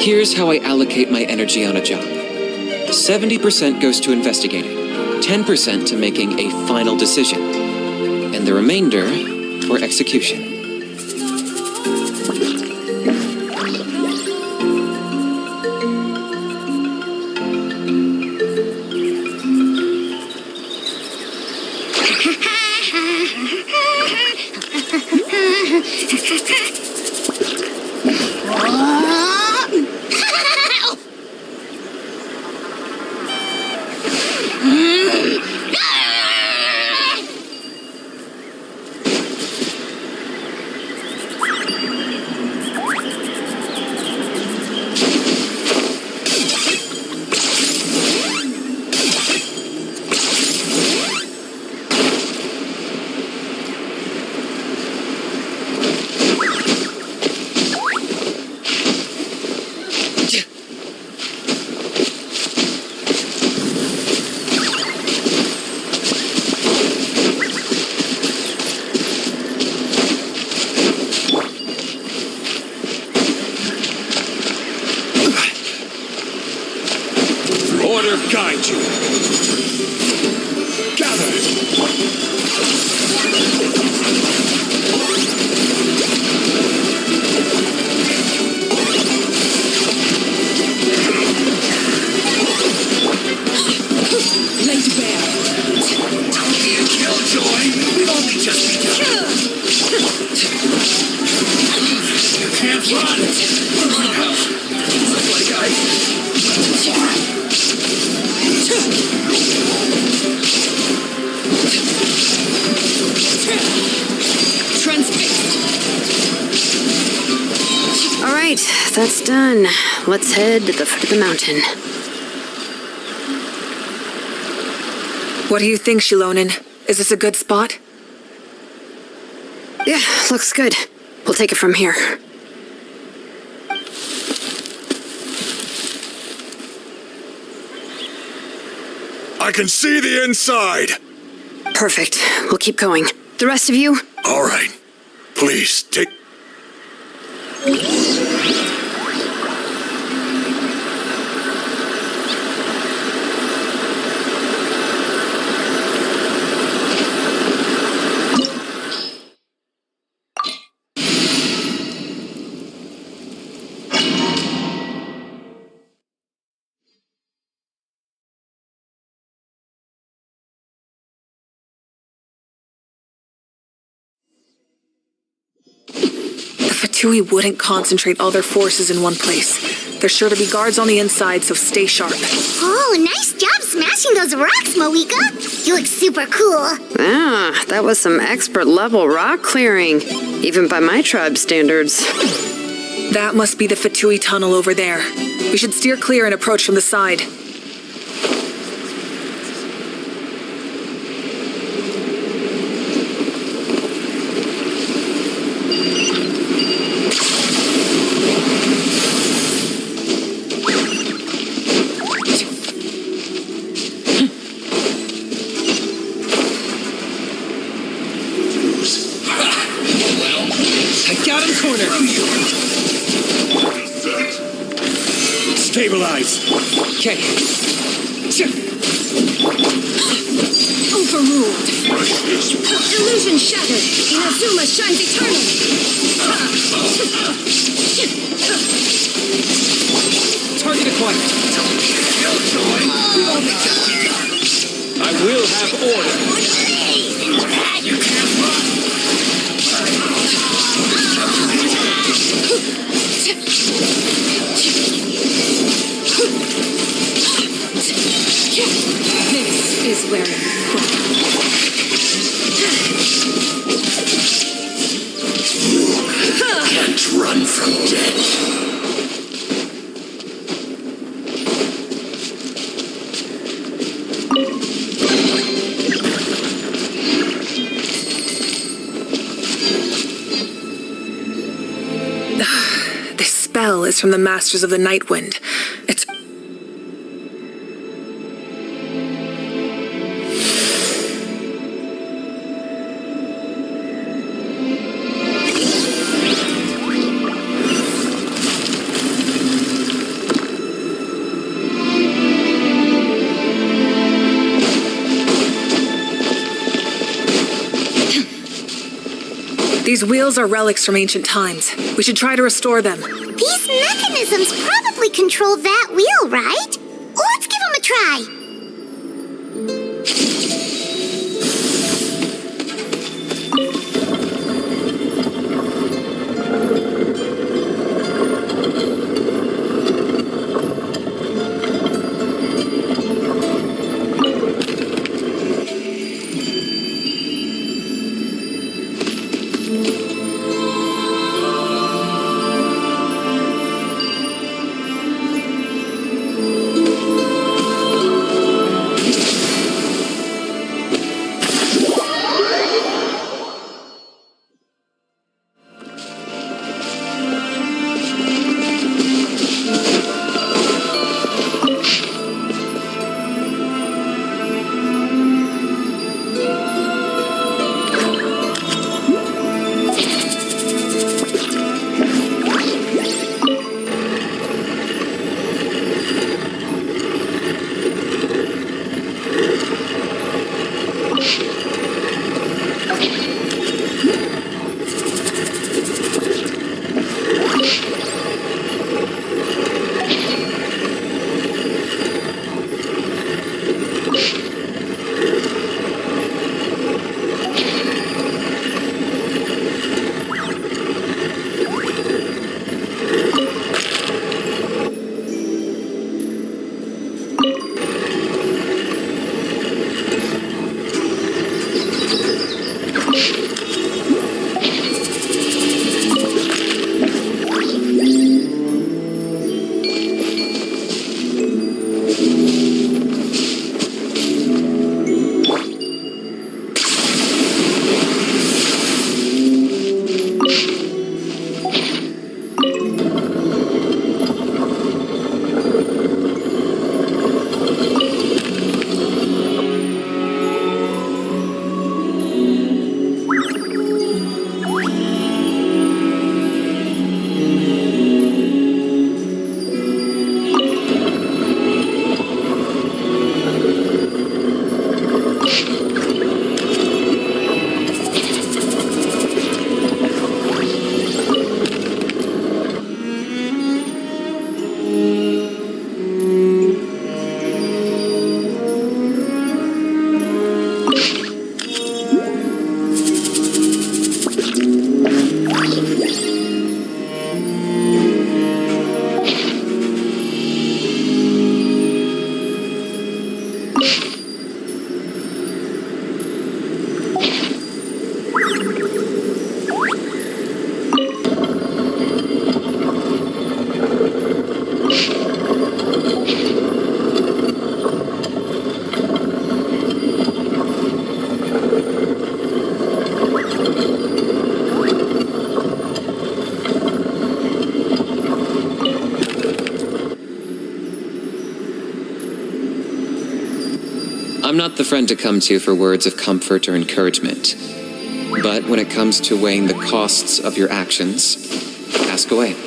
Here's how I allocate my energy on a job. 70% goes to investigating, 10% to making a final decision, and the remainder for execution. Guide you. Gather. Lay to bear. Killjoy. We've only just begun. Can't run. Looks like All right, that's done. Let's head to the foot of the mountain. What do you think, Xilonen? Is this a good spot? Yeah, looks good. We'll take it from here. I can see the inside. Perfect. We'll keep going. The rest of you? All right. Please, take... The Fatui wouldn't concentrate all their forces in one place. There's sure to be guards on the inside, so stay sharp. Oh, nice job smashing those rocks, Moeka. You look super cool. Ah, that was some expert level rock clearing, even by my tribe standards. That must be the Fatui tunnel over there. We should steer clear and approach from the side. Stabilize. Okay. Overruled. Illusion shattered. Inazuma shines eternal. Target acquired. I will have order. This is where Can't run from death. This spell is from the Masters of the Nightwind. It's... These wheels are relics from ancient times. We should try to restore them. These mechanisms probably control that wheel, right? Let's give them a try. I'm not the friend to come to for words of comfort or encouragement. But when it comes to weighing the costs of your actions, ask away.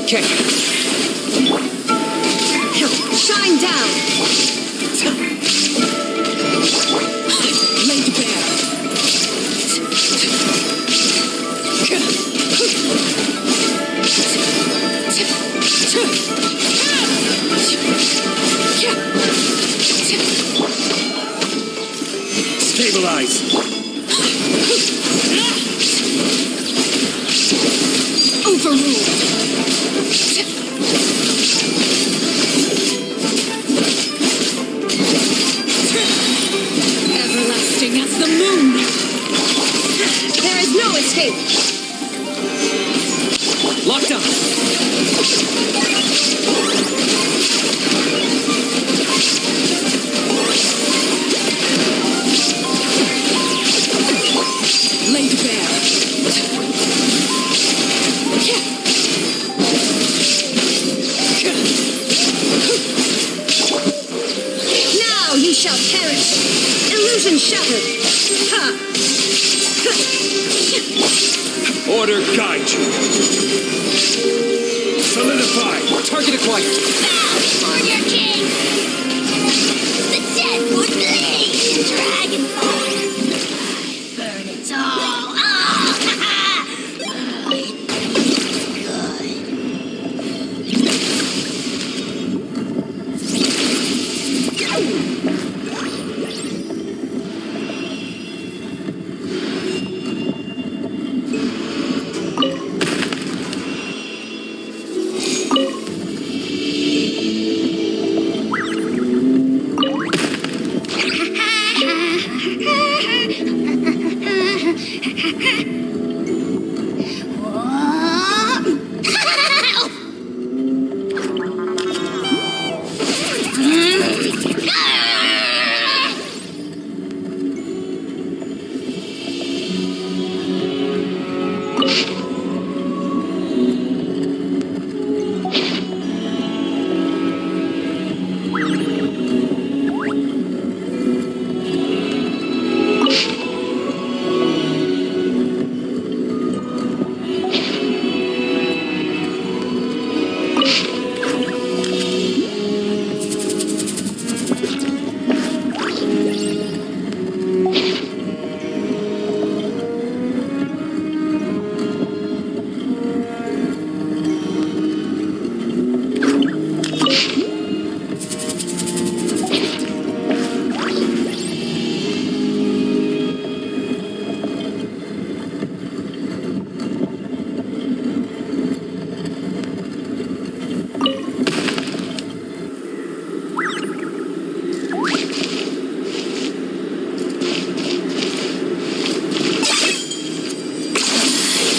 Okay. Shine down! Lay to bear! Stabilize! Overruled! Everlasting as the moon! There is no escape! Locked on. Lay to bear! Now you shall perish! Illusion shattered! Ha! Order guide you. Solidify. Target acquired. Bow before your king! The dead would bleed in dragonfire! Burn it all! Oh, ha ha!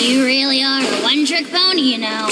You really are a one-trick pony, you know.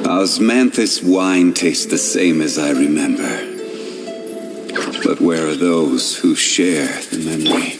Osmanthus wine tastes the same as I remember. But where are those who share the memory?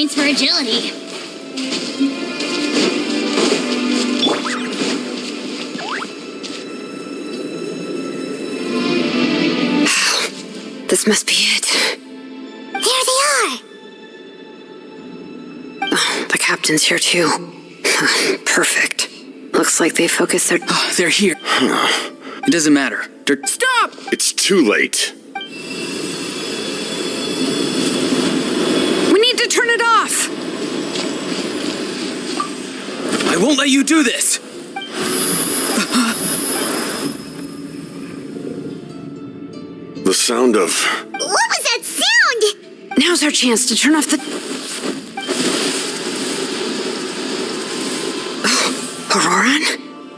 points for agility. This must be it. There they are! Oh, the captain's here too. Perfect. Looks like they focused their... Oh, they're here. It doesn't matter. Stop! It's too late. We need to turn it off! I won't let you do this! The sound of... What was that sound? Now's our chance to turn off the... Oh, Auroran?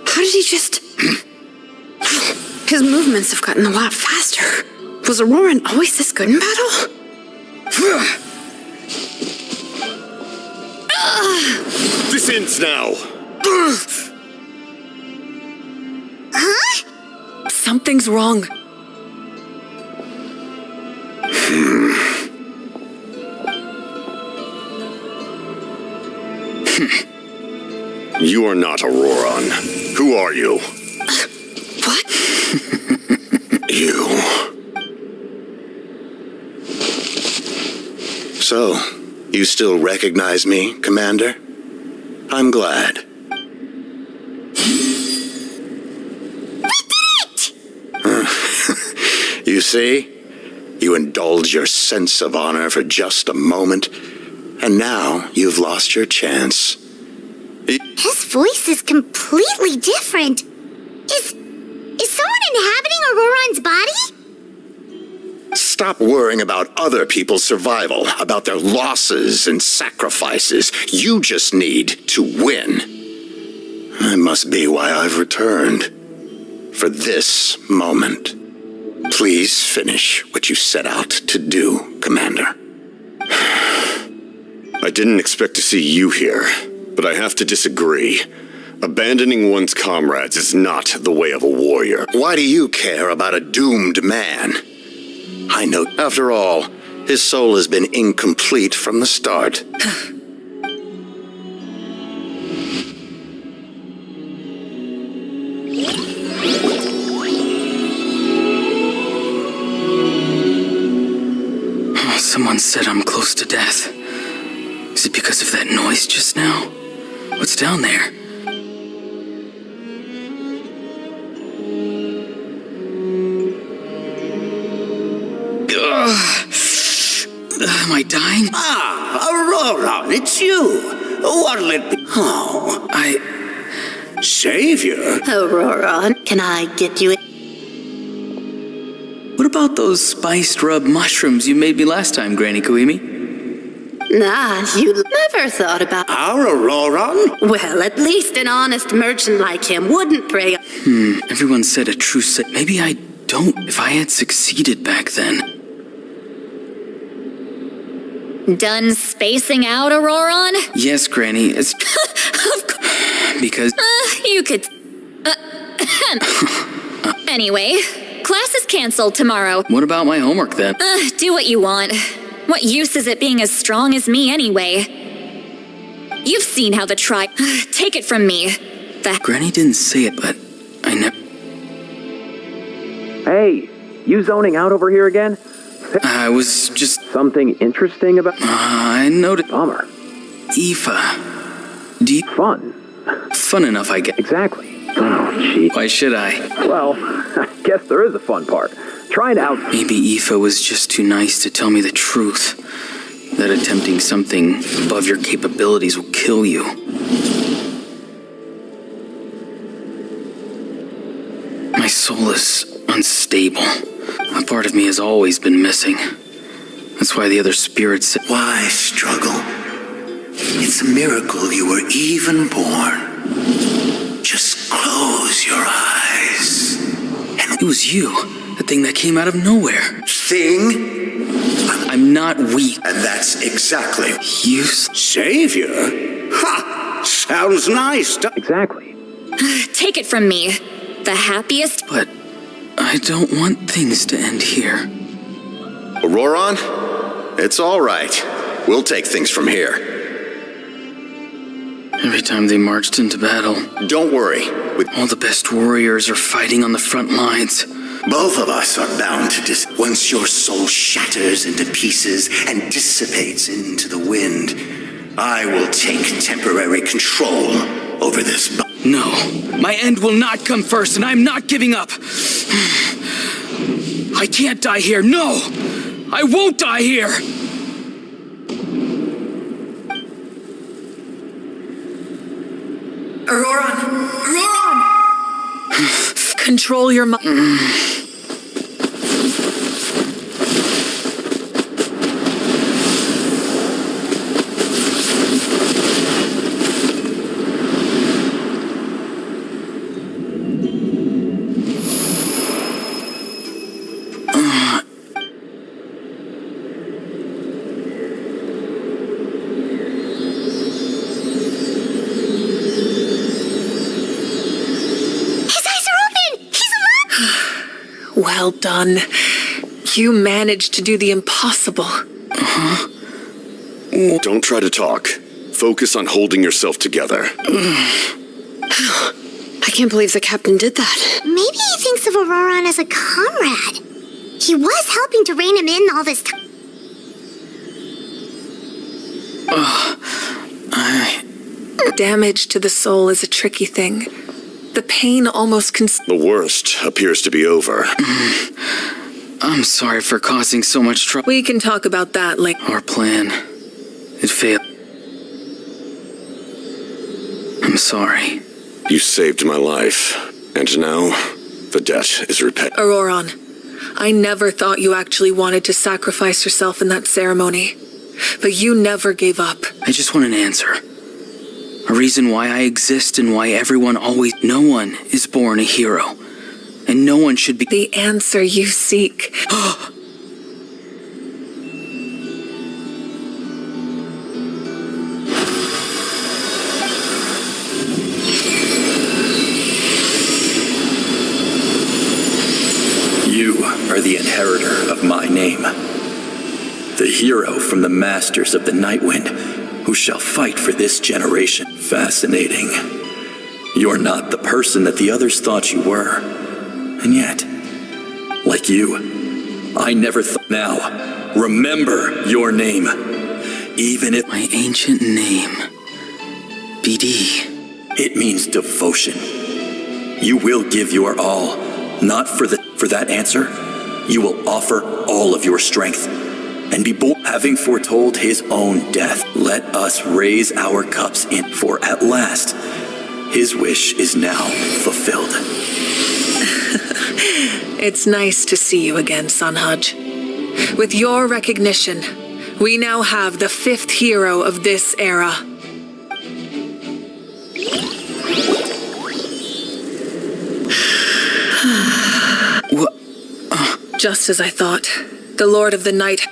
How did he just... His movements have gotten a lot faster. Was Auroran always this good in battle? This ends now. Huh? Something's wrong. You are not Auroran. Who are you? What? You. So, you still recognize me, Commander? I'm glad. You see? You indulge your sense of honor for just a moment, and now you've lost your chance. His voice is completely different. Is someone inhabiting Auroran's body? Stop worrying about other people's survival, about their losses and sacrifices. You just need to win. That must be why I've returned. For this moment. Please finish what you set out to do, Commander. I didn't expect to see you here, but I have to disagree. Abandoning one's comrades is not the way of a warrior. Why do you care about a doomed man? I know, after all, his soul has been incomplete from the start. Someone said I'm close to death. Is it because of that noise just now? What's down there? Am I dying? Ah, Aurora, it's you. What'll it be? Oh. Savior? Aurora, can I get you... What about those spiced rub mushrooms you made me last time, Granny Kuimi? Nah, you never thought about... Our Aurora? Well, at least an honest merchant like him wouldn't prey... Everyone said a true set. Maybe I don't. If I had succeeded back then. Done spacing out, Auroran? Yes, Granny, it's... Of course. Because... You could... Anyway, class is canceled tomorrow. What about my homework, then? Do what you want. What use is it being as strong as me, anyway? You've seen how the tribe... Take it from me. Granny didn't say it, but I never... Hey, you zoning out over here again? I was just... Something interesting about... I noticed... Bummer. Aoife. Do you... Fun. Fun enough, I guess. Exactly. Oh, gee. Why should I? Well, I guess there is a fun part. Trying out... Maybe Aoife was just too nice to tell me the truth. That attempting something above your capabilities will kill you. My soul is unstable. A part of me has always been missing. That's why the other spirits... Why struggle? It's a miracle you were even born. Just close your eyes. And it was you. The thing that came out of nowhere. Thing? I'm not weak. And that's exactly... Savior? Ha! Sounds nice. Exactly. Take it from me. The happiest... But I don't want things to end here. Auroran, it's all right. We'll take things from here. Every time they marched into battle, don't worry. All the best warriors are fighting on the front lines. Both of us are bound to once your soul shatters into pieces and dissipates into the wind, I will take temporary control over this. No, my end will not come first, and I'm not giving up. I can't die here. No, I won't die here. Auroron! Control your mind. Well done. You managed to do the impossible. Don't try to talk. Focus on holding yourself together. I can't believe the captain did that. Maybe he thinks of Auroron as a comrade. He was helping to rein him in all this time. Damage to the soul is a tricky thing. The pain almost The worst appears to be over. I'm sorry for causing so much trouble. We can talk about that later. Our plan, it failed. I'm sorry. You saved my life, and now the debt is repaid. Auroron, I never thought you actually wanted to sacrifice yourself in that ceremony. But you never gave up. I just want an answer. A reason why I exist and why everyone always... No one is born a hero. And no one should be... The answer you seek. You are the inheritor of my name. The hero from the Masters of the Nightwind, who shall fight for this generation. Fascinating. You're not the person that the others thought you were. And yet, like you, I never thought. Now, remember your name. Even if... My ancient name. BD. It means devotion. You will give your all. Not for that answer, you will offer all of your strength. And be born, having foretold his own death. Let us raise our cups in, for at last, his wish is now fulfilled. It's nice to see you again, Sanhaj. With your recognition, we now have the 5th hero of this era. Just as I thought, the Lord of the Night...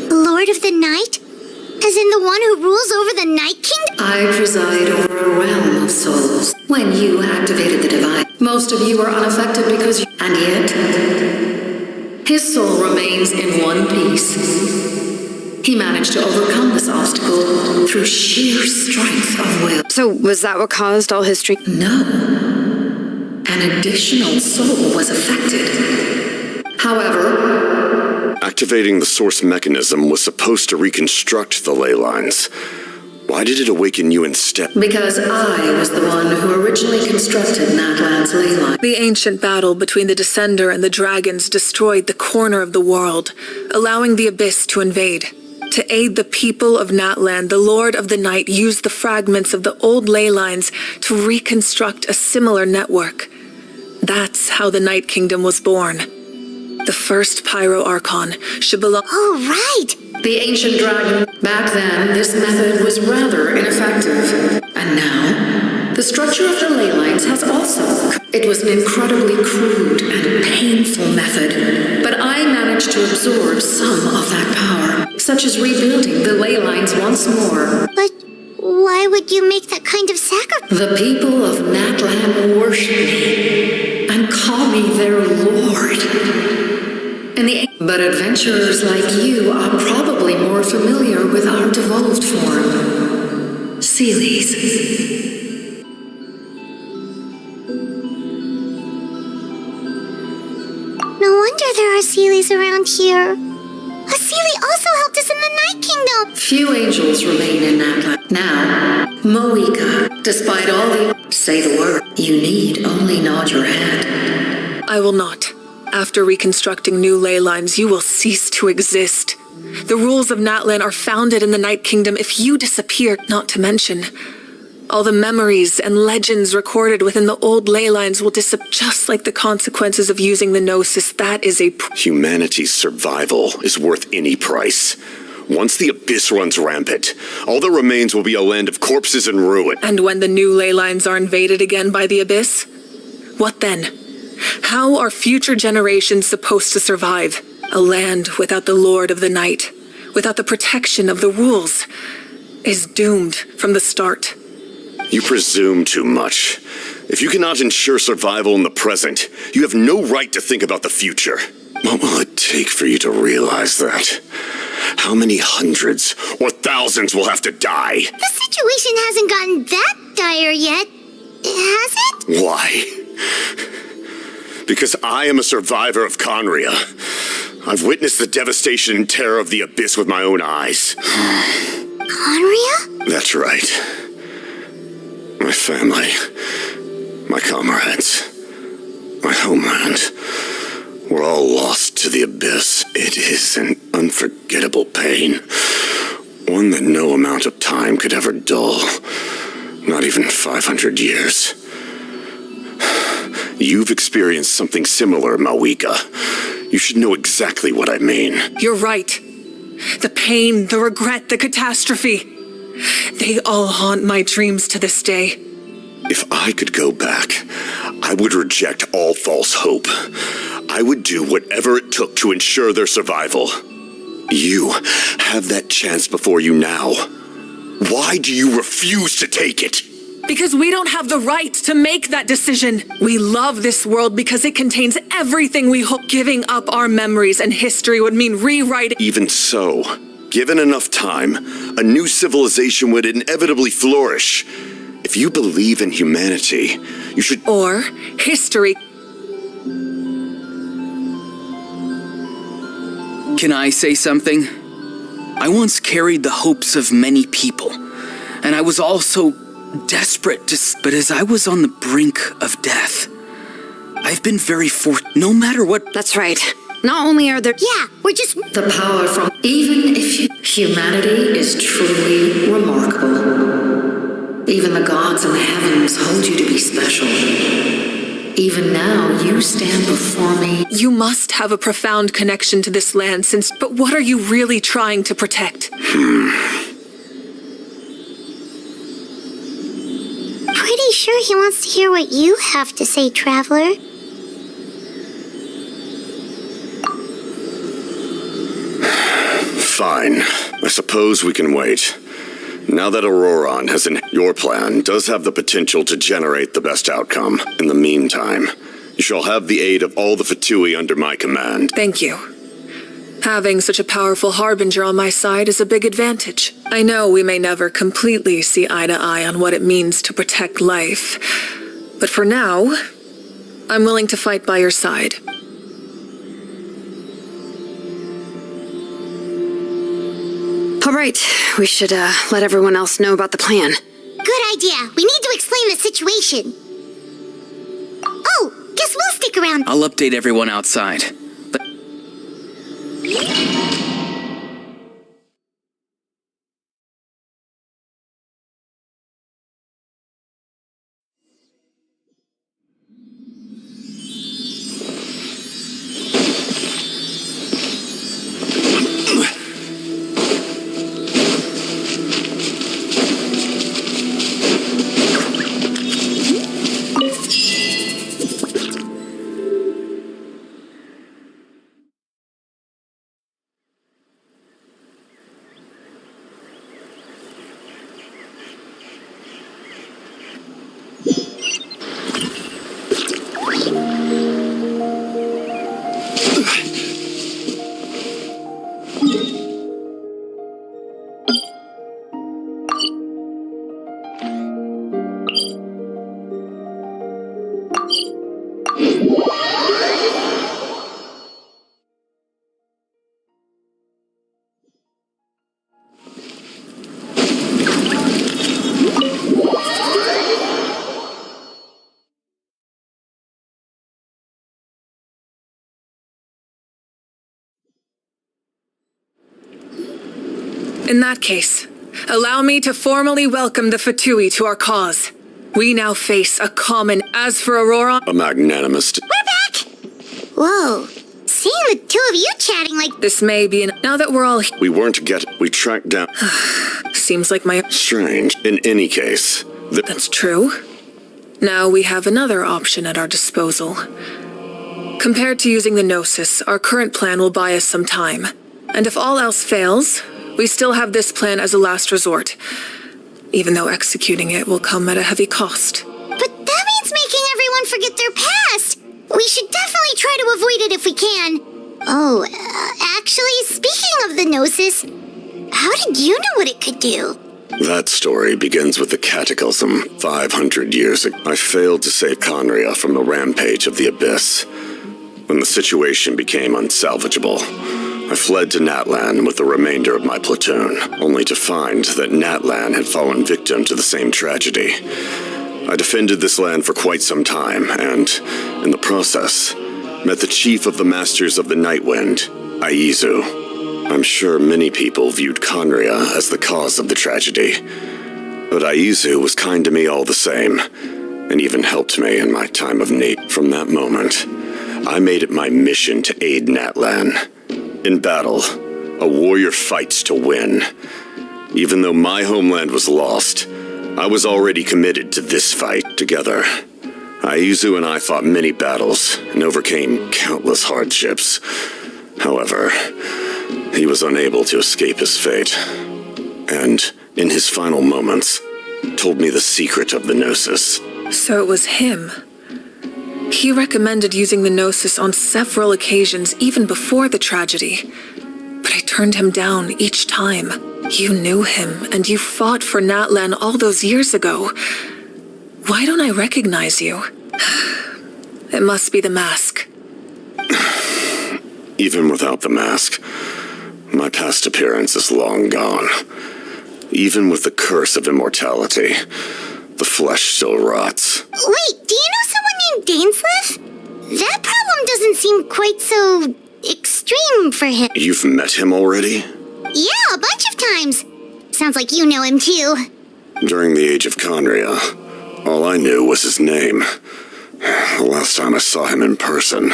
Lord of the Night? As in the one who rules over the Night Kingdom? I preside over a realm of souls. When you activated the device, most of you were unaffected because you... And yet, his soul remains in one piece. He managed to overcome this obstacle through sheer strength of will. So, was that what caused all his strength? No. An additional soul was affected. However... Activating the source mechanism was supposed to reconstruct the ley lines. Why did it awaken you instead? Because I was the one who originally constructed Natlan's ley line. The ancient battle between the Descender and the dragons destroyed the corner of the world, allowing the Abyss to invade. To aid the people of Natlan, the Lord of the Night used the fragments of the old ley lines to reconstruct a similar network. That's how the Night Kingdom was born. The first Pyro Archon should belong... Oh, right! The ancient dragon. Back then, this method was rather ineffective. And now, the structure of the ley lines has also... It was an incredibly crude and painful method, but I managed to absorb some of that power, such as rebuilding the ley lines once more. But why would you make that kind of sacrifice? The people of Natlan worship me and call me their lord. But adventurers like you are probably more familiar with our devolved form. Seelies. No wonder there are Seelies around here. A Seelie also helped us in the Night Kingdom. Few angels remain in Natlan. Now, Moika, despite all the... Say the word. You need only nod your head. I will not. After reconstructing new ley lines, you will cease to exist. The rules of Natlan are founded in the Night Kingdom. If you disappear, not to mention, all the memories and legends recorded within the old ley lines will disappear, just like the consequences of using the Gnosis. That is a... Humanity's survival is worth any price. Once the Abyss runs rampant, all that remains will be a land of corpses and ruin. And when the new ley lines are invaded again by the Abyss, what then? How are future generations supposed to survive? A land without the Lord of the Night, without the protection of the rules, is doomed from the start. You presume too much. If you cannot ensure survival in the present, you have no right to think about the future. What will it take for you to realize that? How many hundreds or thousands will have to die? The situation hasn't gotten that dire yet, has it? Why? Because I am a survivor of Conria. I've witnessed the devastation and terror of the Abyss with my own eyes. Conria? That's right. My family, my comrades, my homeland, we're all lost to the Abyss. It is an unforgettable pain. One that no amount of time could ever dull. Not even 500 years. You've experienced something similar, Mawika. You should know exactly what I mean. You're right. The pain, the regret, the catastrophe. They all haunt my dreams to this day. If I could go back, I would reject all false hope. I would do whatever it took to ensure their survival. You have that chance before you now. Why do you refuse to take it? Because we don't have the right to make that decision. We love this world because it contains everything we hope. Giving up our memories and history would mean rewriting. Even so, given enough time, a new civilization would inevitably flourish. If you believe in humanity, you should... Or history. Can I say something? I once carried the hopes of many people, and I was also desperate but as I was on the brink of death, I've been very no matter what... That's right. Not only are there... Yeah, we're just... The power from... Even if humanity is truly remarkable. Even the gods in the heavens hold you to be special. Even now, you stand before me. You must have a profound connection to this land since... But what are you really trying to protect? Pretty sure he wants to hear what you have to say, Traveler. Fine. I suppose we can wait. Now that Auroron has your plan does have the potential to generate the best outcome. In the meantime, you shall have the aid of all the Fatui under my command. Thank you. Having such a powerful harbinger on my side is a big advantage. I know we may never completely see eye to eye on what it means to protect life, but for now, I'm willing to fight by your side. All right, we should let everyone else know about the plan. Good idea. We need to explain the situation. Oh, guess we'll stick around. I'll update everyone outside. In that case, allow me to formally welcome the Fatui to our cause. We now face a common. As for Aurora, A magnanimous. We're back! Whoa. Seeing the two of you chatting like this may be now that we're all We tracked down. seems like my Strange. In any case, That's true. Now we have another option at our disposal. Compared to using the Gnosis, our current plan will buy us some time. And if all else fails, we still have this plan as a last resort. Even though executing it will come at a heavy cost. But that means making everyone forget their past. We should definitely try to avoid it if we can. Oh, actually, speaking of the Gnosis, how did you know what it could do? That story begins with the Cataclysm 500 years ago. I failed to save Conria from the rampage of the Abyss. When the situation became unsalvageable, I fled to Natlan with the remainder of my platoon, only to find that Natlan had fallen victim to the same tragedy. I defended this land for quite some time, and, in the process, met the chief of the Masters of the Nightwind, Aizu. I'm sure many people viewed Conria as the cause of the tragedy, but Aizu was kind to me all the same, and even helped me in my time of need. From that moment, I made it my mission to aid Natlan. In battle, a warrior fights to win. Even though my homeland was lost, I was already committed to this fight together. Aizu and I fought many battles and overcame countless hardships. However, he was unable to escape his fate, and, in his final moments, told me the secret of the Gnosis. So it was him. He recommended using the Gnosis on several occasions even before the tragedy. But I turned him down each time. You knew him, and you fought for Natlan all those years ago. Why don't I recognize you? It must be the mask. Even without the mask, my past appearance is long gone. Even with the curse of immortality, the flesh still rots. Wait, do you know someone named Dainsleif? That problem doesn't seem quite so extreme for him. You've met him already? Yeah, a bunch of times. Sounds like you know him too. During the age of Conria, all I knew was his name. The last time I saw him in person,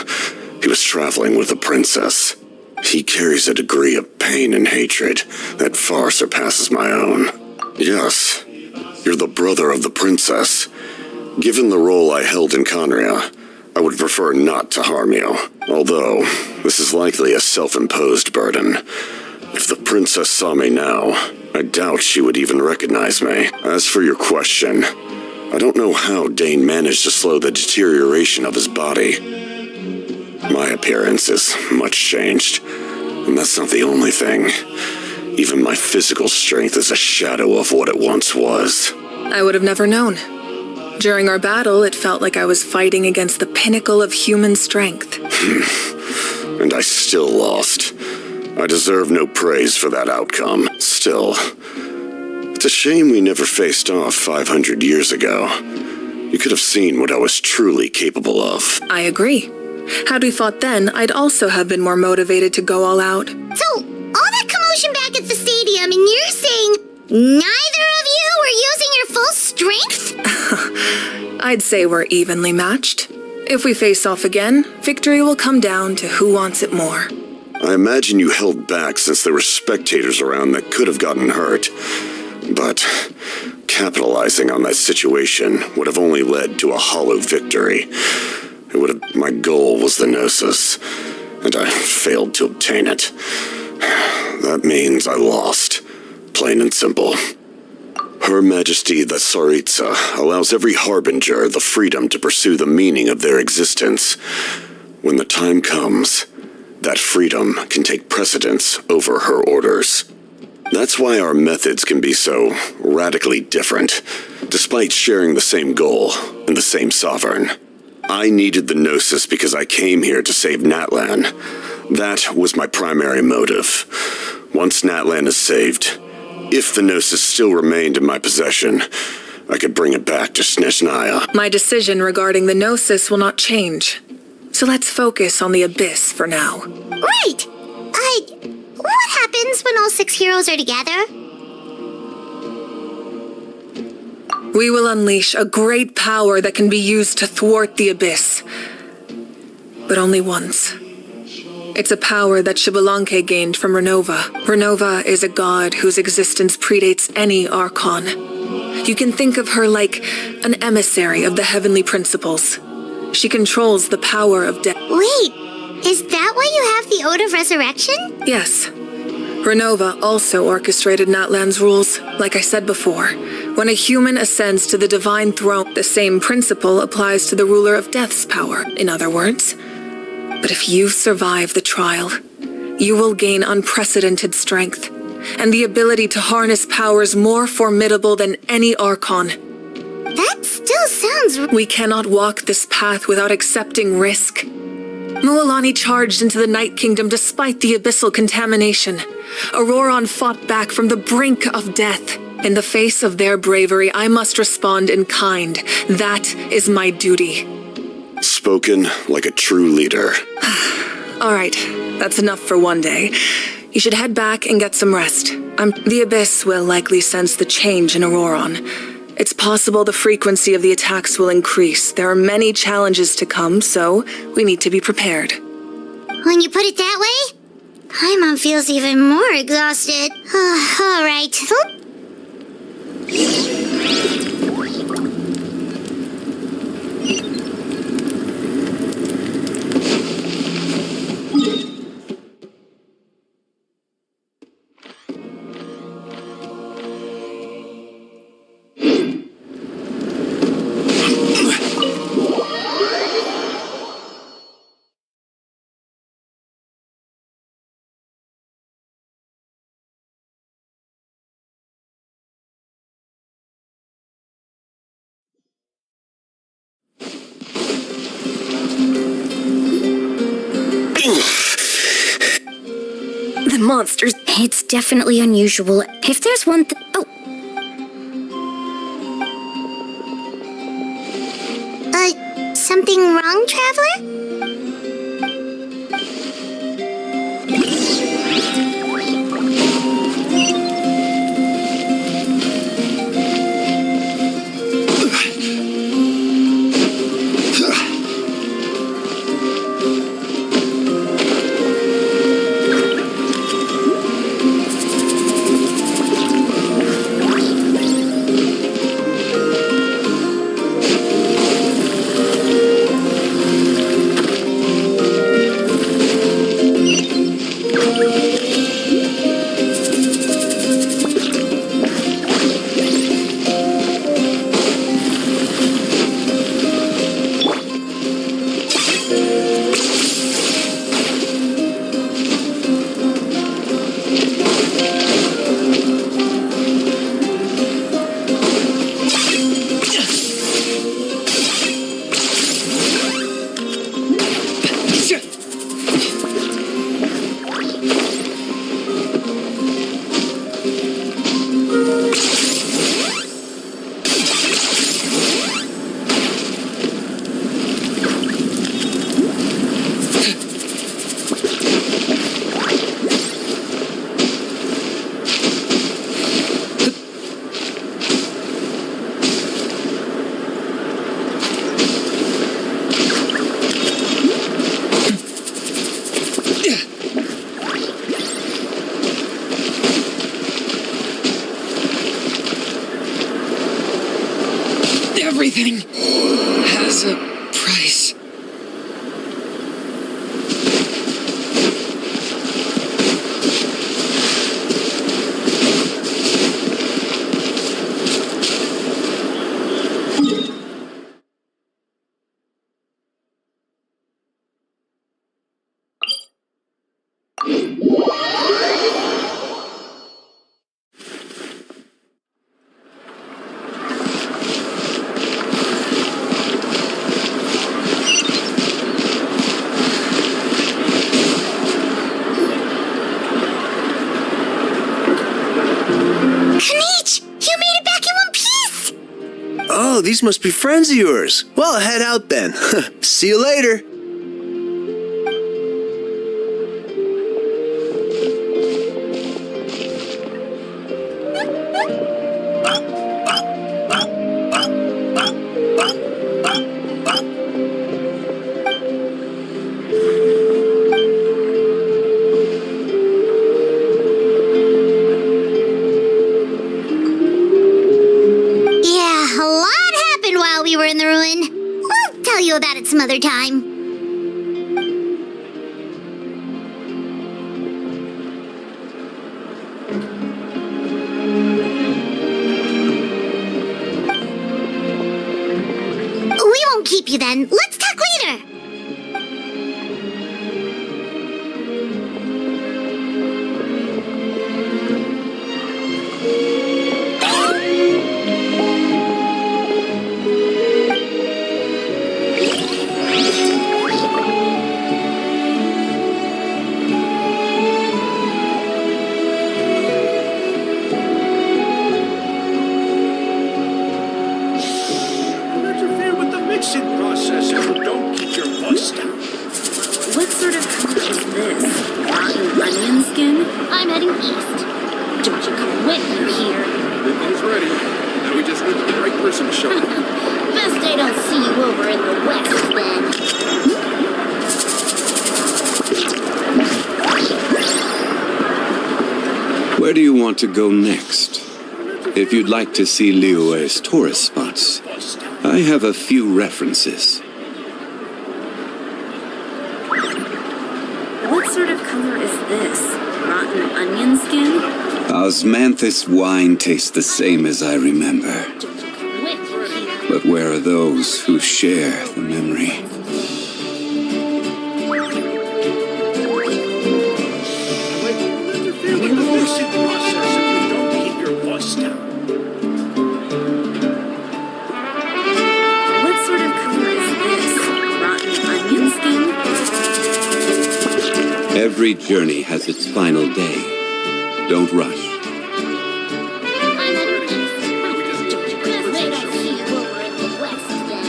he was traveling with a princess. He carries a degree of pain and hatred that far surpasses my own. Yes, you're the brother of the princess. Given the role I held in Conria, I would prefer not to harm you. Although, this is likely a self-imposed burden. If the princess saw me now, I doubt she would even recognize me. As for your question, I don't know how Dane managed to slow the deterioration of his body. My appearance is much changed, and that's not the only thing. Even my physical strength is a shadow of what it once was. I would have never known. During our battle, it felt like I was fighting against the pinnacle of human strength. And I still lost. I deserve no praise for that outcome. Still, it's a shame we never faced off 500 years ago. You could have seen what I was truly capable of. I agree. Had we fought then, I'd also have been more motivated to go all out. So, all that commotion back at the stadium, and you're saying neither of you were using your full strength? I'd say we're evenly matched. If we face off again, victory will come down to who wants it more. I imagine you held back since there were spectators around that could have gotten hurt. But capitalizing on that situation would have only led to a hollow victory. My goal was the Gnosis, and I failed to obtain it. That means I lost, plain and simple. Her Majesty the Tsaritsa allows every harbinger the freedom to pursue the meaning of their existence. When the time comes, that freedom can take precedence over her orders. That's why our methods can be so radically different, despite sharing the same goal and the same sovereign. I needed the Gnosis because I came here to save Natlan. That was my primary motive. Once Natlan is saved, if the Gnosis still remained in my possession, I could bring it back to Snezhnaya. My decision regarding the Gnosis will not change. So let's focus on the Abyss for now. Right! What happens when all 6 heroes are together? We will unleash a great power that can be used to thwart the Abyss. But only once. It's a power that Xbalanque gained from Renova. Renova is a god whose existence predates any Archon. You can think of her like an emissary of the heavenly principles. She controls the power of death. Wait, is that why you have the Ode of Resurrection? Yes. Renova also orchestrated Natlan's rules, like I said before. When a human ascends to the divine throne, the same principle applies to the ruler of death's power, in other words. But if you survive the trial, you will gain unprecedented strength and the ability to harness powers more formidable than any Archon. That still sounds... We cannot walk this path without accepting risk. Mualani charged into the Night Kingdom despite the abyssal contamination. Auroron fought back from the brink of death. In the face of their bravery, I must respond in kind. That is my duty. Spoken like a true leader. All right, that's enough for one day. You should head back and get some rest. The Abyss will likely sense the change in Auroron. It's possible the frequency of the attacks will increase. There are many challenges to come, so we need to be prepared. When you put it that way, Paimon feels even more exhausted. All right. The monsters. It's definitely unusual. If there's one oh. Something wrong, Traveler? Everything has a price. Oh, these must be friends of yours. Well, head out then. See you later. tell you about it some other time. We won't keep you then. Let's talk later. Interfere with the mixing process and don't keep your voice down. What sort of color is this? Rotten onion skin? I'm heading east. Don't you come with me here. Everything's ready. Now we just need the right person to show up. Best I don't see you over in the west then. Where do you want to go next? If you'd like to see Liyue's tourist spots, I have a few references. What sort of color is this? Rotten onion skin? Osmanthus wine tastes the same as I remember. But where are those who share the memory? Interfere with the mixing process and don't keep your voice down. What sort of color is this? Rotten onion skin? Every journey has its final day. Don't rush. I'm heading east. Best I don't see you over in the west then.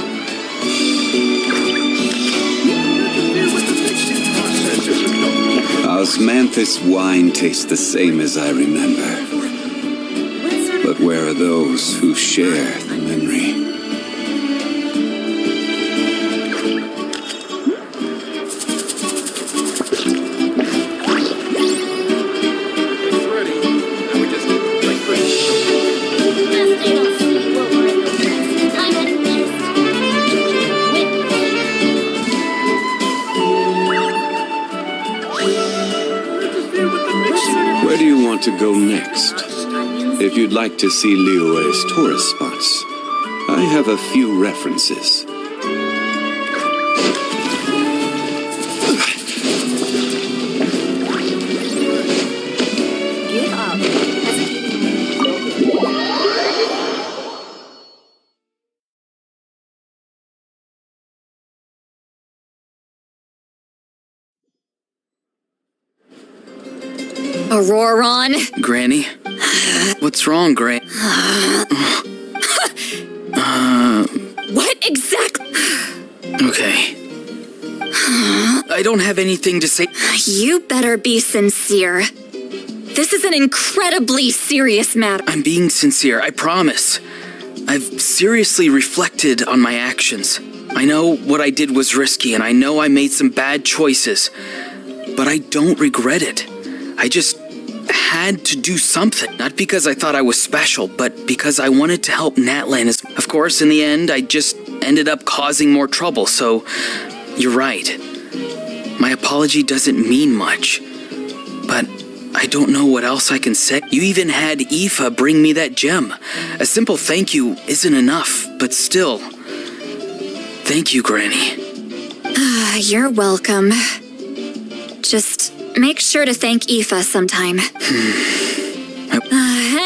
Interfere with the mixing process and don't keep your Osmanthus wine tastes the same as I remember. But where are those who share the memory? Where do you want to go next? If you'd like to see Liyue's tourist spots, I have a few references. Give up. Auroron. Granny? What's wrong, Gran? What exactly? Okay. I don't have anything to say. You better be sincere. This is an incredibly serious matter. I'm being sincere, I promise. I've seriously reflected on my actions. I know what I did was risky, and I know I made some bad choices. But I don't regret it. I just had to do something. Not because I thought I was special, but because I wanted to help Natlan. Of course, in the end, I just ended up causing more trouble, so you're right. My apology doesn't mean much, but I don't know what else I can say. You even had Aoife bring me that gem. A simple thank you isn't enough, but still. Thank you, Granny. You're welcome. Just make sure to thank Aoife sometime.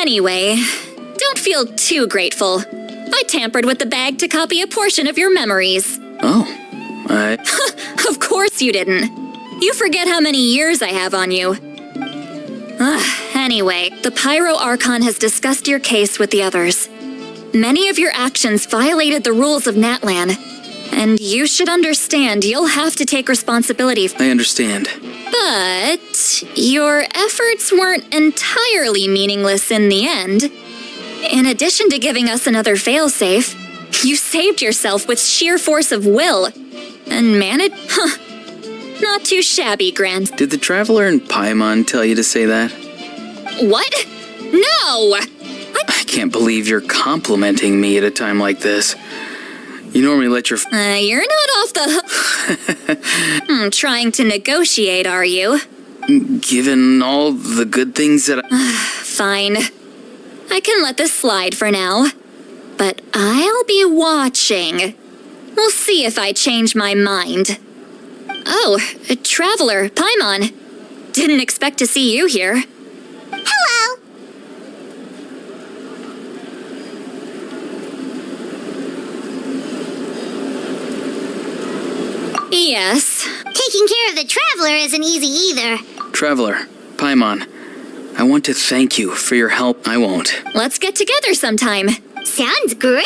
Anyway, don't feel too grateful. I tampered with the bag to copy a portion of your memories. Oh, Of course you didn't. You forget how many years I have on you. Anyway, the Pyro Archon has discussed your case with the others. Many of your actions violated the rules of Natlan, and you should understand you'll have to take responsibility. I understand. But your efforts weren't entirely meaningless in the end. In addition to giving us another failsafe, you saved yourself with sheer force of will. And managed? Not too shabby, Grant. Did the Traveler in Paimon tell you to say that? What? No! I can't believe you're complimenting me at a time like this. You normally let your... You're not off the hook. Trying to negotiate, are you? Given all the good things that Fine. I can let this slide for now. But I'll be watching. We'll see if I change my mind. Oh, a traveler, Paimon. Didn't expect to see you here. Hello! Yes. Taking care of the traveler isn't easy either. Traveler, Paimon, I want to thank you for your help. I won't. Let's get together sometime. Sounds great!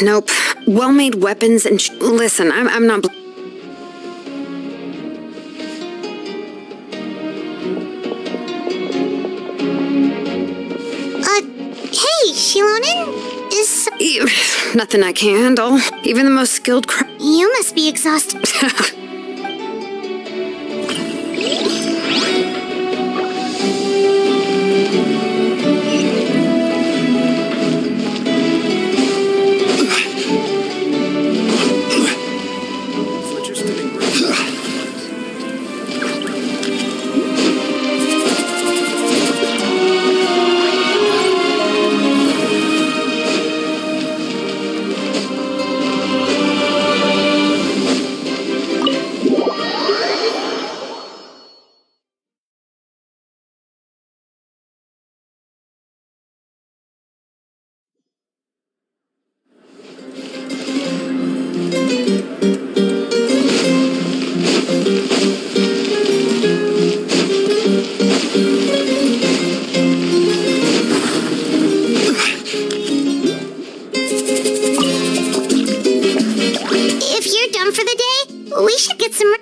Nope. Well-made weapons and... Listen, I'm not... Hey, Xilonen? Is... Nothing I can't handle. Even the most skilled You must be exhausted. If you're done for the day, we should get some...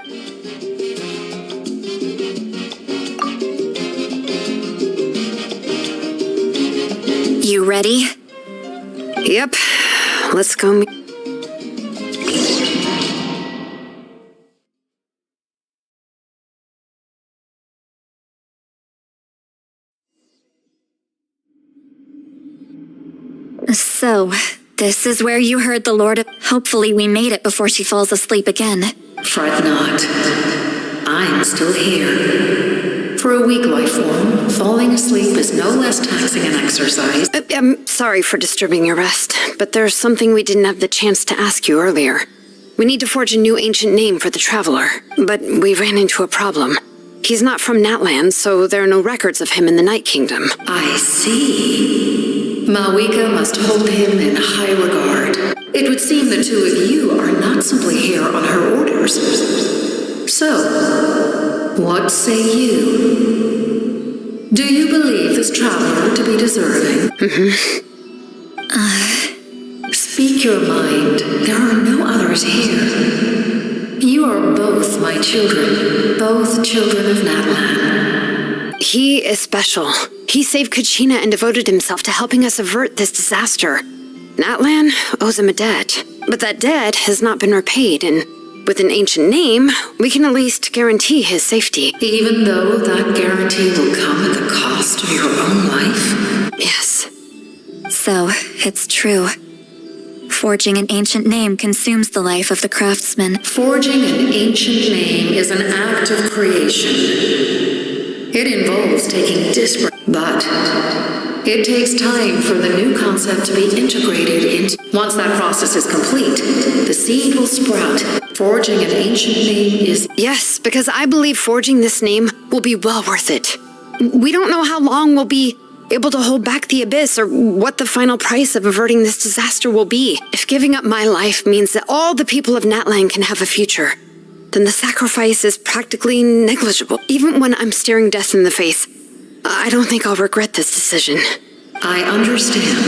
You ready? Yep. Let's go. So, this is where you heard the Lord. Hopefully we made it before she falls asleep again. Fret not. I'm still here. For a weak life form, falling asleep is no less taxing an exercise. I'm sorry for disturbing your rest, but there's something we didn't have the chance to ask you earlier. We need to forge a new ancient name for the Traveler, but we ran into a problem. He's not from Natland, so there are no records of him in the Night Kingdom. I see. Malwika must hold him in high regard. It would seem the two of you are not simply here on her orders. So, what say you? Do you believe this traveler to be deserving? Speak your mind. There are no others here. You are both my children, both children of Natlan. He is special. He saved Kachina and devoted himself to helping us avert this disaster. Natlan owes him a debt, but that debt has not been repaid, and with an ancient name, we can at least guarantee his safety. Even though that guarantee will come at the cost of your own life? Yes. So, it's true. forging an ancient name consumes the life of the craftsman. Forging an ancient name is an act of creation. It involves taking disparate, but it takes time for the new concept to be integrated into. Once that process is complete, the seed will sprout. Forging an ancient name is... Yes, because I believe forging this name will be well worth it. We don't know how long we'll be able to hold back the abyss or what the final price of averting this disaster will be. If giving up my life means that all the people of Natlan can have a future, then the sacrifice is practically negligible. Even when I'm staring death in the face, I don't think I'll regret this decision. I understand.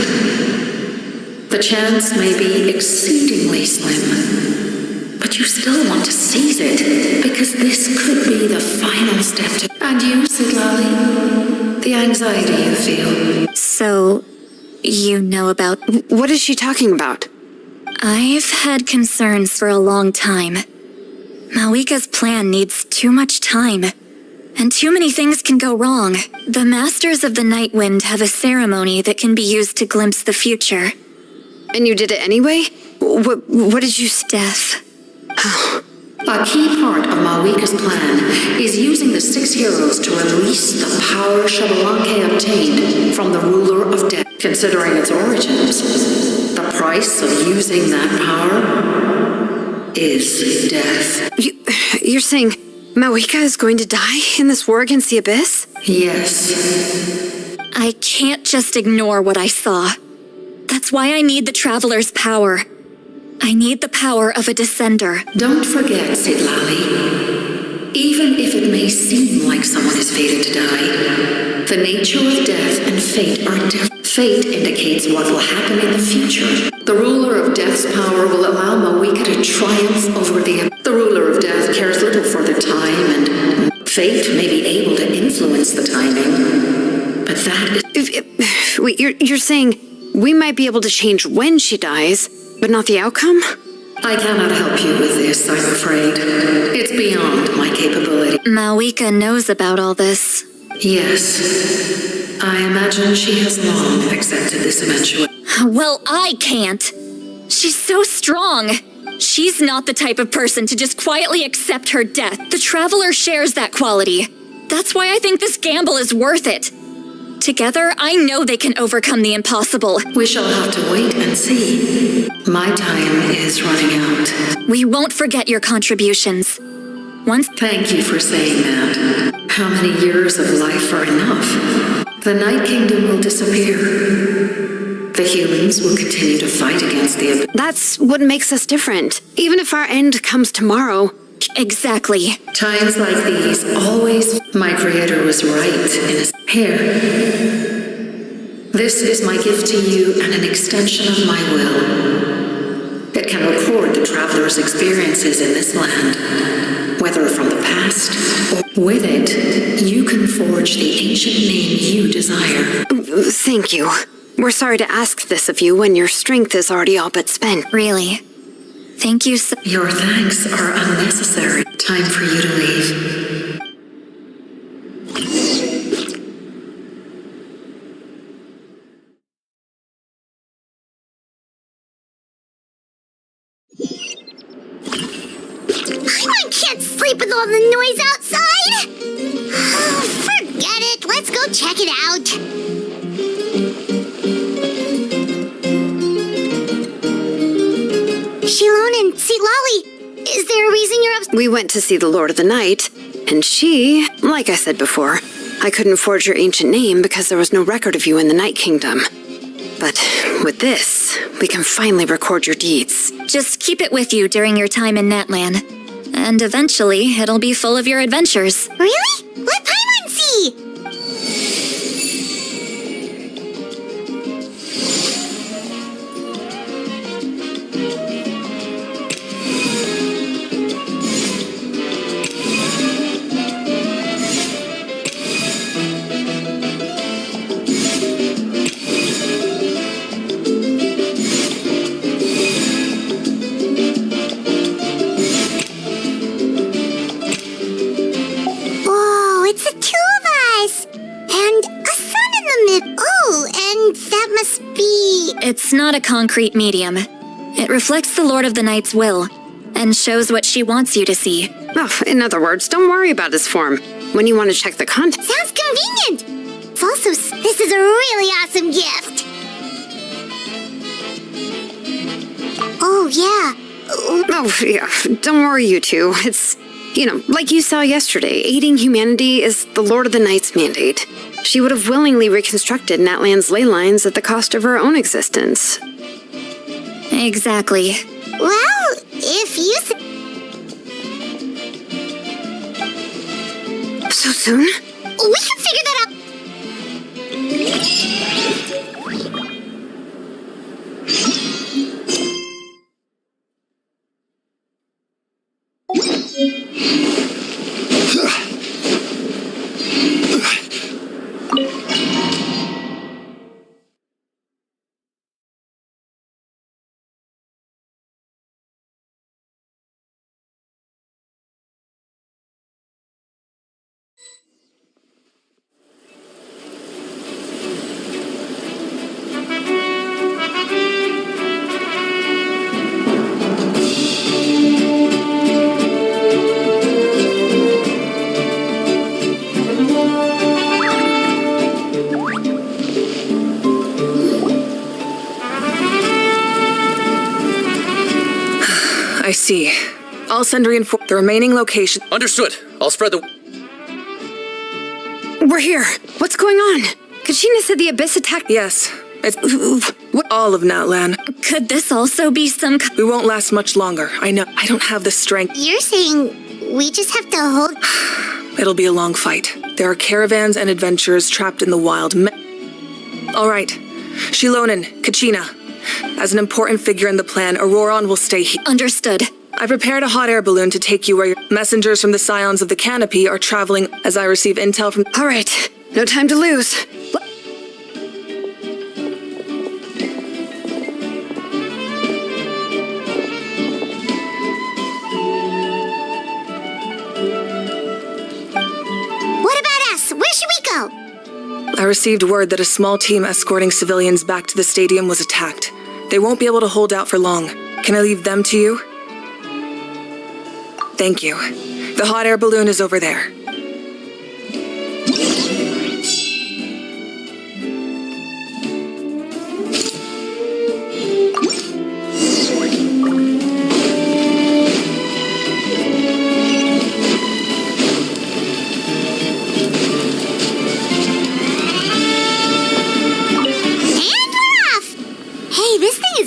The chance may be exceedingly slim, but you still want to seize it, because this could be the final step to... And you, Xilonen, the anxiety you feel. So, you know about... What is she talking about? I've had concerns for a long time. Malika's plan needs too much time, and too many things can go wrong. The Masters of the Nightwind have a ceremony that can be used to glimpse the future. And you did it anyway? What did you... Death. A key part of Malika's plan is using the 6 heroes to release the power Xabalanque obtained from the ruler of death. Considering its origins, the price of using that power is death. You're saying Malika is going to die in this war against the Abyss? Yes. I can't just ignore what I saw. That's why I need the Traveler's power. I need the power of a Descender. Don't forget, Xilonen. Even if it may seem like someone is fated to die, the nature of death and fate are different. Fate indicates what will happen in the future. The ruler of death's power will allow Malika to triumph over the ruler of death cares little for the time, and fate may be able to influence the timing. But that is... Wait, you're saying we might be able to change when she dies, but not the outcome? I cannot help you with this, I'm afraid. It's beyond my capability. Malika knows about all this. Yes. I imagine she has long accepted this eventuality. Well, I can't. She's so strong. She's not the type of person to just quietly accept her death. The Traveler shares that quality. That's why I think this gamble is worth it. Together, I know they can overcome the impossible. We shall have to wait and see. My time is running out. We won't forget your contributions. Thank you for saying that. How many years of life are enough? The Night Kingdom will disappear. The humans will continue to fight against the Abyss. That's what makes us different. Even if our end comes tomorrow. Exactly. Times like these always... My creator was right in his... Here. This is my gift to you and an extension of my will. It can record the Traveler's experiences in this land, whether from the past or... With it, you can forge the ancient name you desire. Thank you. We're sorry to ask this of you when your strength is already all but spent. Really. Thank you so... Your thanks are unnecessary. Time for you to leave. I can't sleep with all the noise outside! Oh, forget it! Let's go check it out! Xilonen and Chiori, is there a reason you're upset? We went to see the Lord of the Night, and she, like I said before, I couldn't forge your ancient name because there was no record of you in the Night Kingdom. But with this, we can finally record your deeds. Just keep it with you during your time in Natlan. And eventually, it'll be full of your adventures. Really? Let Paimon see! It's not a concrete medium. It reflects the Lord of the Night's will, and shows what she wants you to see. Oh, in other words, don't worry about his form. When you want to check the content. Sounds convenient! It's also, this is a really awesome gift! Oh, yeah. Oh, yeah. Don't worry, you two. It's, like you saw yesterday, aiding humanity is the Lord of the Night's mandate. She would have willingly reconstructed Natlan's ley lines at the cost of her own existence. Exactly. Well, if you... So soon? We can figure that out. I see. I'll send reinforcements. The remaining location. Understood. I'll spread the... We're here. What's going on? Kachina said the Abyss attacked... Yes. It's... all of Natlan. Could this also be some... We won't last much longer. I know. I don't have the strength. You're saying we just have to hold... It'll be a long fight. There are caravans and adventurers trapped in the wild. All right. Xilonen, Kachina. As an important figure in the plan, Auroron will stay here. Understood. I prepared a hot air balloon to take you where your messengers from the Scions of the Canopy are traveling as I receive intel from... All right. No time to lose. What about us? Where should we go? I received word that a small team escorting civilians back to the stadium was attacked. They won't be able to hold out for long. Can I leave them to you? Thank you. The hot air balloon is over there.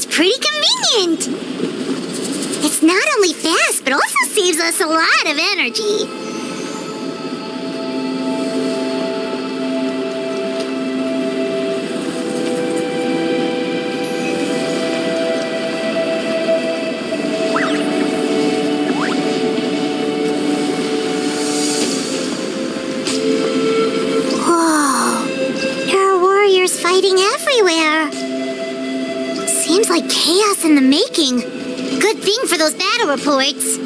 Pretty convenient. It's not only fast, but also saves us a lot of energy. Whoa, there are warriors fighting everywhere. Seems like chaos in the making. Good thing for those battle reports.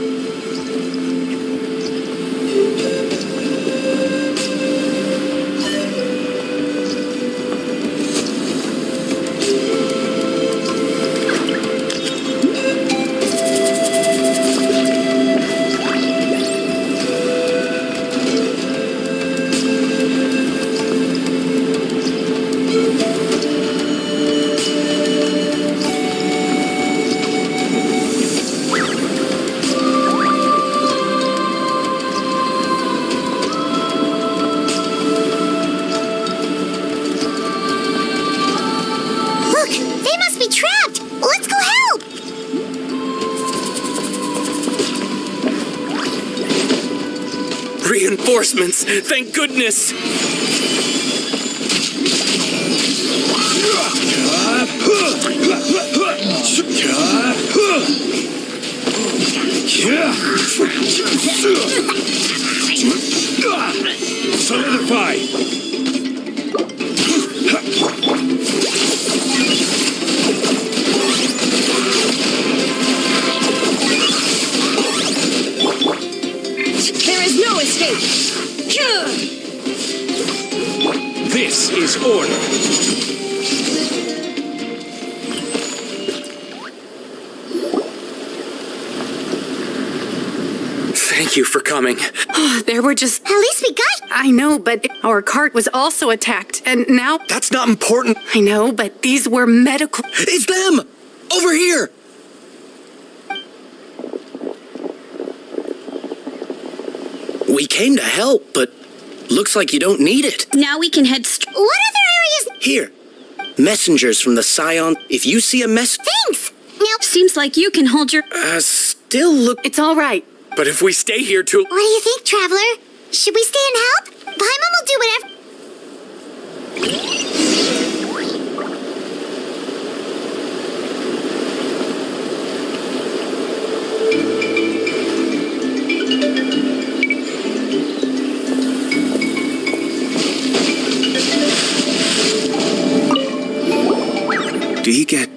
Reinforcements! Thank goodness! Solidify! There is no escape! This is order. Thank you for coming. There were just... At least we got... I know, but our cart was also attacked, and now... That's not important. I know, but these were medical... It's them! Over here! We came to help, but looks like you don't need it. Now we can head What other areas... Here. Messengers from the Scion. If you see a Thanks! Now... Seems like you can hold your... Still look... It's all right. But if we stay here too... What do you think, Traveler? Should we stay and help? Paimon will do whatever... Do you get...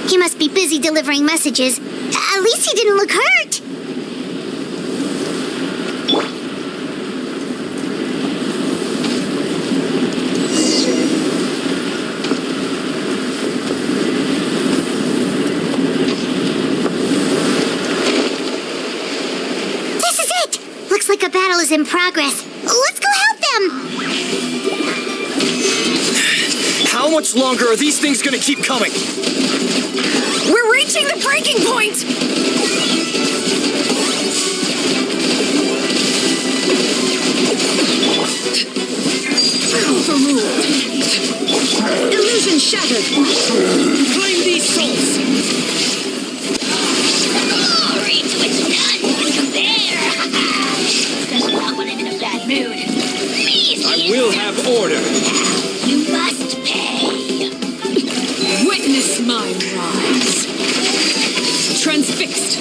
He must be busy delivering messages. At least he didn't look hurt. This is it! Looks like a battle is in progress. Let's go help them! How much longer are these things gonna keep coming? We're reaching the breaking point! Overruled. Illusion shattered. Claim these souls! Glory to its none can compare! That's not when I'm in a bad mood. Please! I will have order! You must pay! Witness my rise. Transfixed.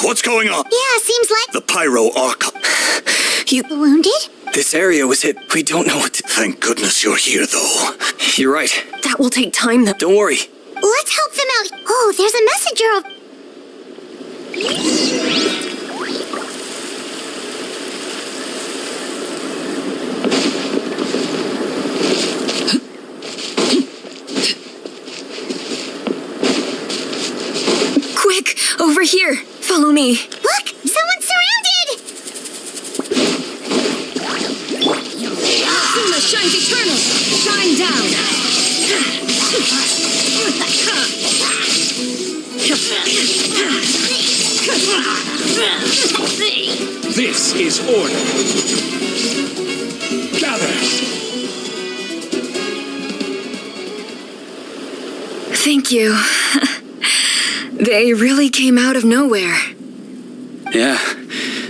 What's going on? Yeah, seems like... The Pyro Archon. You wounded? This area was hit. We don't know what to... Thank goodness you're here, though. You're right. That will take time, though. Don't worry. Let's help them out. Oh, there's a messenger of... Quick, over here. Follow me. Look, someone's surrounded! Suna shines eternal. Shine down. This is order. Gather. Thank you. They really came out of nowhere. Yeah,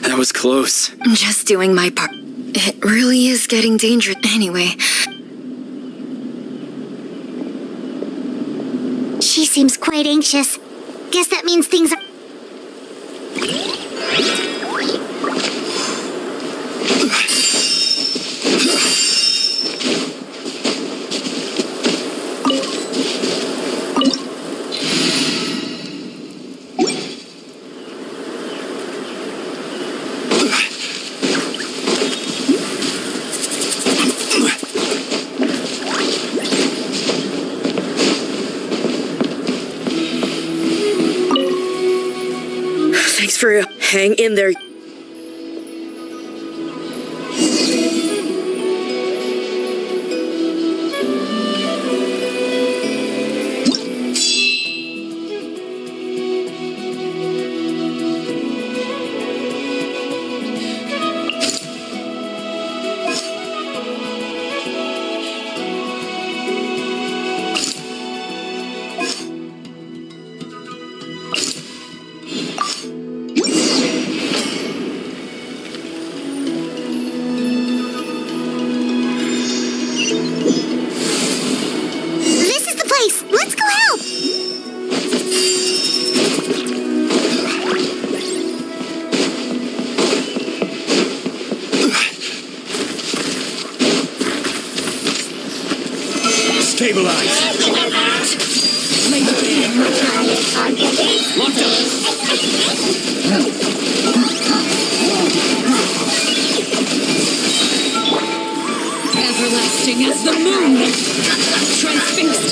that was close. Just doing my part. It really is getting dangerous anyway. She seems quite anxious. Guess that means things are... Thanks for hang in there. Stabilize. Locked up. Everlasting as the moon. Transfixed.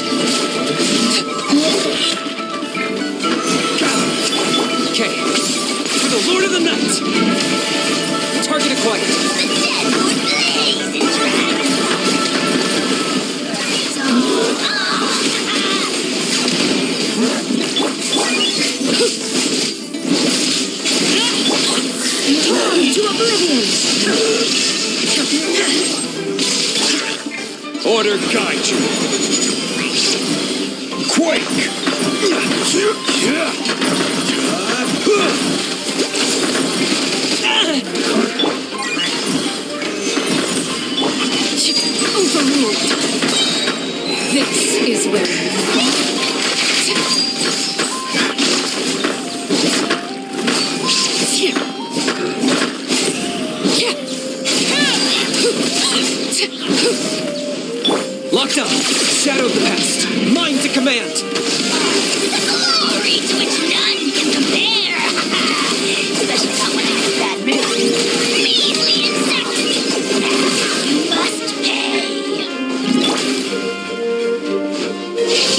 Okay, for the Lord of the Night. Target acquired. The dead would blaze in dragon. To oblivion. Order guide you. Quake. Overruled. This is where Locked up. Shadow of the past. Mine to command. The glory to which none can compare. Especially not when I have that move. Measly insect. You must pay.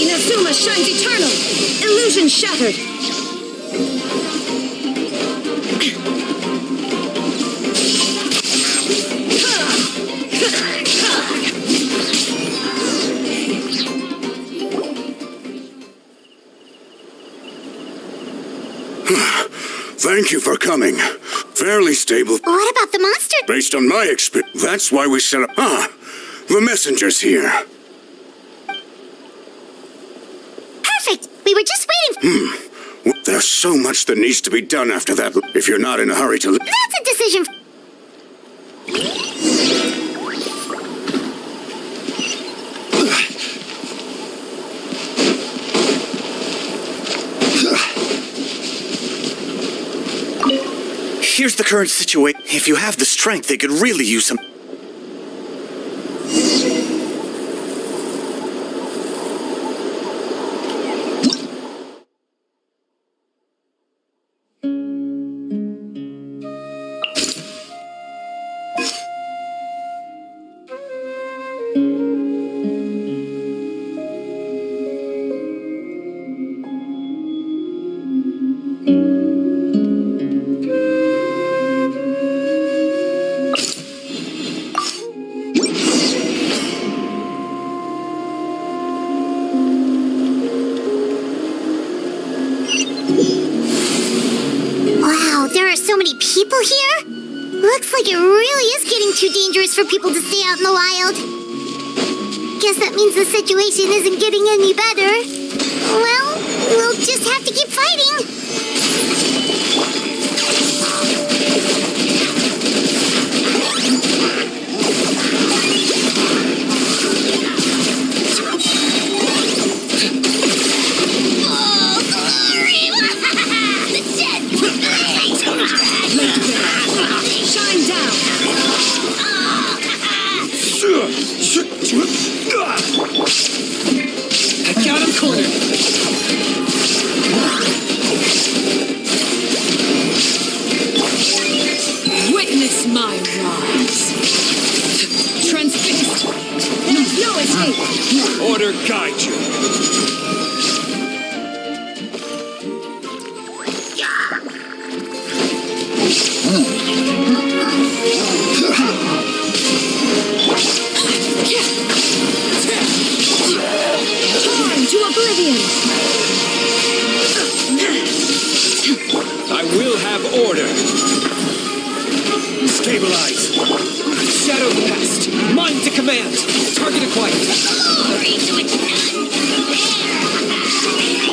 Inazuma shines eternal. Illusion shattered. Thank you for coming. Fairly stable. What about the monster? Based on my experience, that's why we set up... the messenger's here. Perfect. We were just waiting. Well, there's so much that needs to be done after that, if you're not in a hurry to... That's a decision. Here's the current situation. If you have the strength, they could really use some... People here? Looks like it really is getting too dangerous for people to stay out in the wild. Guess that means the situation isn't getting any better. Well, we'll just have to keep fighting. Oh, glory! The dead shine down! I got him cornered. Witness my rise. Transfixed. There's no escape. Order guide you. Time to oblivion. I will have order. Stabilize. Shadow the past. Mind to command. Target acquired. Glory to its none.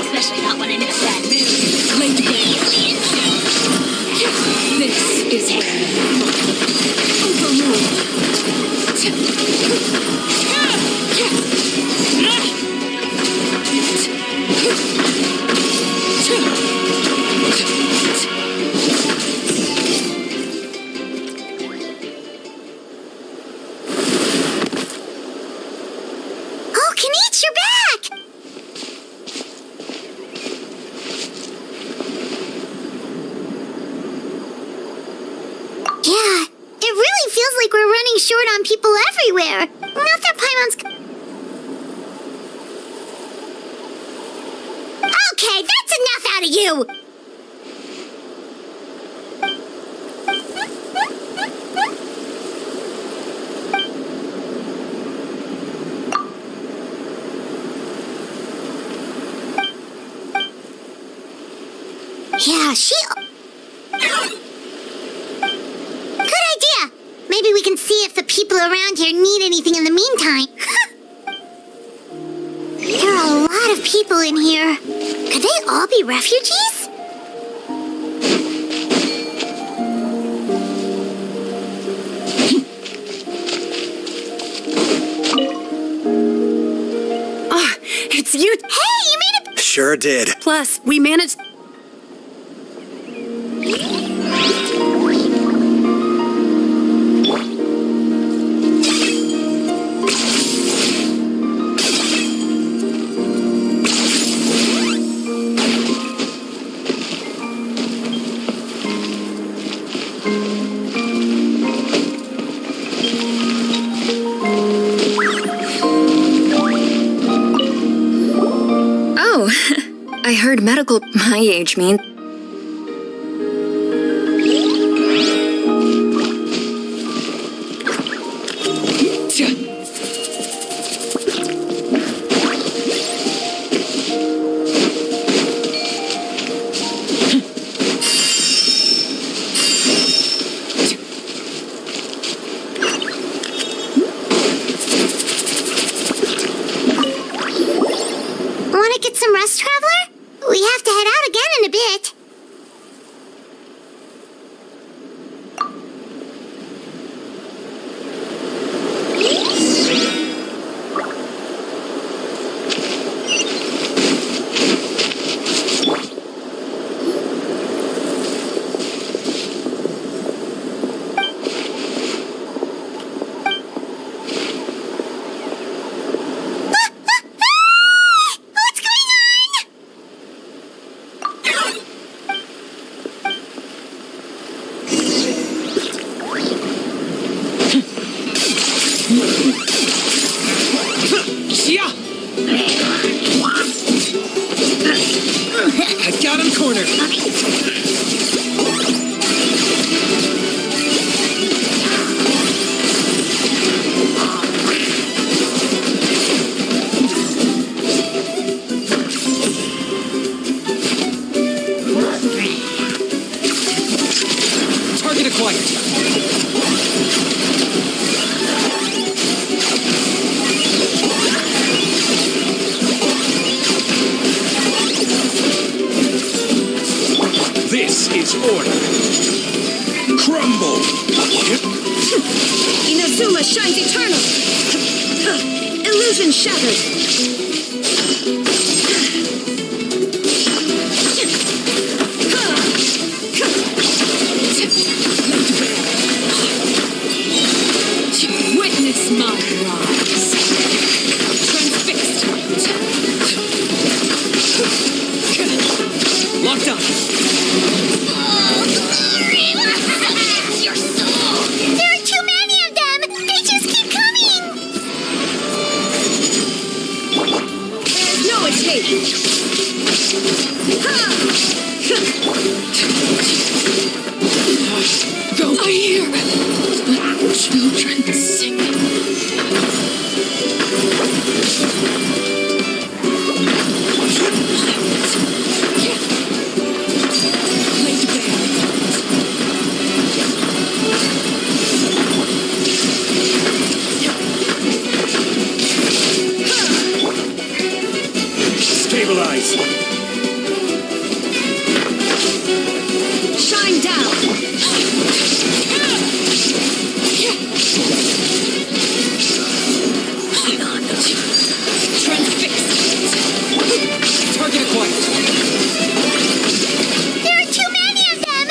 Especially not when I'm in a bad mood. Late game. This is where overruled. Oh, Kenichi, you're back! Yeah, it really feels like we're running short on people everywhere. Not that Paimon's... Okay, that's enough out of you! Yeah, Good idea! Maybe we can see if the people around here need anything in the meantime. There are a lot of people in here. Could they all be refugees? Oh, it's you. Hey, you made it! Sure did. Plus, we managed. Oh, I heard medical my age mean. Want to get some rest, Traveler? We have to head out again in a bit. What's going on? I got him cornered. Target acquired. This is order. Crumble! Inazuma shines eternal! Illusion shattered! Witness my rise! Transfixed! Locked on. Your soul! There are too many of them! They just keep coming! There's no escape! Go! I hear the children singing. Laid bare. Stabilize. Shine down. Transfixed. Target acquired. There are too many of them!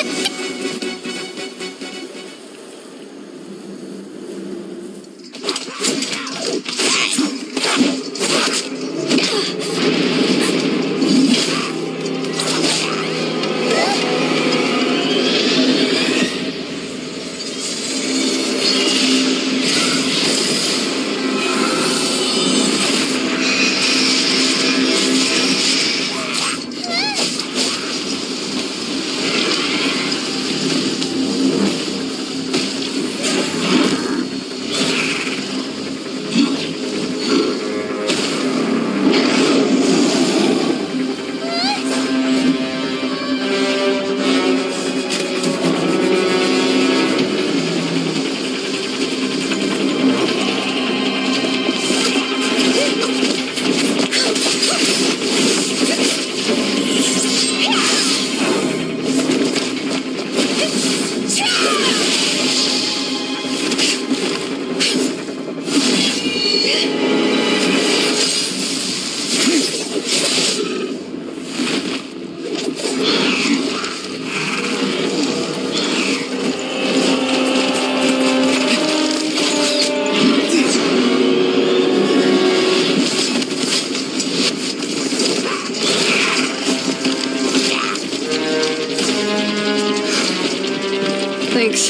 Thanks.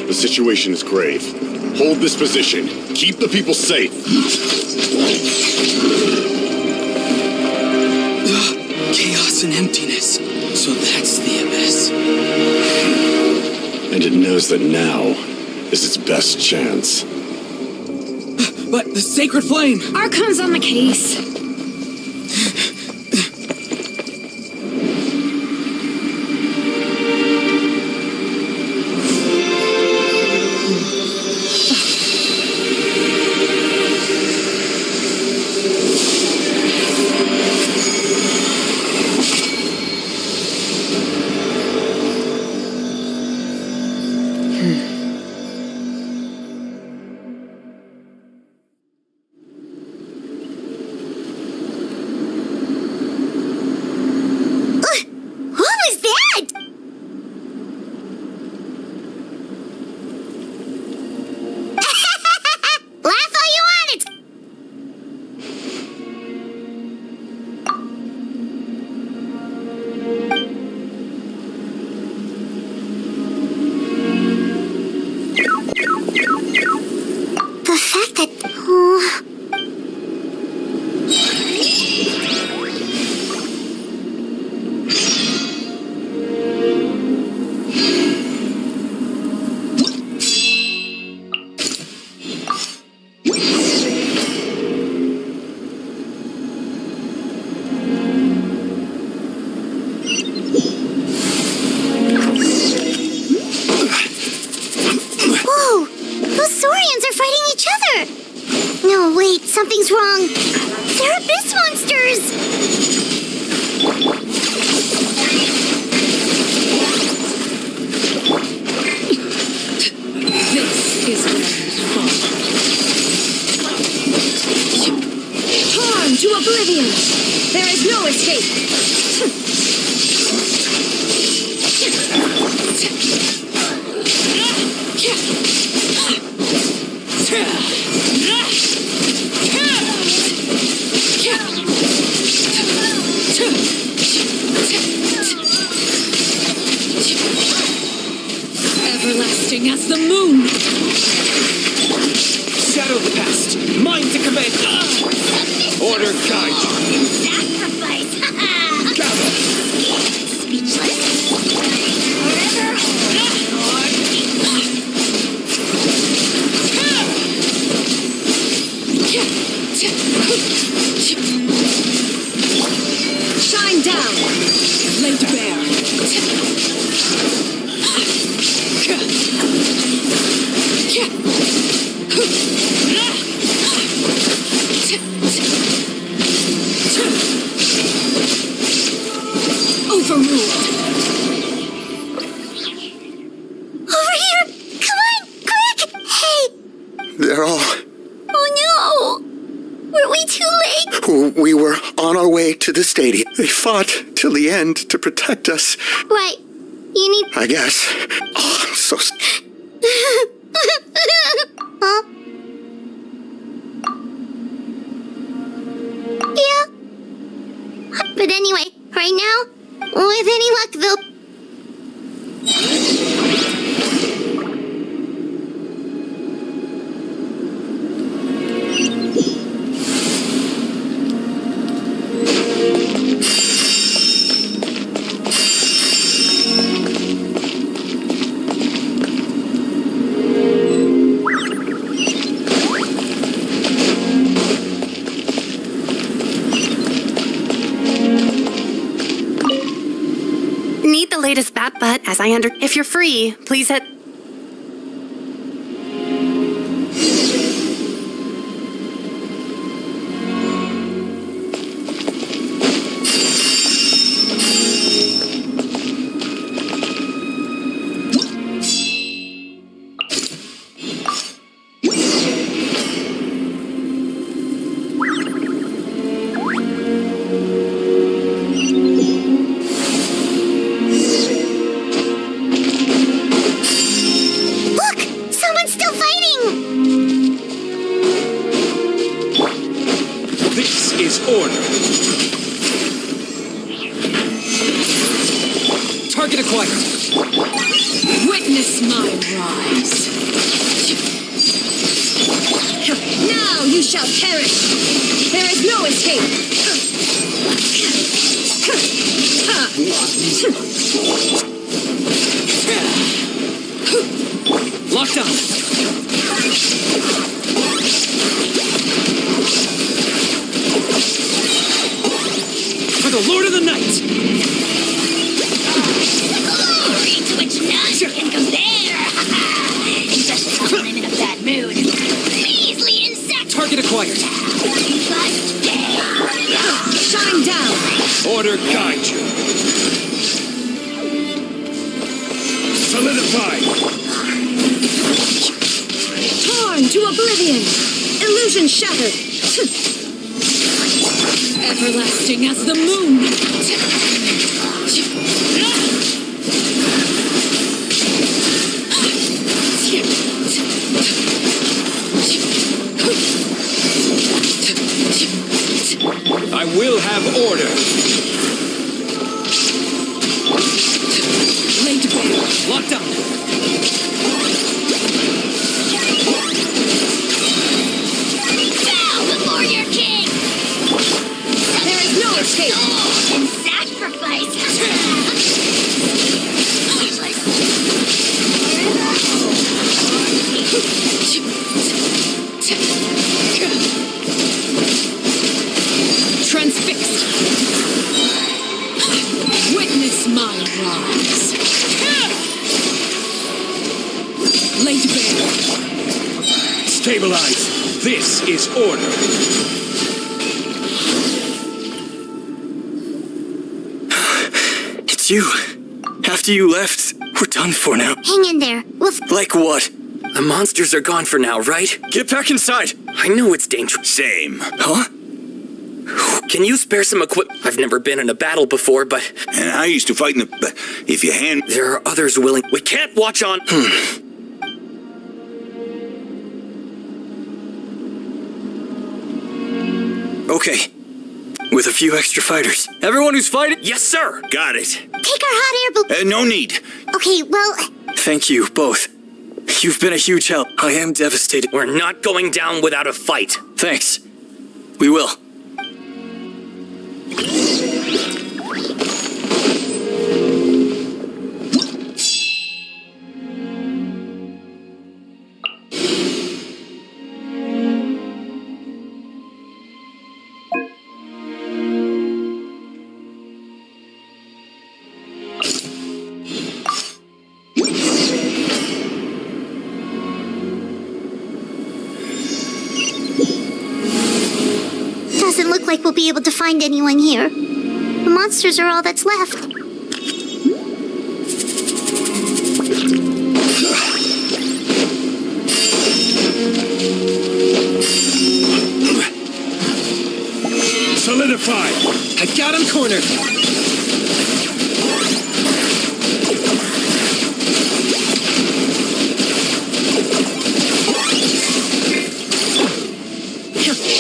The situation is grave. Hold this position. Keep the people safe. Chaos and emptiness. So that's the abyss. And it knows that now is its best chance. But the sacred flame! Archon's on the case. Something's wrong. They're abyss monsters. Everlasting as the moon! Shadow the past, mind to command. Order guide you. Sacrifice! Gather. Speechless. Forever. Shine down! Laid bare. Overruled. Over here! Come on! Quick! Hey! They're all... Oh no! Were we too late? We were on our way to the stadium. They fought till the end to protect us. Right. You need... I guess. Oh, I'm so... Huh? Yeah. But anyway, right now, with any luck, they'll... Need the latest bat butt as I under. If you're free, please hit. Target acquired. Witness my rise. Now you shall perish. There is no escape. Lockdown. For the Lord of the Night. Glory to which none can compare! Just when I'm in a bad mood. Measly insect! Target acquired. Shine down! Order guide you. Solidify. Torn to oblivion! Illusion shattered! Everlasting as the moon! I will have order. Laid bare. Lockdown. Bow before your king! There is no escape! Soul and sacrifice! Transfixed! Witness my rise! Laid bare! Stabilize. This is order. It's you. After you left, we're done for now. Hang in there. Like what? The monsters are gone for now, right? Get back inside. I know it's dangerous. Same. Huh? Can you spare some equipment? I've never been in a battle before, but... And I used to fight in the... If you hand... There are others willing... We can't watch on... Okay. With a few extra fighters. Everyone who's fighting... Yes, sir! Got it. Take our hot air balloon. No need. Okay, well... Thank you, both. You've been a huge help. I am devastated. We're not going down without a fight. Thanks. We will. Doesn't look like we'll be able to find anyone here. The monsters are all that's left. Solidify! I've got him cornered.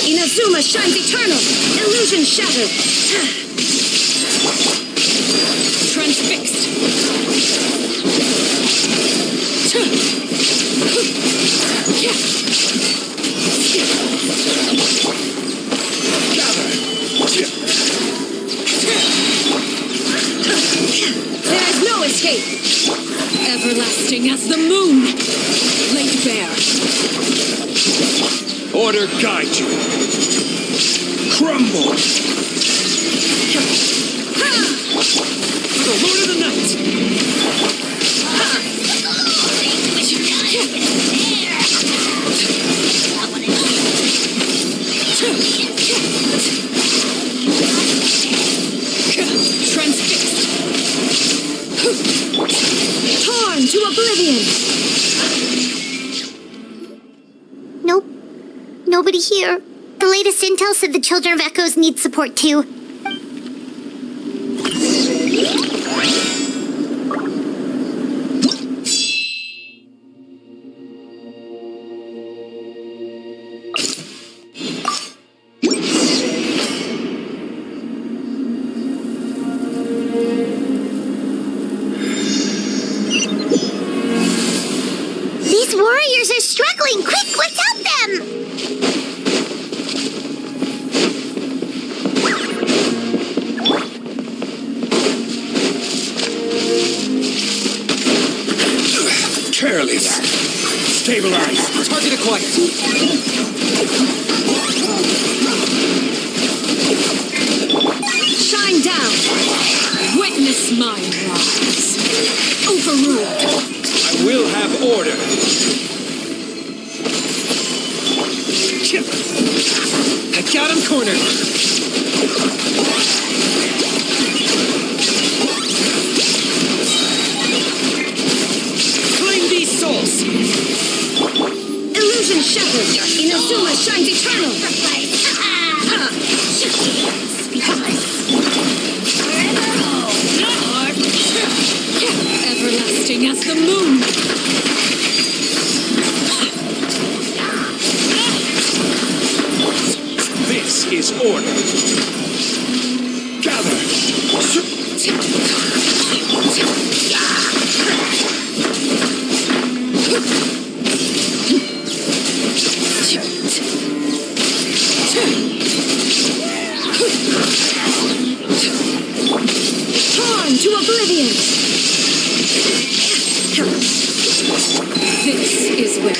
Inazuma shines eternal! Illusion shattered! Transfixed! There's no escape! Everlasting as the moon! Laid bare! Order guide you. Crumble! The Lord of the Night! Transfixed! Torn to oblivion! Nope. Nobody here. The latest intel said the Children of Echoes need support too. These warriors are struggling! Quick, let's help them! Careless. Stabilize. Target acquired. Shine down! Witness my rise! Overruled! I will have order. I got him cornered. Claim these souls. Illusion shattered! Inazuma shines eternal! Everlasting as the moon! This is order. Gather. Torn to oblivion! This is where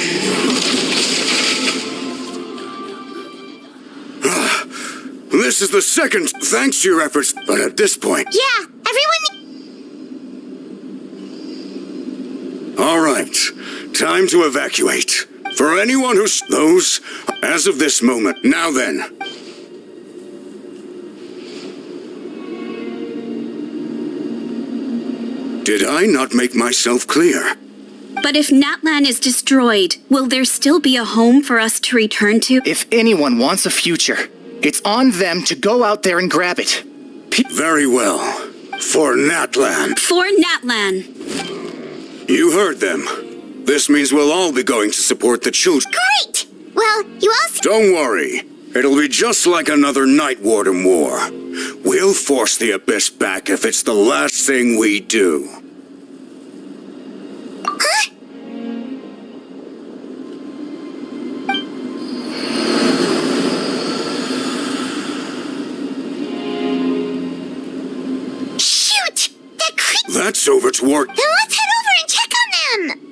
This is the second, thanks to your efforts, but at this point... Yeah, everyone... All right, time to evacuate. For anyone who's... Those, as of this moment. Now then. Did I not make myself clear? But if Natlan is destroyed, will there still be a home for us to return to? If anyone wants a future, it's on them to go out there and grab it. Very well. For Natlan. For Natlan. You heard them. This means we'll all be going to support the children. Great! Well, you all... Don't worry. It'll be just like another Night Warden war. We'll force the Abyss back if it's the last thing we do. Huh? us over toward... Then let's head over and check on them!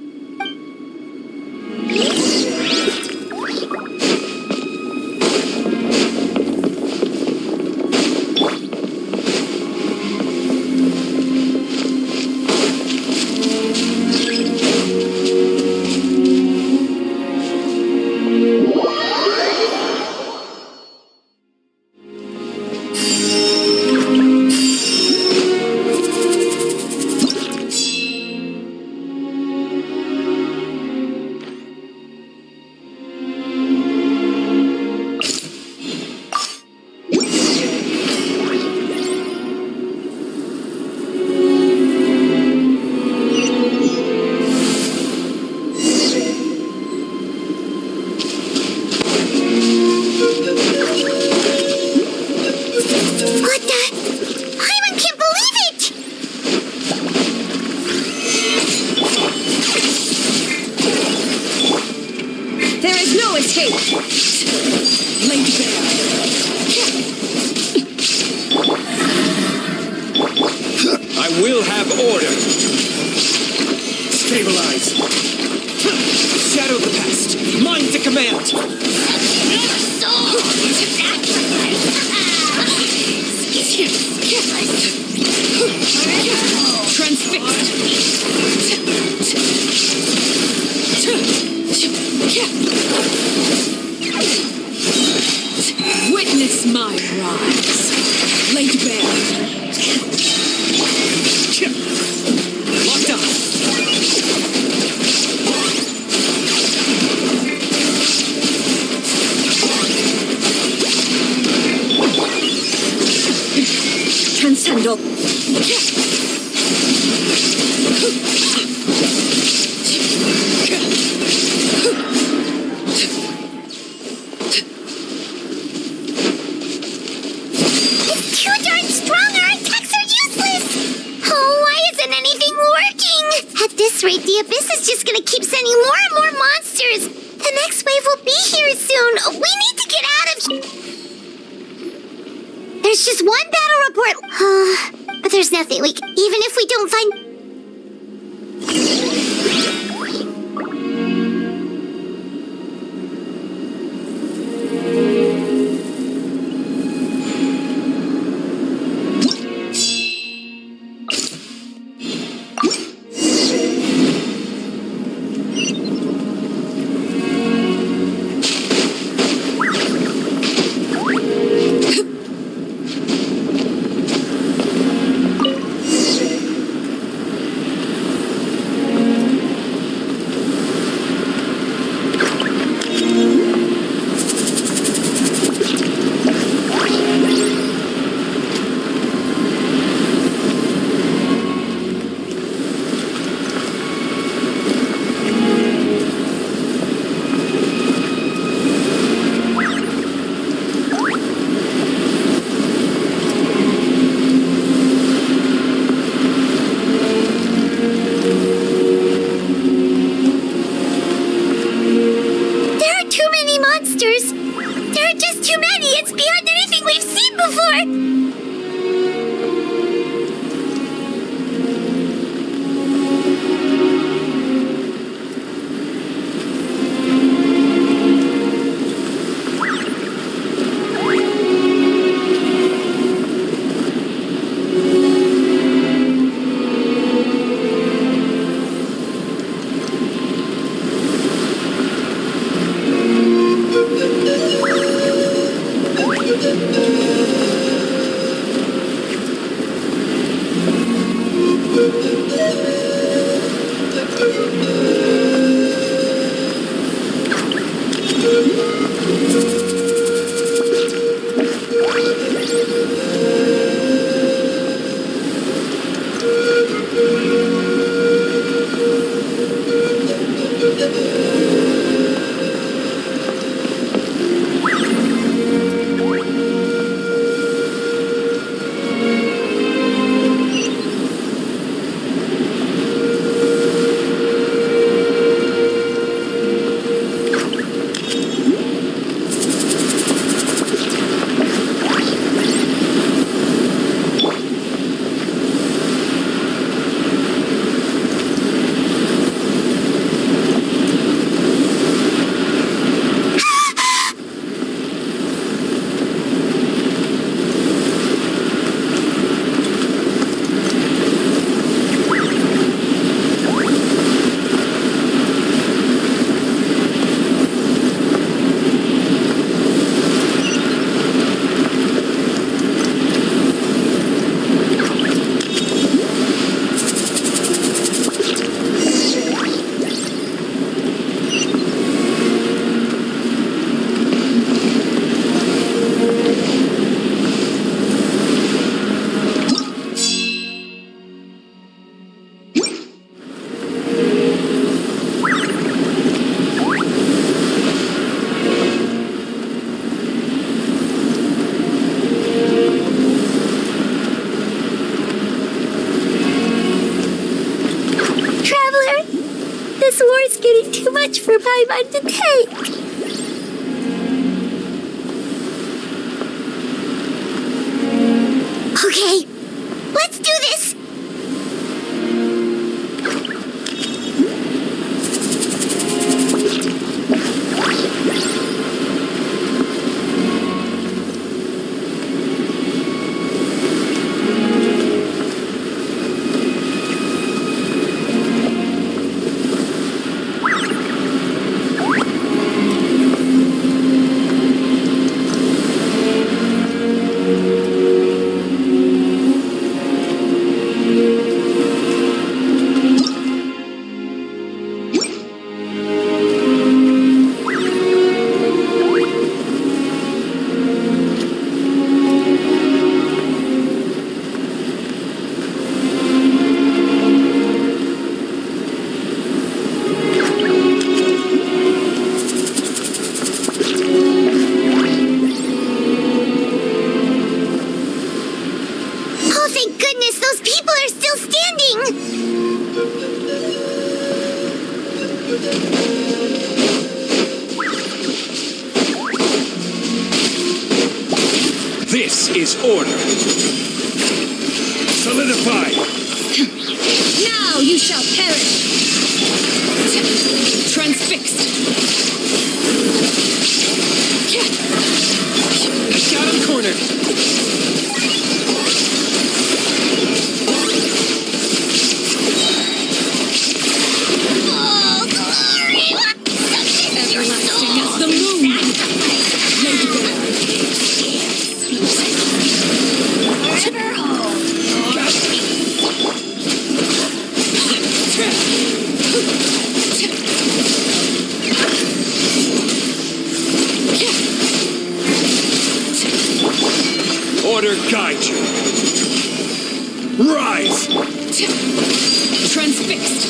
Witness my rise. Laid bare. Locked on. Transcendental. Rate, the Abyss is just gonna keep sending more and more monsters. The next wave will be here soon. We need to get out of here. There's just one battle report. But there's nothing even if we don't find... This war's getting too much for my mind to take. Okay, let's do this! This is order. Solidify. Now you shall perish. Transfixed. Got him cornered. Oh, glory! Everlasting as the moon. Lady Bear. Order guide you. Rise. Transfixed.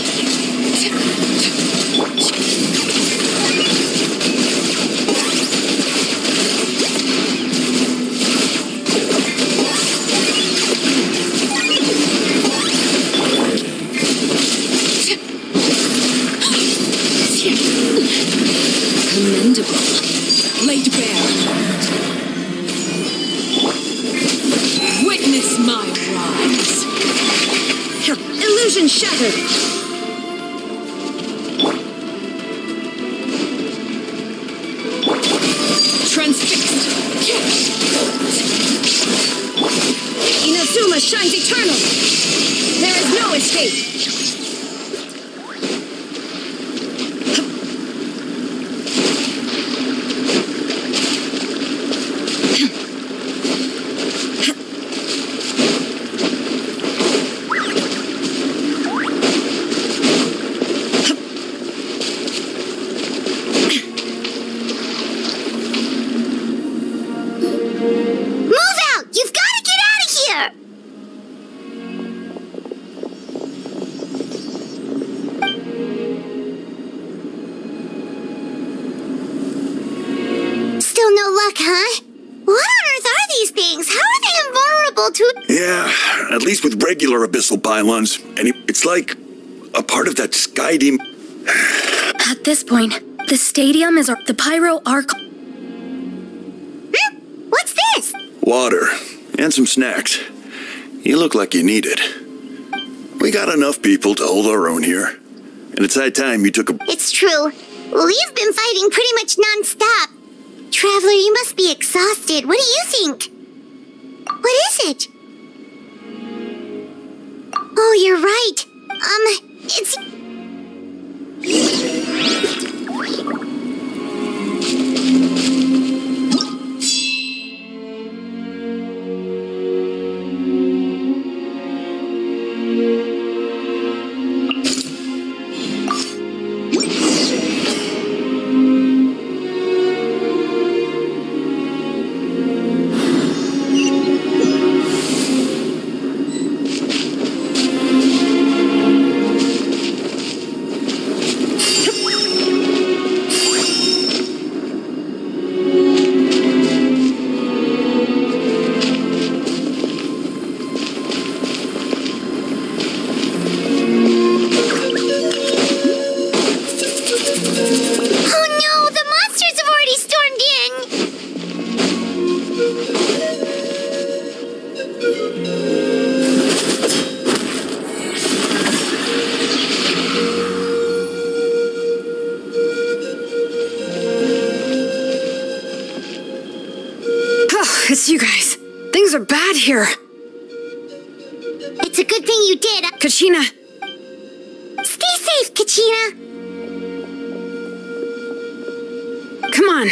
Commendable. Laid bare. Witness my rise. Illusion shattered. Transfixed. Inazuma shines eternal. There is no escape. Yeah, at least with regular abyssal pylons. And it's like a part of that sky demon. At this point, the stadium is the Pyro Archon. What's this? Water and some snacks. You look like you need it. We got enough people to hold our own here. And it's high time you took a... It's true. We've been fighting pretty much non-stop. Traveler, you must be exhausted. What do you think? What is it? Oh, you're right. It's... here. It's a good thing you did. Kachina! Stay safe, Kachina. Come on.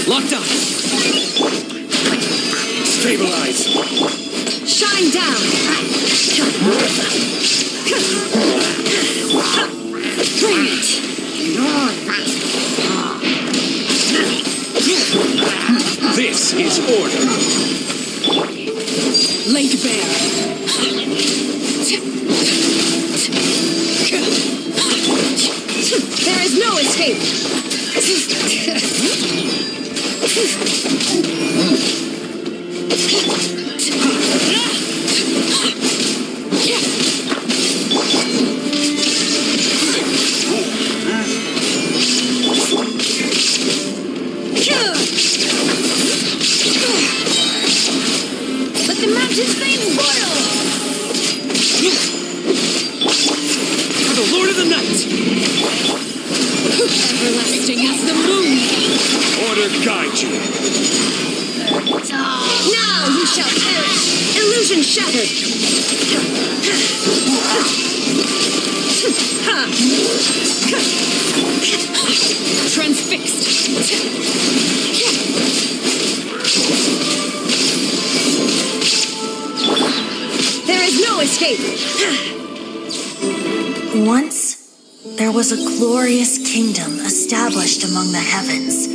Locked on. Stabilize. Shine down. Bring it. This is order. Lake Bear. There is no escape. Let the mountain's flames boil! For the Lord of the Night. Everlasting as the moon! Order guide you. Now you shall perish! Illusion shattered! Transfixed! There is no escape! Once, there was a glorious kingdom established among the heavens.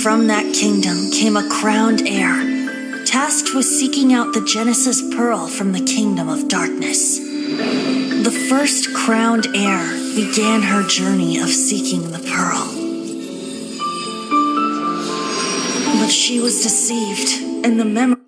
From that kingdom came a crowned heir, tasked with seeking out the Genesis Pearl from the kingdom of darkness. The first crowned heir began her journey of seeking the pearl. But she was deceived, and the memory...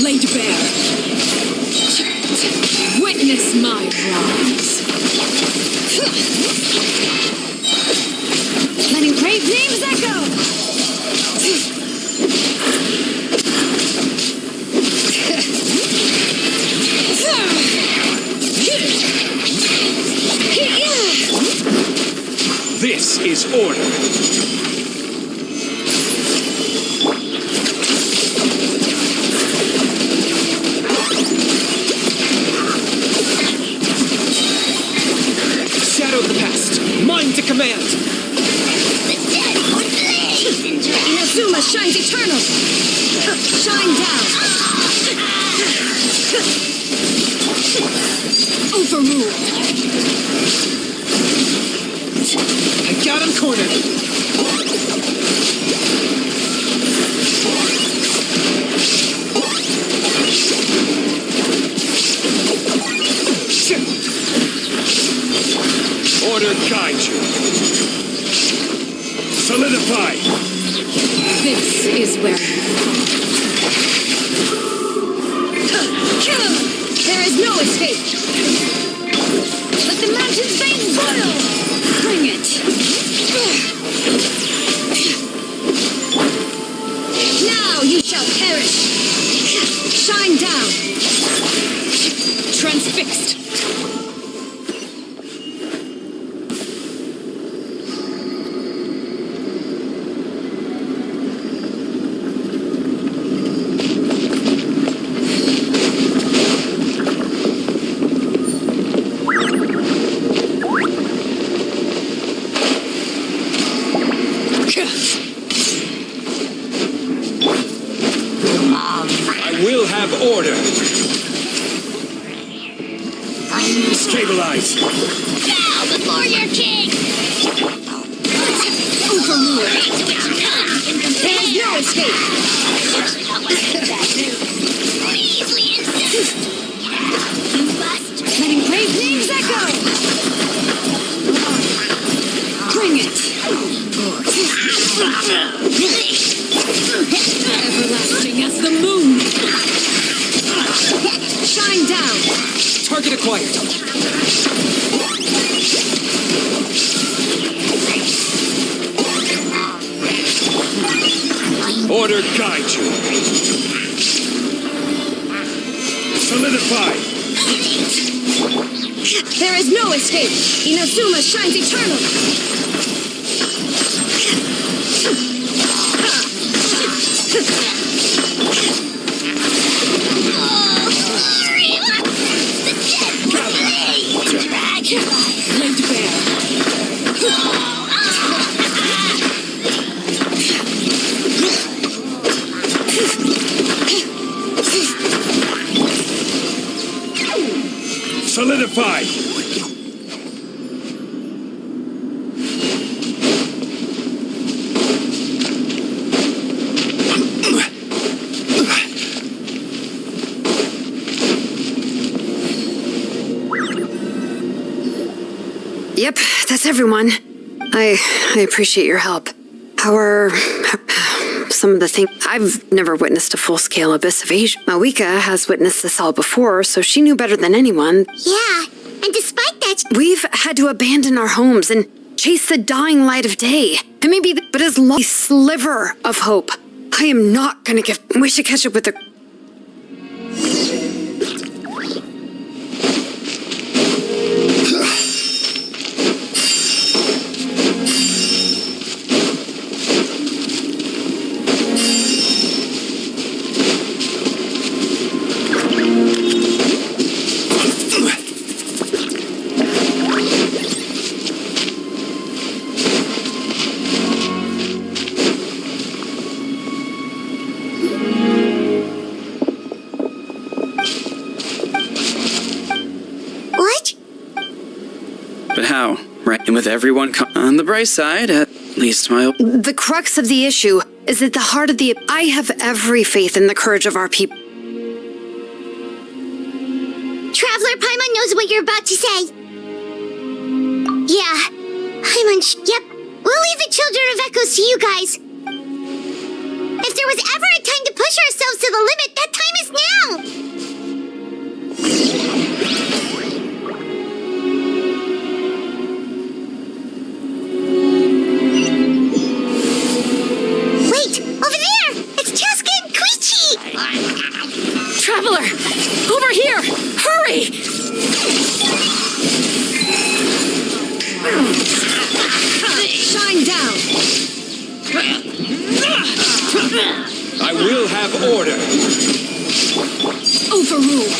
Laid bare. Witness my wrongs. Letting brave names echo. This is order. Mine to command! Inazuma shines eternal! Shine down! Overruled! I got him cornered! Order guide you. Solidify. This is where kill him! There is no escape! Let the mountain's veins boil! Bring it! Now you shall perish! Shine down! Transfixed! Stabilize. Bow before your king! Overruled. There's no escape! Measly insect! You must... Letting brave names echo! Bring it! Everlasting as the moon! Shine down! Target acquired. Order guide you. Solidify. There is no escape! Inazuma shines eternal! Laid bare. Solidify. Yep, that's everyone. I appreciate your help. How are some of the things? I've never witnessed a full-scale abyss of Asia. Mawika has witnessed this all before, so she knew better than anyone. Yeah, and despite that... We've had to abandon our homes and chase the dying light of day. And maybe, but as long as a sliver of hope, I am not gonna give... We should catch up with the... But how? Right with everyone on the bright side, at least my... The crux of the issue is at the heart of the... I have every faith in the courage of our people. Traveler Paimon knows what you're about to say. Yeah, yep. We'll leave the Children of Echoes to you guys. If there was ever a time to push ourselves to the limit, that time is now. Wait, over there! It's Cheska and Koichi! Traveler! Over here! Hurry! Shine down! I will have order. Overruled!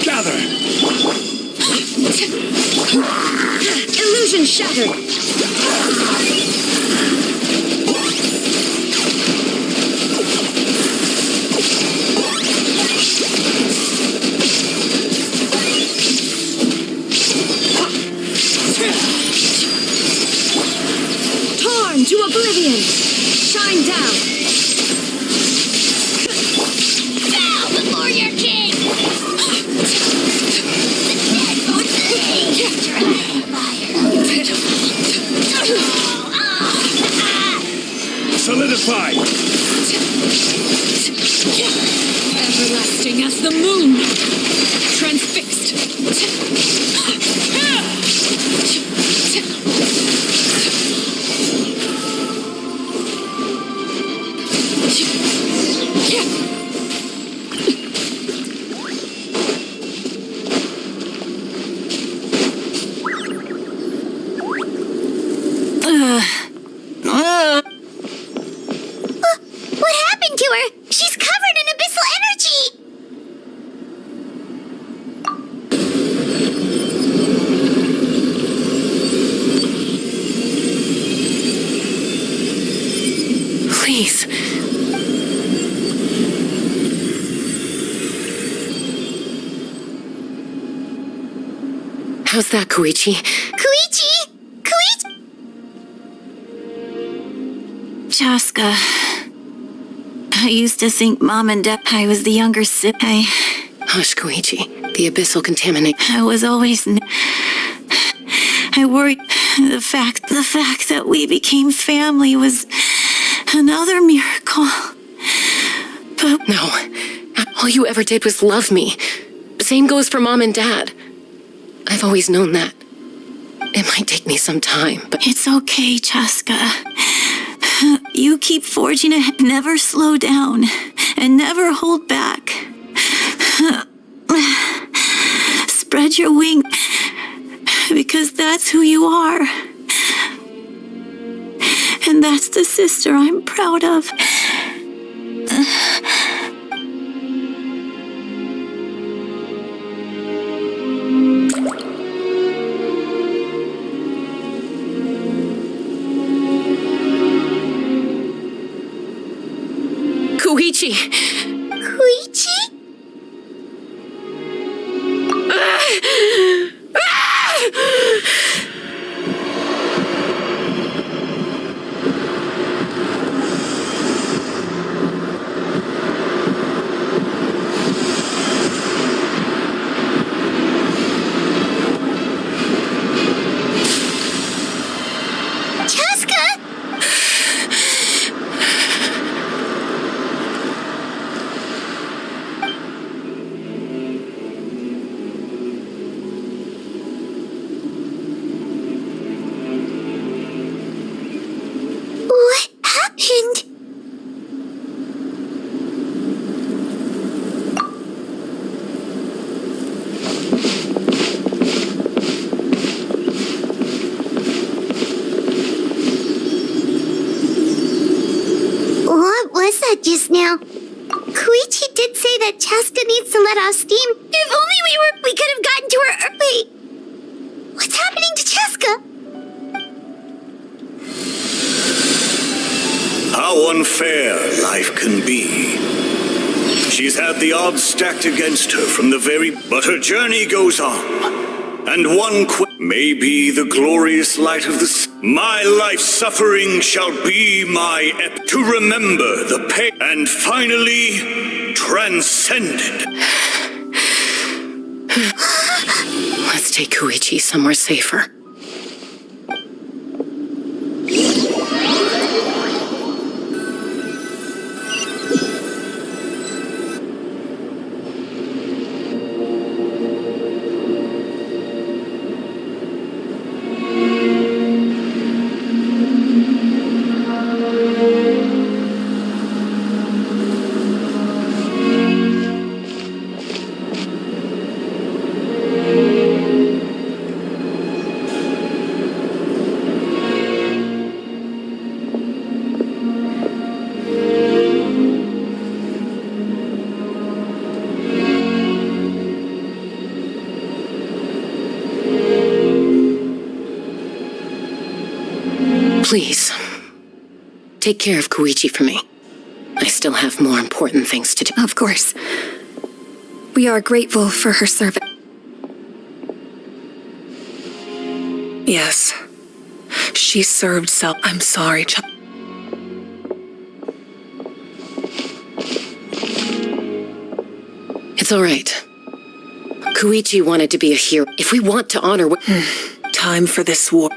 Gather. Illusion shattered! Torn to oblivion! Shine down! Bow before your king! Solidify. Everlasting as the moon! Transfixed! What happened to her? She's covered in abyssal energy! Please. How's that, Koichi? Koichi! Koichi! Chaska. I used to think Mom and Dad I was the younger sibling. Hush, Koichi. The abyssal contaminate. I was always... I worried the fact that we became family was another miracle. But no, all you ever did was love me. Same goes for Mom and Dad. I've always known that. It might take me some time, but it's okay, Chaska. You keep forging ahead. Never slow down and never hold back. Spread your wings, because that's who you are. And that's the sister I'm proud of. Koichi! Koichi? Just now, Koichi did say that Chaska needs to let off steam. If only we could have gotten to her early. What's happening to Chaska? How unfair life can be. She's had the odds stacked against her from the very... But her journey goes on. And one may be the glorious light of the... My life suffering shall be my to remember the pain and finally transcended. Let's take Koichi somewhere safer. Please, take care of Koichi for me. I still have more important things to do. Of course. We are grateful for her service. Yes. She served self. I'm sorry, It's all right. Koichi wanted to be a hero. If we want to honor... Time for this war.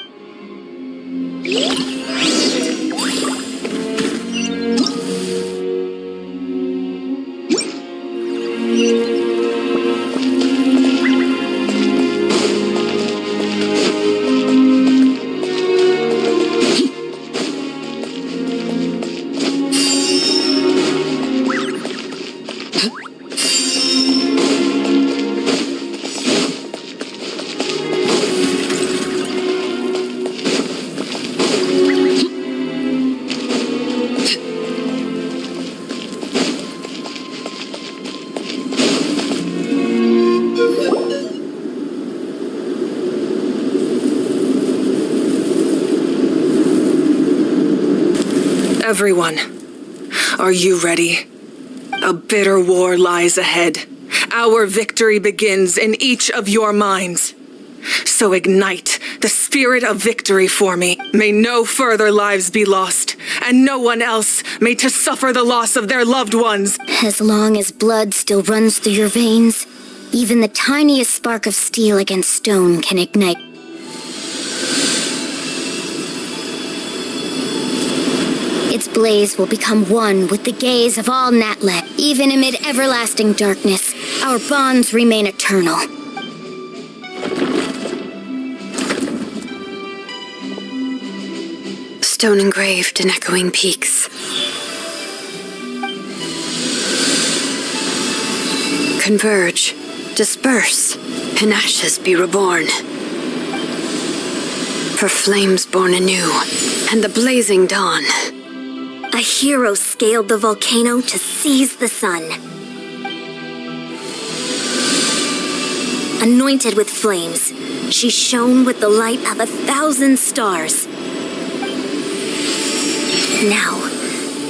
Everyone, Are you ready? A bitter war lies ahead. Our victory begins in each of your minds. So ignite the spirit of victory for me. May no further lives be lost, and no one else may to suffer the loss of their loved ones. As long as blood still runs through your veins, even the tiniest spark of steel against stone can ignite. Its blaze will become one with the gaze of all Natlan. Even amid everlasting darkness, our bonds remain eternal. Stone engraved in echoing peaks. Converge, disperse, in ashes be reborn. For flames born anew, and the blazing dawn. A hero scaled the volcano to seize the sun. Anointed with flames, she shone with the light of 1,000 stars. Now,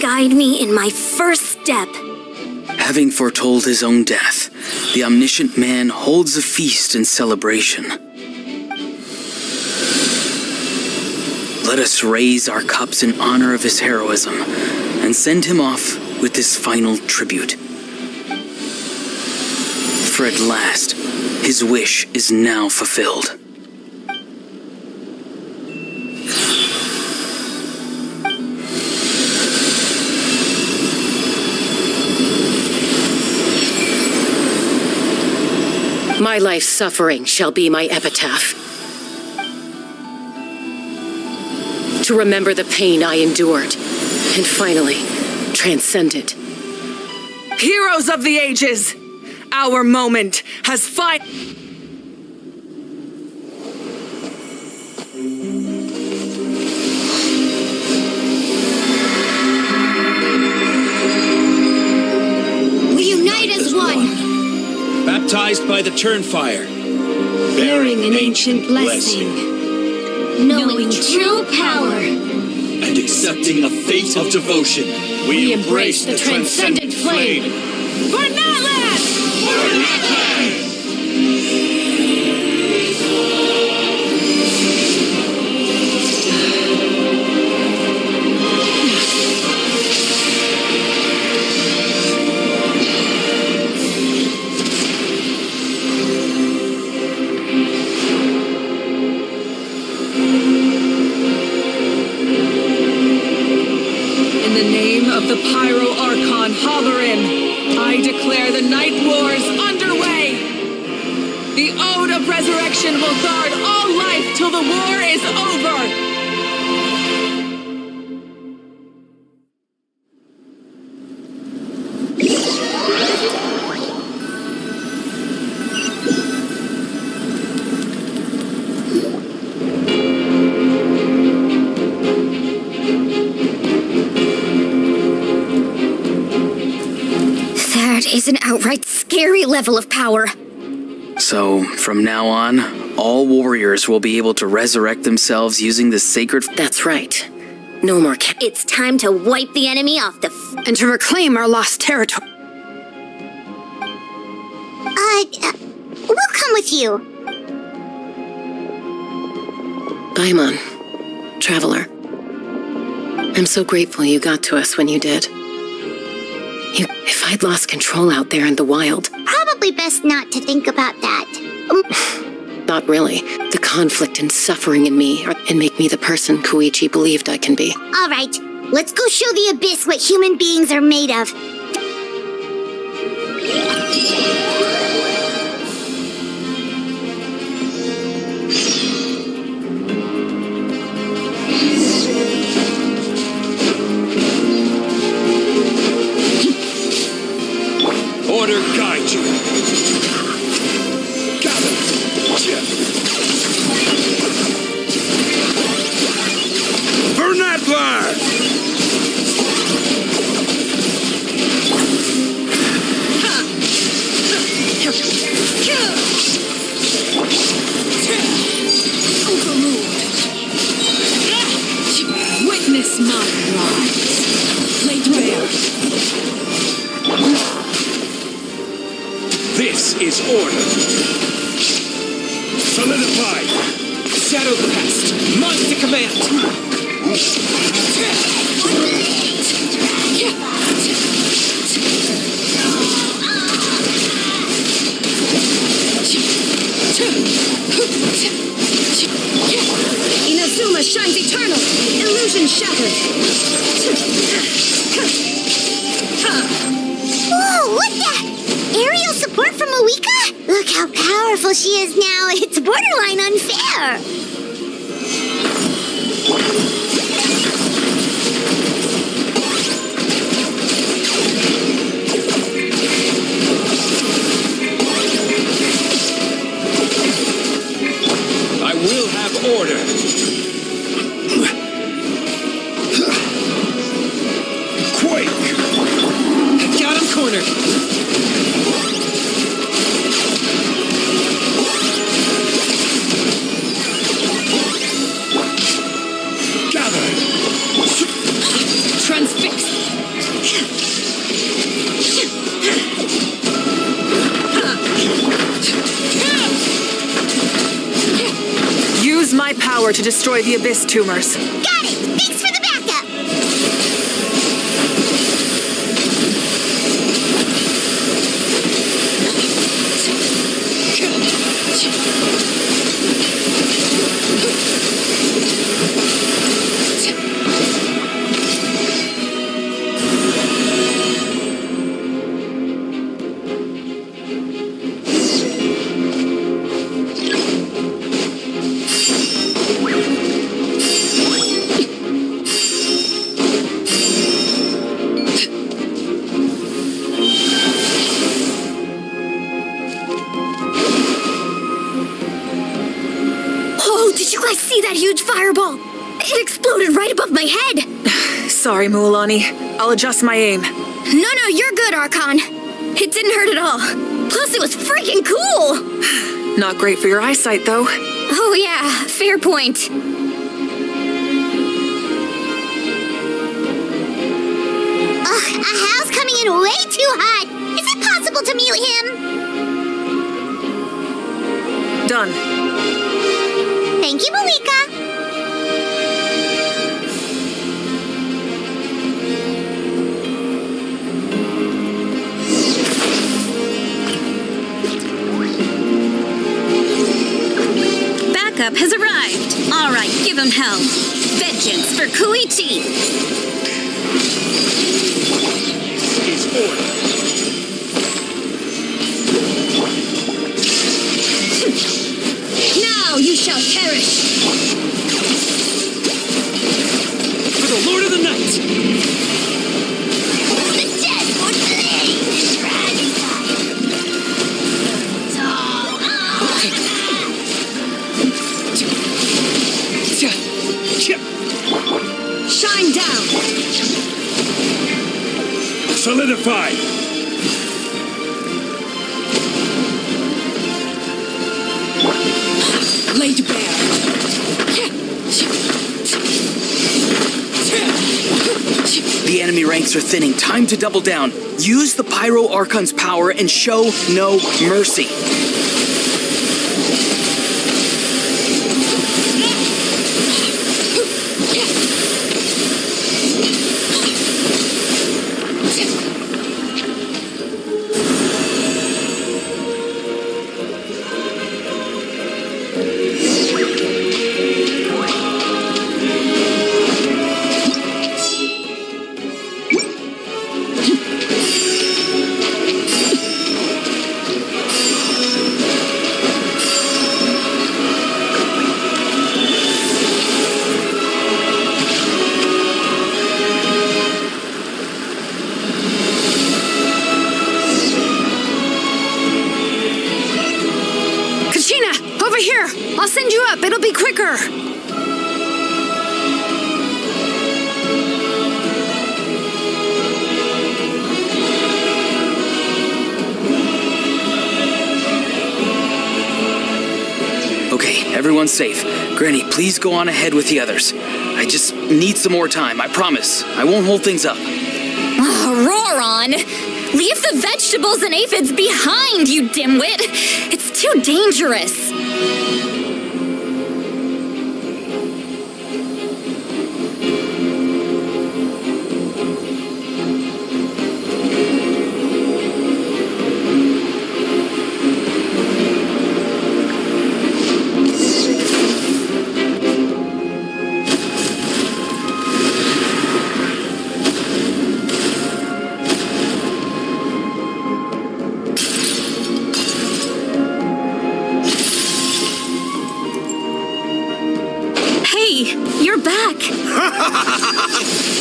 guide me in my first step. Having foretold his own death, the omniscient man holds a feast in celebration. Let us raise our cups in honor of his heroism and send him off with this final tribute. For at last, his wish is now fulfilled. My life's suffering shall be my epitaph. To remember the pain I endured, and finally, transcend it. Heroes of the ages! Our moment has We unite as one! Baptized by the Turnfire, Bearing an ancient blessing. Knowing true power. and accepting a fate of devotion, we embrace the transcendent flame. For Natlan! For Natlan! In the name of the Pyro Archon Holorin, I declare the Night Wars underway! The Ode of Resurrection will guard all life till the war is over! That is an outright scary level of power. So, from now on, all warriors will be able to resurrect themselves using the sacred... That's right. No more It's time to wipe the enemy off the and to reclaim our lost territory. We'll come with you. Paimon, Traveler. I'm so grateful you got to us when you did. If I'd lost control out there in the wild... Probably best not to think about that. Not really. The conflict and suffering in me and make me the person Koichi believed I can be. All right, let's go show the Abyss what human beings are made of. Order guide you. Gather. For Natlan! Witness my rise. Laid bare This is order. Solidify. Shadow Blast! Monster Command! Inazuma shines eternal. Illusion shattered. Whoa, what the? Aerial support from Moika? Look how powerful she is now. It's borderline unfair. I will have order. Quake! I got him cornered! Gather! Transfix. Use my power to destroy the Abyss tumors. Got it! Thanks for the backup! Oh, did you guys see that huge fireball? It exploded right above my head. Sorry, Mualani. I'll adjust my aim. No, you're good, Archon. It didn't hurt at all. Plus, it was freaking cool. Not great for your eyesight, though. Oh, yeah, fair point. Ugh, Ahal's coming in way too hot. Is it possible to mute him? Done. Thank you, Malika. Backup has arrived. All right, give him hell. Vengeance for Koichi. Is order. Now you shall perish. For the Lord of the Night! The dead would Shine down. Solidify! Laid bare. The enemy ranks are thinning. Time to double down. Use the Pyro Archon's power and show no mercy. I'll send you up. It'll be quicker. Okay, everyone's safe. Granny, please go on ahead with the others. I just need some more time, I promise. I won't hold things up. Roron! Leave the vegetables and aphids behind, you dimwit! It's too dangerous!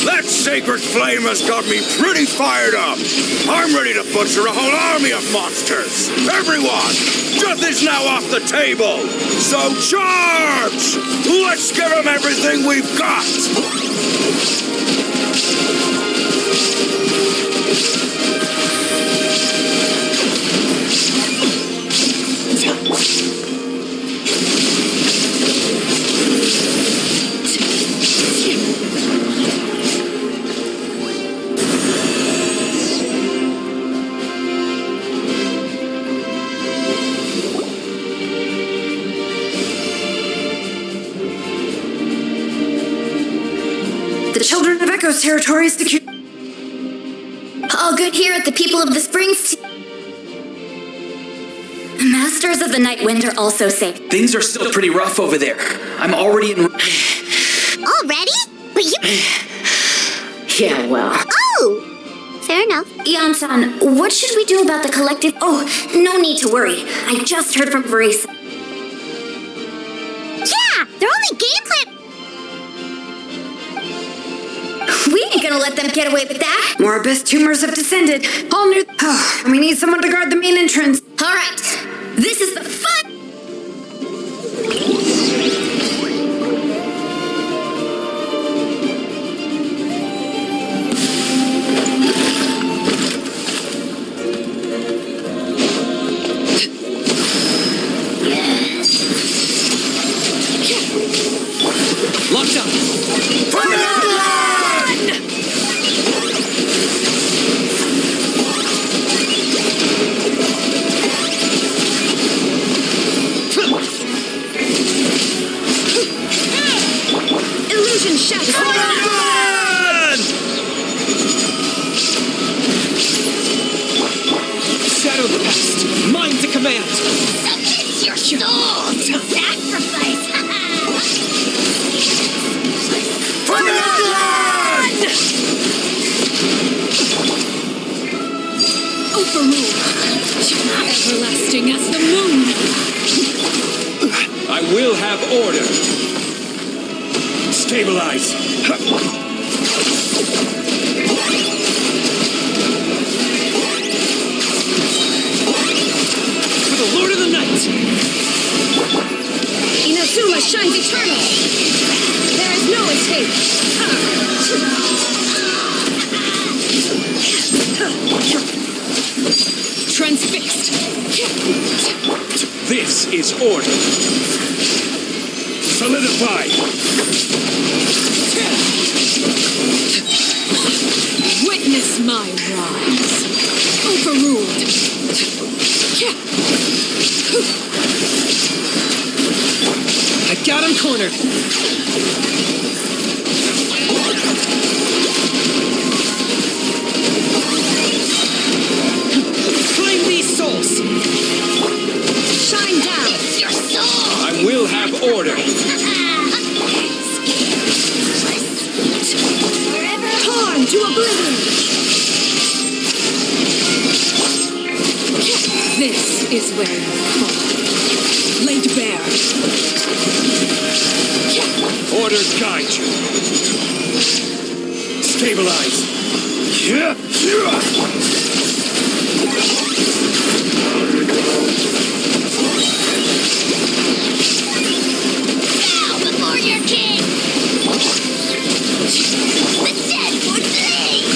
That sacred flame has got me pretty fired up. I'm ready to butcher a whole army of monsters. Everyone, death is now off the table. So charge! Let's give them everything we've got. The children of Echo's territory is secure. All good here at the People of the Springs. Masters of the Night Wind are also safe. Things are still pretty rough over there. I'm already in... Already? But you... Yeah, well... Oh! Fair enough. Yan-san, what should we do about the collective... Oh, no need to worry. I just heard from Varese. Yeah! Their only game plan... We ain't gonna let them get away with that. More abyss tumors have descended. All new... Oh, we need someone to guard the main entrance. All right. This is the fun... Locked up. Illusion shattered. Shadow of the past. Mine to command. Submit your soul to sacrifice. Overruled. Everlasting as the moon. I will have order. Stabilize. For the Lord of the Night. Inazuma shines eternal. There is no escape. Transfixed. This is order. Solidify. Witness my rise. Overruled. I got him cornered. Claim these souls. Shine down. Your soul. I will have order. Torn to oblivion. This is where you fall. Laid bare. Order guide you. Stabilize. Bow before your king. The dead would bleed.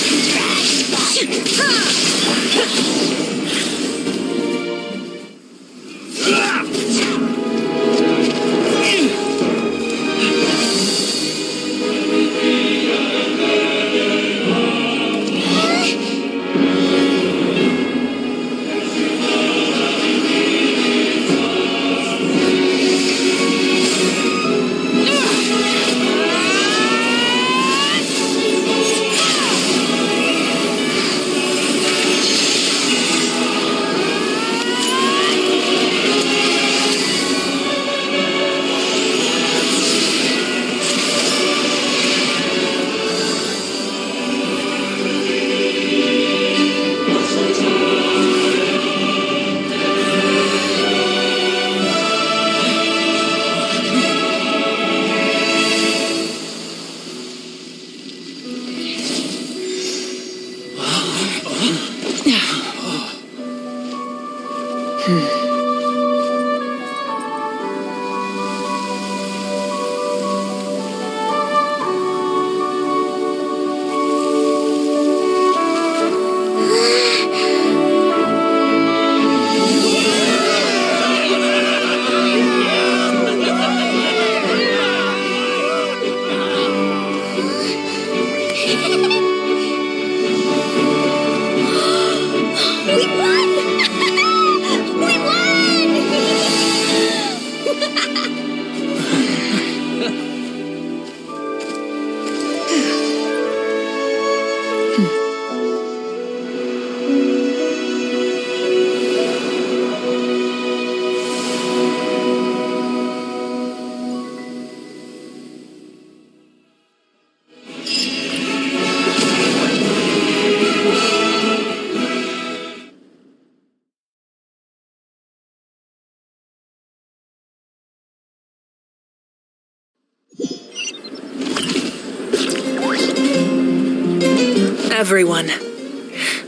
everyone.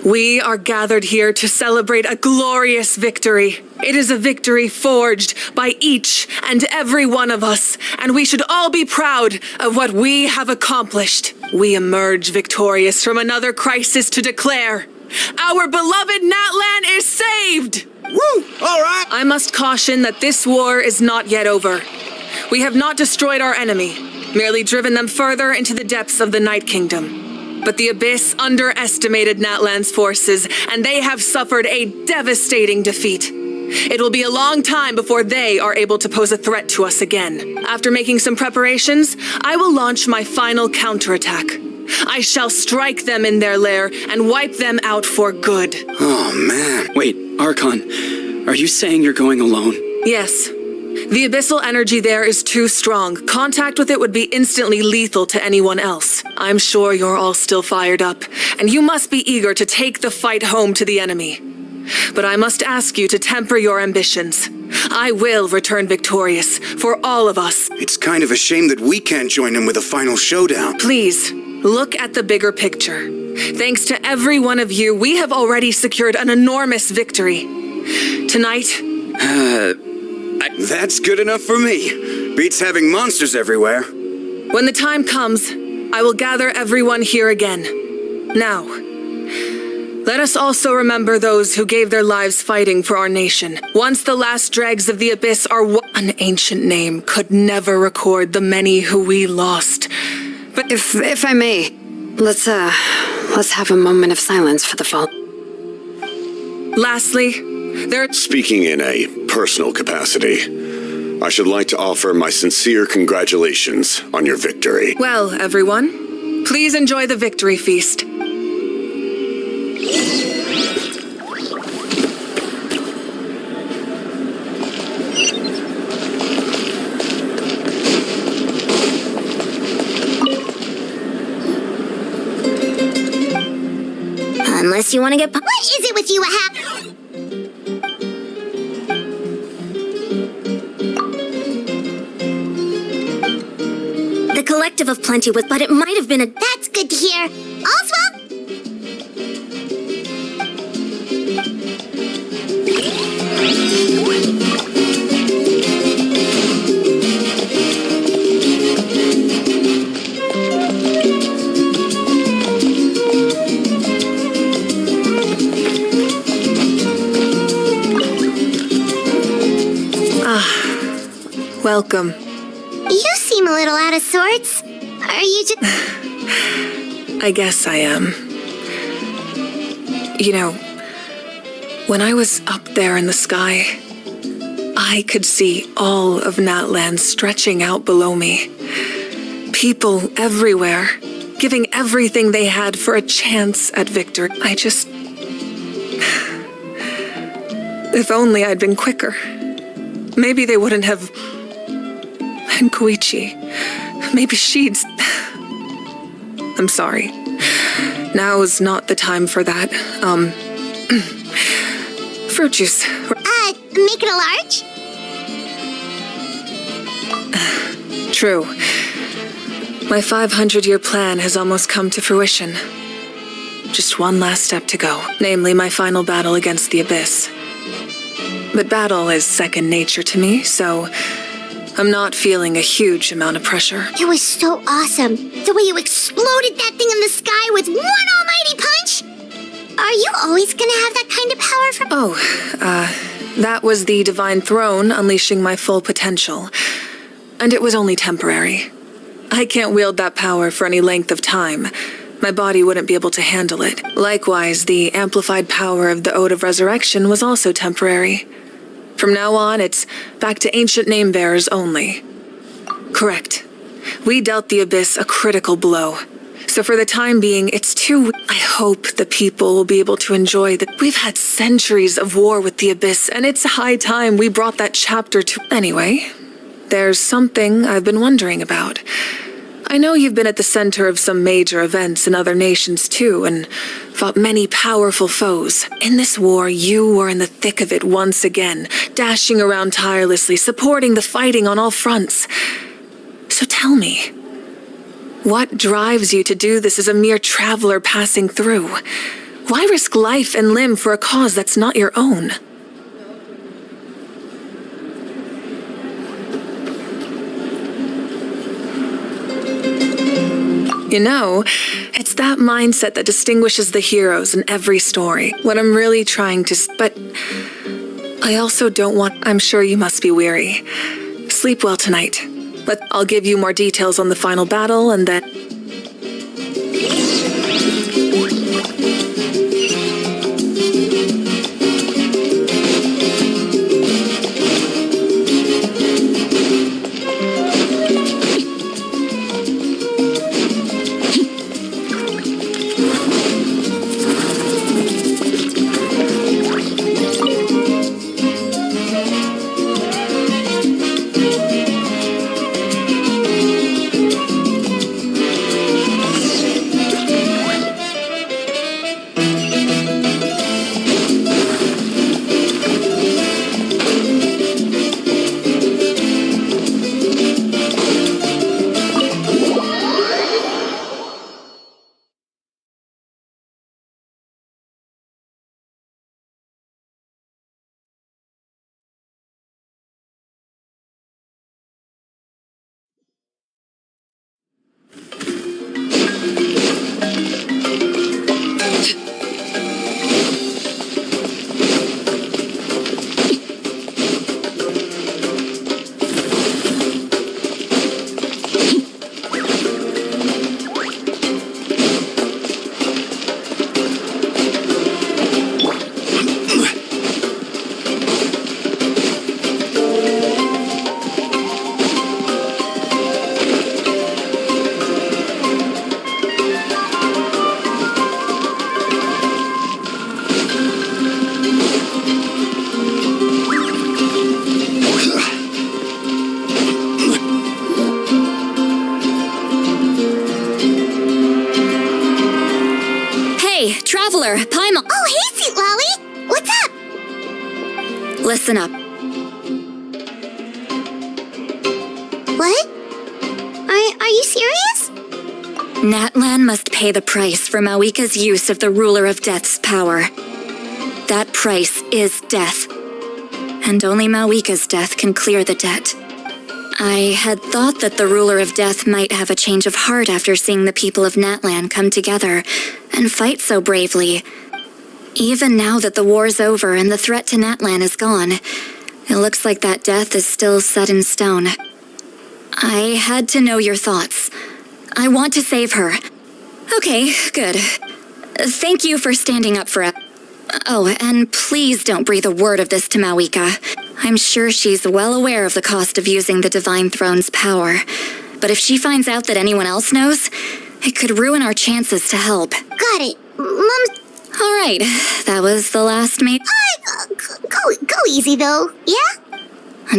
We are gathered here to celebrate a glorious victory. It is a victory forged by each and every one of us, and we should all be proud of what we have accomplished. We emerge victorious from another crisis to declare, our beloved Natlan is saved! Woo! All right! I must caution that this war is not yet over. We have not destroyed our enemy, merely driven them further into the depths of the Night Kingdom. But the Abyss underestimated Natlan's forces, and they have suffered a devastating defeat. It will be a long time before they are able to pose a threat to us again. After making some preparations, I will launch my final counterattack. I shall strike them in their lair and wipe them out for good. Oh, man. Wait, Archon, are you saying you're going alone? Yes. The abyssal energy there is too strong. Contact with it would be instantly lethal to anyone else. I'm sure you're all still fired up, and you must be eager to take the fight home to the enemy. But I must ask you to temper your ambitions. I will return victorious for all of us. It's kind of a shame that we can't join him with a final showdown. Please, look at the bigger picture. Thanks to every one of you, we have already secured an enormous victory. Tonight... That's good enough for me. Beats having monsters everywhere. When the time comes, I will gather everyone here again. Now, let us also remember those who gave their lives fighting for our nation. Once the last dregs of the Abyss are an ancient name could never record the many who we lost. But if I may, let's have a moment of silence for the fall. Lastly, Speaking in a personal capacity, I should like to offer my sincere congratulations on your victory. Well, everyone, please enjoy the victory feast. Unless you want to get... What is it with you, The collective of plenty was, but it might have been a... That's good to hear. All's well? Welcome. You seem a little out of sorts. Are you just... I guess I am. You know, when I was up there in the sky, I could see all of Natlan stretching out below me. People everywhere, giving everything they had for a chance at victory. If only I'd been quicker. Maybe they wouldn't have... And Koichi, maybe she'd... I'm sorry. Now is not the time for that. Fruit juice. Make it a large? True. My 500-year plan has almost come to fruition. Just one last step to go, namely my final battle against the Abyss. But battle is second nature to me, so I'm not feeling a huge amount of pressure. It was so awesome. The way you exploded that thing in the sky with one almighty punch. Are you always gonna have that kind of power that was the Divine Throne unleashing my full potential. And it was only temporary. I can't wield that power for any length of time. My body wouldn't be able to handle it. Likewise, the amplified power of the Ode of Resurrection was also temporary. From now on, it's back to ancient name-bearers only. Correct. We dealt the Abyss a critical blow. So for the time being, it's too... I hope the people will be able to enjoy that. We've had centuries of war with the Abyss, and it's high time we brought that chapter to... Anyway, there's something I've been wondering about. I know you've been at the center of some major events in other nations too, and fought many powerful foes. In this war, you were in the thick of it once again, dashing around tirelessly, supporting the fighting on all fronts. So tell me, What drives you to do this as a mere traveler passing through? Why risk life and limb for a cause that's not your own? You know, it's that mindset that distinguishes the heroes in every story. What I'm really trying to... But I also don't want... I'm sure you must be weary. Sleep well tonight. But I'll give you more details on the final battle and then... Oh, hey, Sweet Lolly! What's up? Listen up. What? Are you serious? Natlan must pay the price for Mawika's use of the Ruler of Death's power. That price is death. And only Mawika's death can clear the debt. I had thought that the Ruler of Death might have a change of heart after seeing the people of Natlan come together and fight so bravely. Even now that the war's over and the threat to Natlan is gone, it looks like that death is still set in stone. I had to know your thoughts. I want to save her. Okay, good. Thank you for standing up for it. Oh, and please don't breathe a word of this to Mawika. I'm sure she's well aware of the cost of using the Divine Throne's power. But if she finds out that anyone else knows, it could ruin our chances to help. Got it. Mom... All right, that was the last mate. Go easy, though, yeah?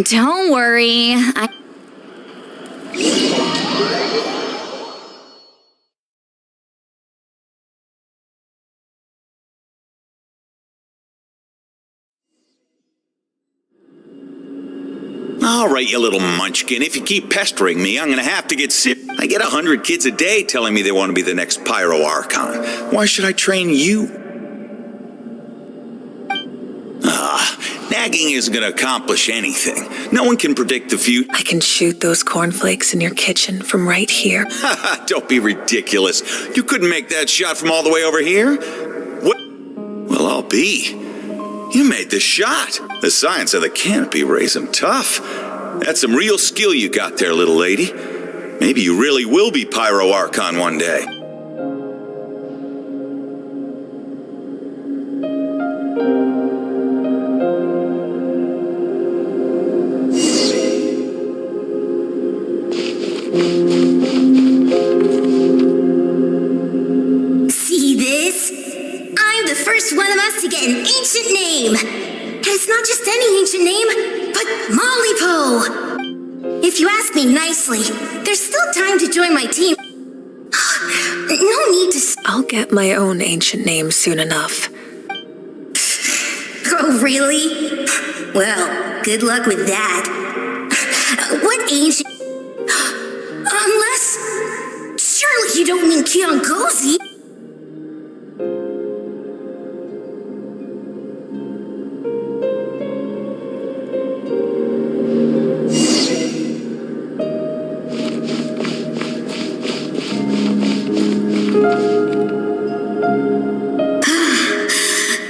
Don't worry, All right, you little munchkin. If you keep pestering me, I'm going to have to get sick. I get 100 kids a day telling me they want to be the next Pyro Archon. Why should I train you? Nagging isn't going to accomplish anything. No one can predict the future. I can shoot those cornflakes in your kitchen from right here. Don't be ridiculous. You couldn't make that shot from all the way over here? What? Well, I'll be. You made the shot. The science of the canopy raised them tough. That's some real skill you got there, little lady. Maybe you really will be Pyro Archon one day. See this? I'm the first one of us to get an ancient name. And it's not just any ancient name, but Malipo. If you ask me nicely, there's still time to join my team. No need to... I'll get my own ancient name soon enough. Oh, really? Well, good luck with that. What ancient... Unless... You don't mean Kiangozi?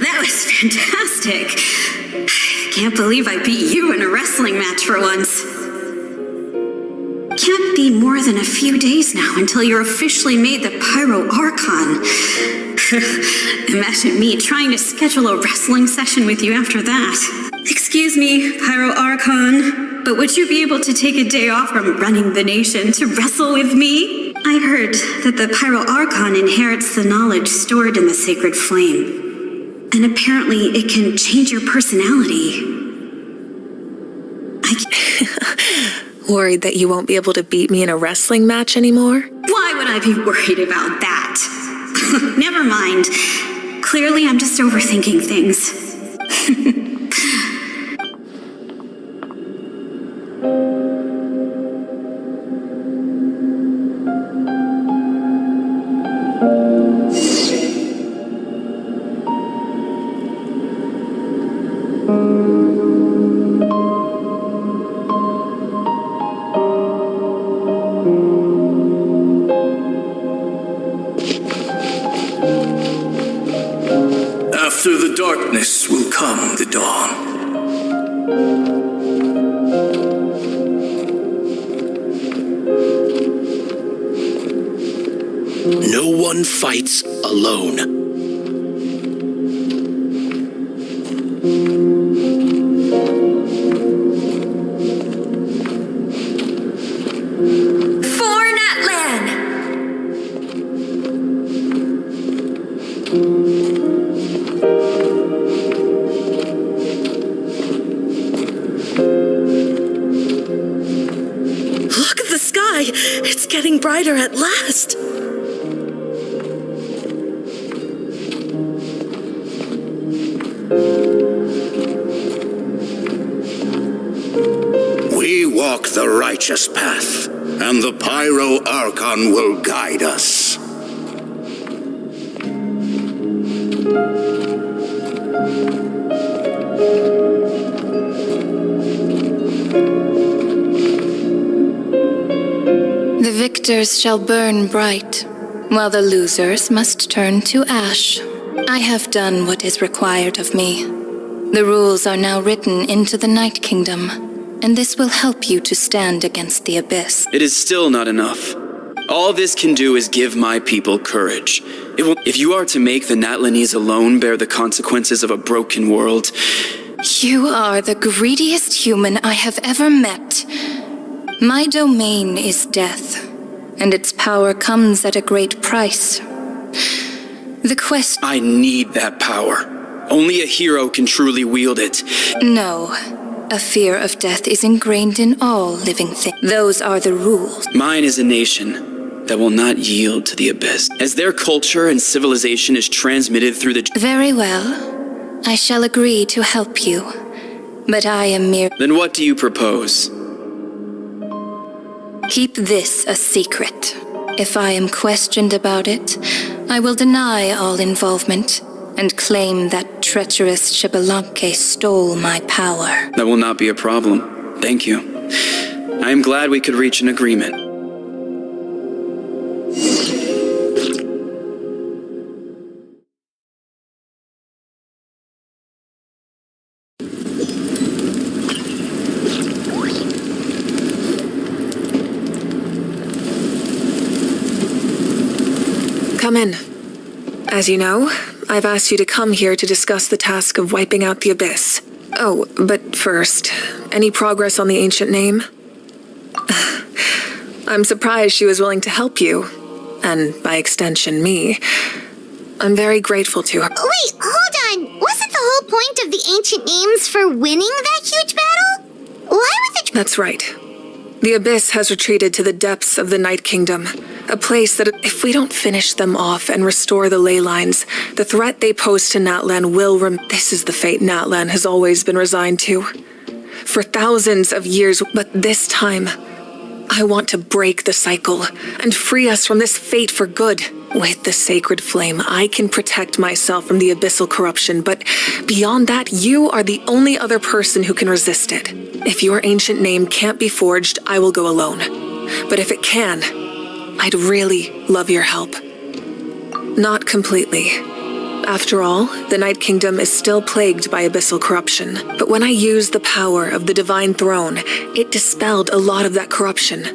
That was fantastic. Can't believe I beat you in a wrestling match for once. Can't be more than a few days now until you're officially made the Pyro Archon. Imagine me trying to schedule a wrestling session with you after that. Excuse me, Pyro Archon, but would you be able to take a day off from running the nation to wrestle with me? I heard that the Pyro Archon inherits the knowledge stored in the sacred flame. And apparently it can change your personality. Worried that you won't be able to beat me in a wrestling match anymore? Why would I be worried about that? Never mind. Clearly, I'm just overthinking things. After the darkness will come the dawn. No one fights alone. For Natlan! Look at the sky! It's getting brighter at last! We walk the righteous path, and the Pyro Archon will guide us. The victors shall burn bright, while the losers must turn to ash. I have done what is required of me. The rules are now written into the Night Kingdom, and this will help you to stand against the Abyss. It is still not enough. All this can do is give my people courage. If you are to make the Natlanese alone bear the consequences of a broken world... You are the greediest human I have ever met. My domain is death, and its power comes at a great price. The quest... I need that power. Only a hero can truly wield it. No. A fear of death is ingrained in all living things. Those are the rules. Mine is a nation that will not yield to the Abyss. As their culture and civilization is transmitted through the... Very well. I shall agree to help you. But I am mere... Then what do you propose? Keep this a secret. If I am questioned about it, I will deny all involvement and claim that treacherous Xbalanque stole my power. That will not be a problem. Thank you. I am glad we could reach an agreement. Come in. As you know, I've asked you to come here to discuss the task of wiping out the Abyss. Oh, but first, any progress on the ancient name? I'm surprised she was willing to help you, and by extension, me. I'm very grateful to her. Wait, hold on. Wasn't the whole point of the ancient names for winning that huge battle? Why would the... That's right. The Abyss has retreated to the depths of the Night Kingdom, a place that if we don't finish them off and restore the ley lines, the threat they pose to Natlan will This is the fate Natlan has always been resigned to. For thousands of years, but this time, I want to break the cycle and free us from this fate for good. With the sacred flame, I can protect myself from the abyssal corruption, but beyond that, you are the only other person who can resist it. If your ancient name can't be forged, I will go alone. But if it can, I'd really love your help. Not completely. After all, the Night Kingdom is still plagued by abyssal corruption. But when I used the power of the Divine Throne, it dispelled a lot of that corruption.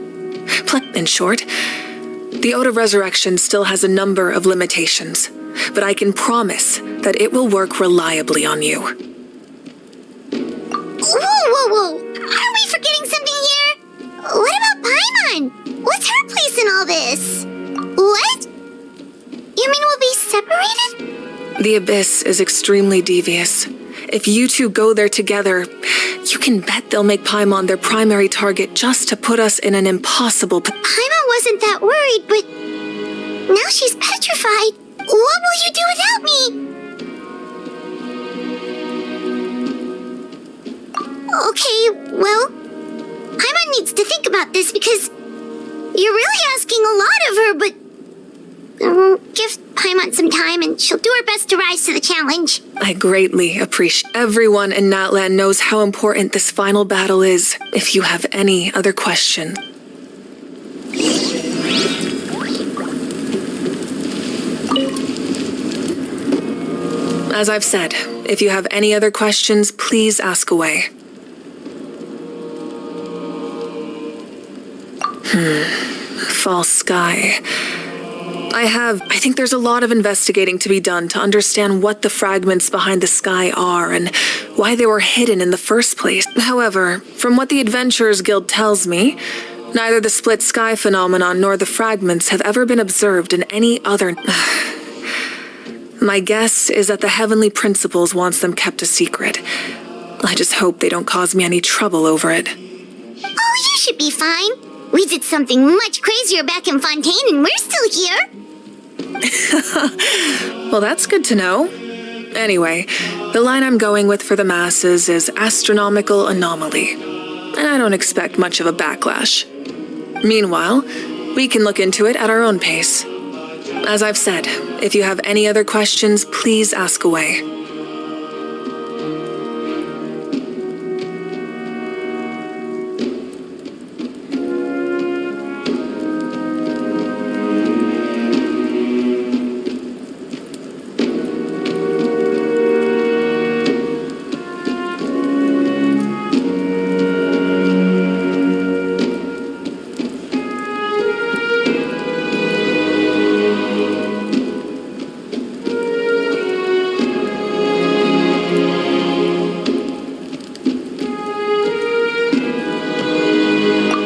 In short, the Ode of Resurrection still has a number of limitations, but I can promise that it will work reliably on you. Whoa! Are we forgetting something here? What about Paimon? What's her place in all this? What? You mean we'll be separated? The Abyss is extremely devious. If you two go there together, you can bet they'll make Paimon their primary target just to put us in an impossible Paimon wasn't that worried, but now she's petrified. What will you do without me? Okay, well, Paimon needs to think about this because you're really asking a lot of her, but give Paimon some time and she'll do her best to rise to the challenge. I greatly appreciate. Everyone in Natlan knows how important this final battle is. If you have any other questions. As I've said, if you have any other questions, please ask away. False sky. I think there's a lot of investigating to be done to understand what the fragments behind the sky are and why they were hidden in the first place. However, from what the Adventurers Guild tells me, neither the split sky phenomenon nor the fragments have ever been observed in any other... My guess is that the Heavenly Principles wants them kept a secret. I just hope they don't cause me any trouble over it. Oh, you should be fine. We did something much crazier back in Fontaine and we're still here. Well, that's good to know. Anyway, the line I'm going with for the masses is astronomical anomaly. And I don't expect much of a backlash. Meanwhile, we can look into it at our own pace. As I've said, if you have any other questions, please ask away.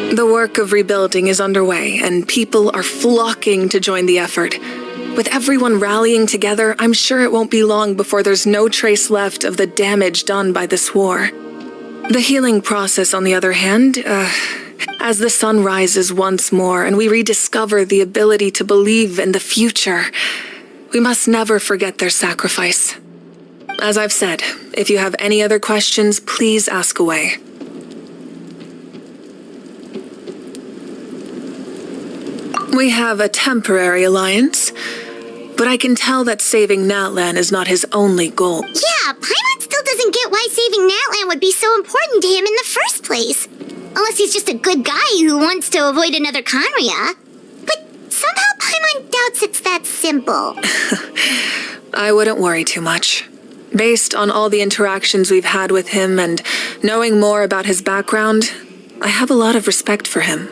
The work of rebuilding is underway, and people are flocking to join the effort. With everyone rallying together, I'm sure it won't be long before there's no trace left of the damage done by this war. The healing process, on the other hand, as the sun rises once more and we rediscover the ability to believe in the future, we must never forget their sacrifice. As I've said, if you have any other questions, please ask away. We have a temporary alliance, but I can tell that saving Natlan is not his only goal. Yeah, Paimon still doesn't get why saving Natlan would be so important to him in the first place. Unless he's just a good guy who wants to avoid another Conria. But somehow Paimon doubts it's that simple. I wouldn't worry too much. Based on all the interactions we've had with him and knowing more about his background, I have a lot of respect for him.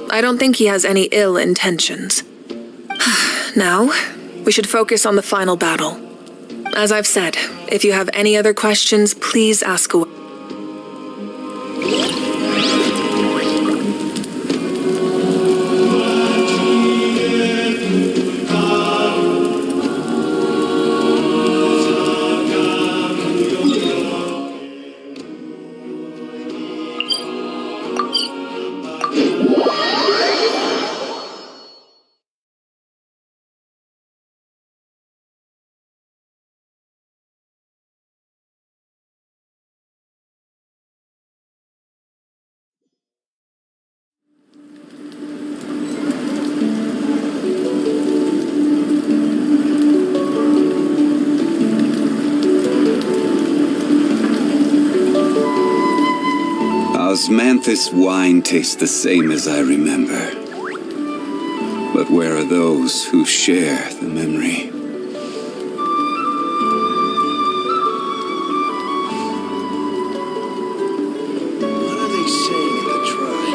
I don't think he has any ill intentions. Now, we should focus on the final battle. As I've said, if you have any other questions, please ask away. Osmanthus wine tastes the same as I remember. But where are those who share the memory? What are they saying in the tribe?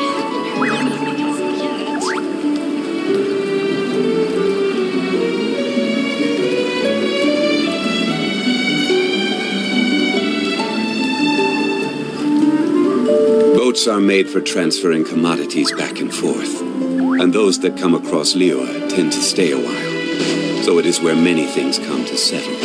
Boats are made for transferring commodities back and forth, and those that come across Liua tend to stay a while. So it is where many things come to settle.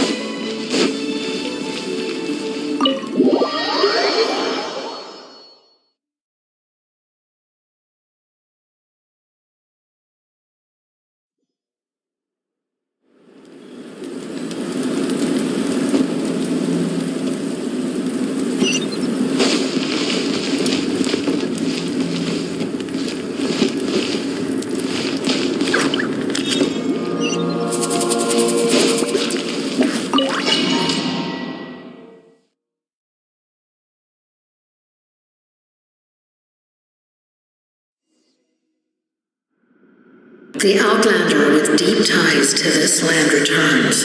The Outlander with deep ties to this land returns.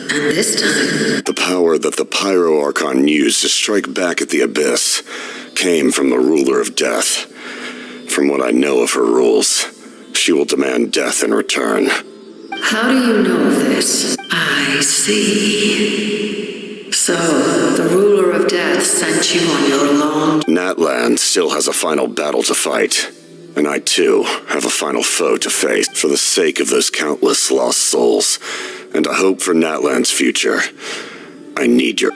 And this time... The power that the Pyro Archon used to strike back at the Abyss came from the Ruler of Death. From what I know of her rules, she will demand death in return. How do you know this? I see. So, the Ruler of Death sent you on your long... Natlan still has a final battle to fight. And I, too, have a final foe to face for the sake of those countless lost souls. And a hope for Natlan's future. I need your...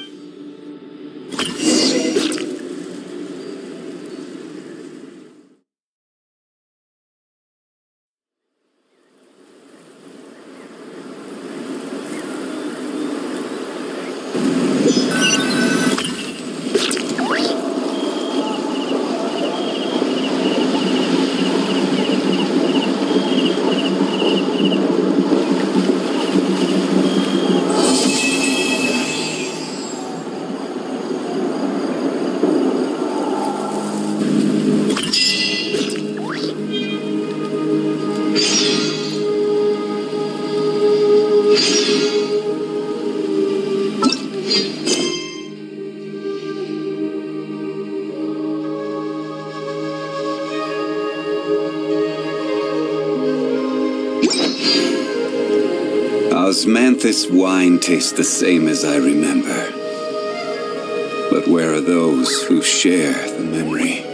Osmanthus wine tastes the same as I remember. But where are those who share the memory?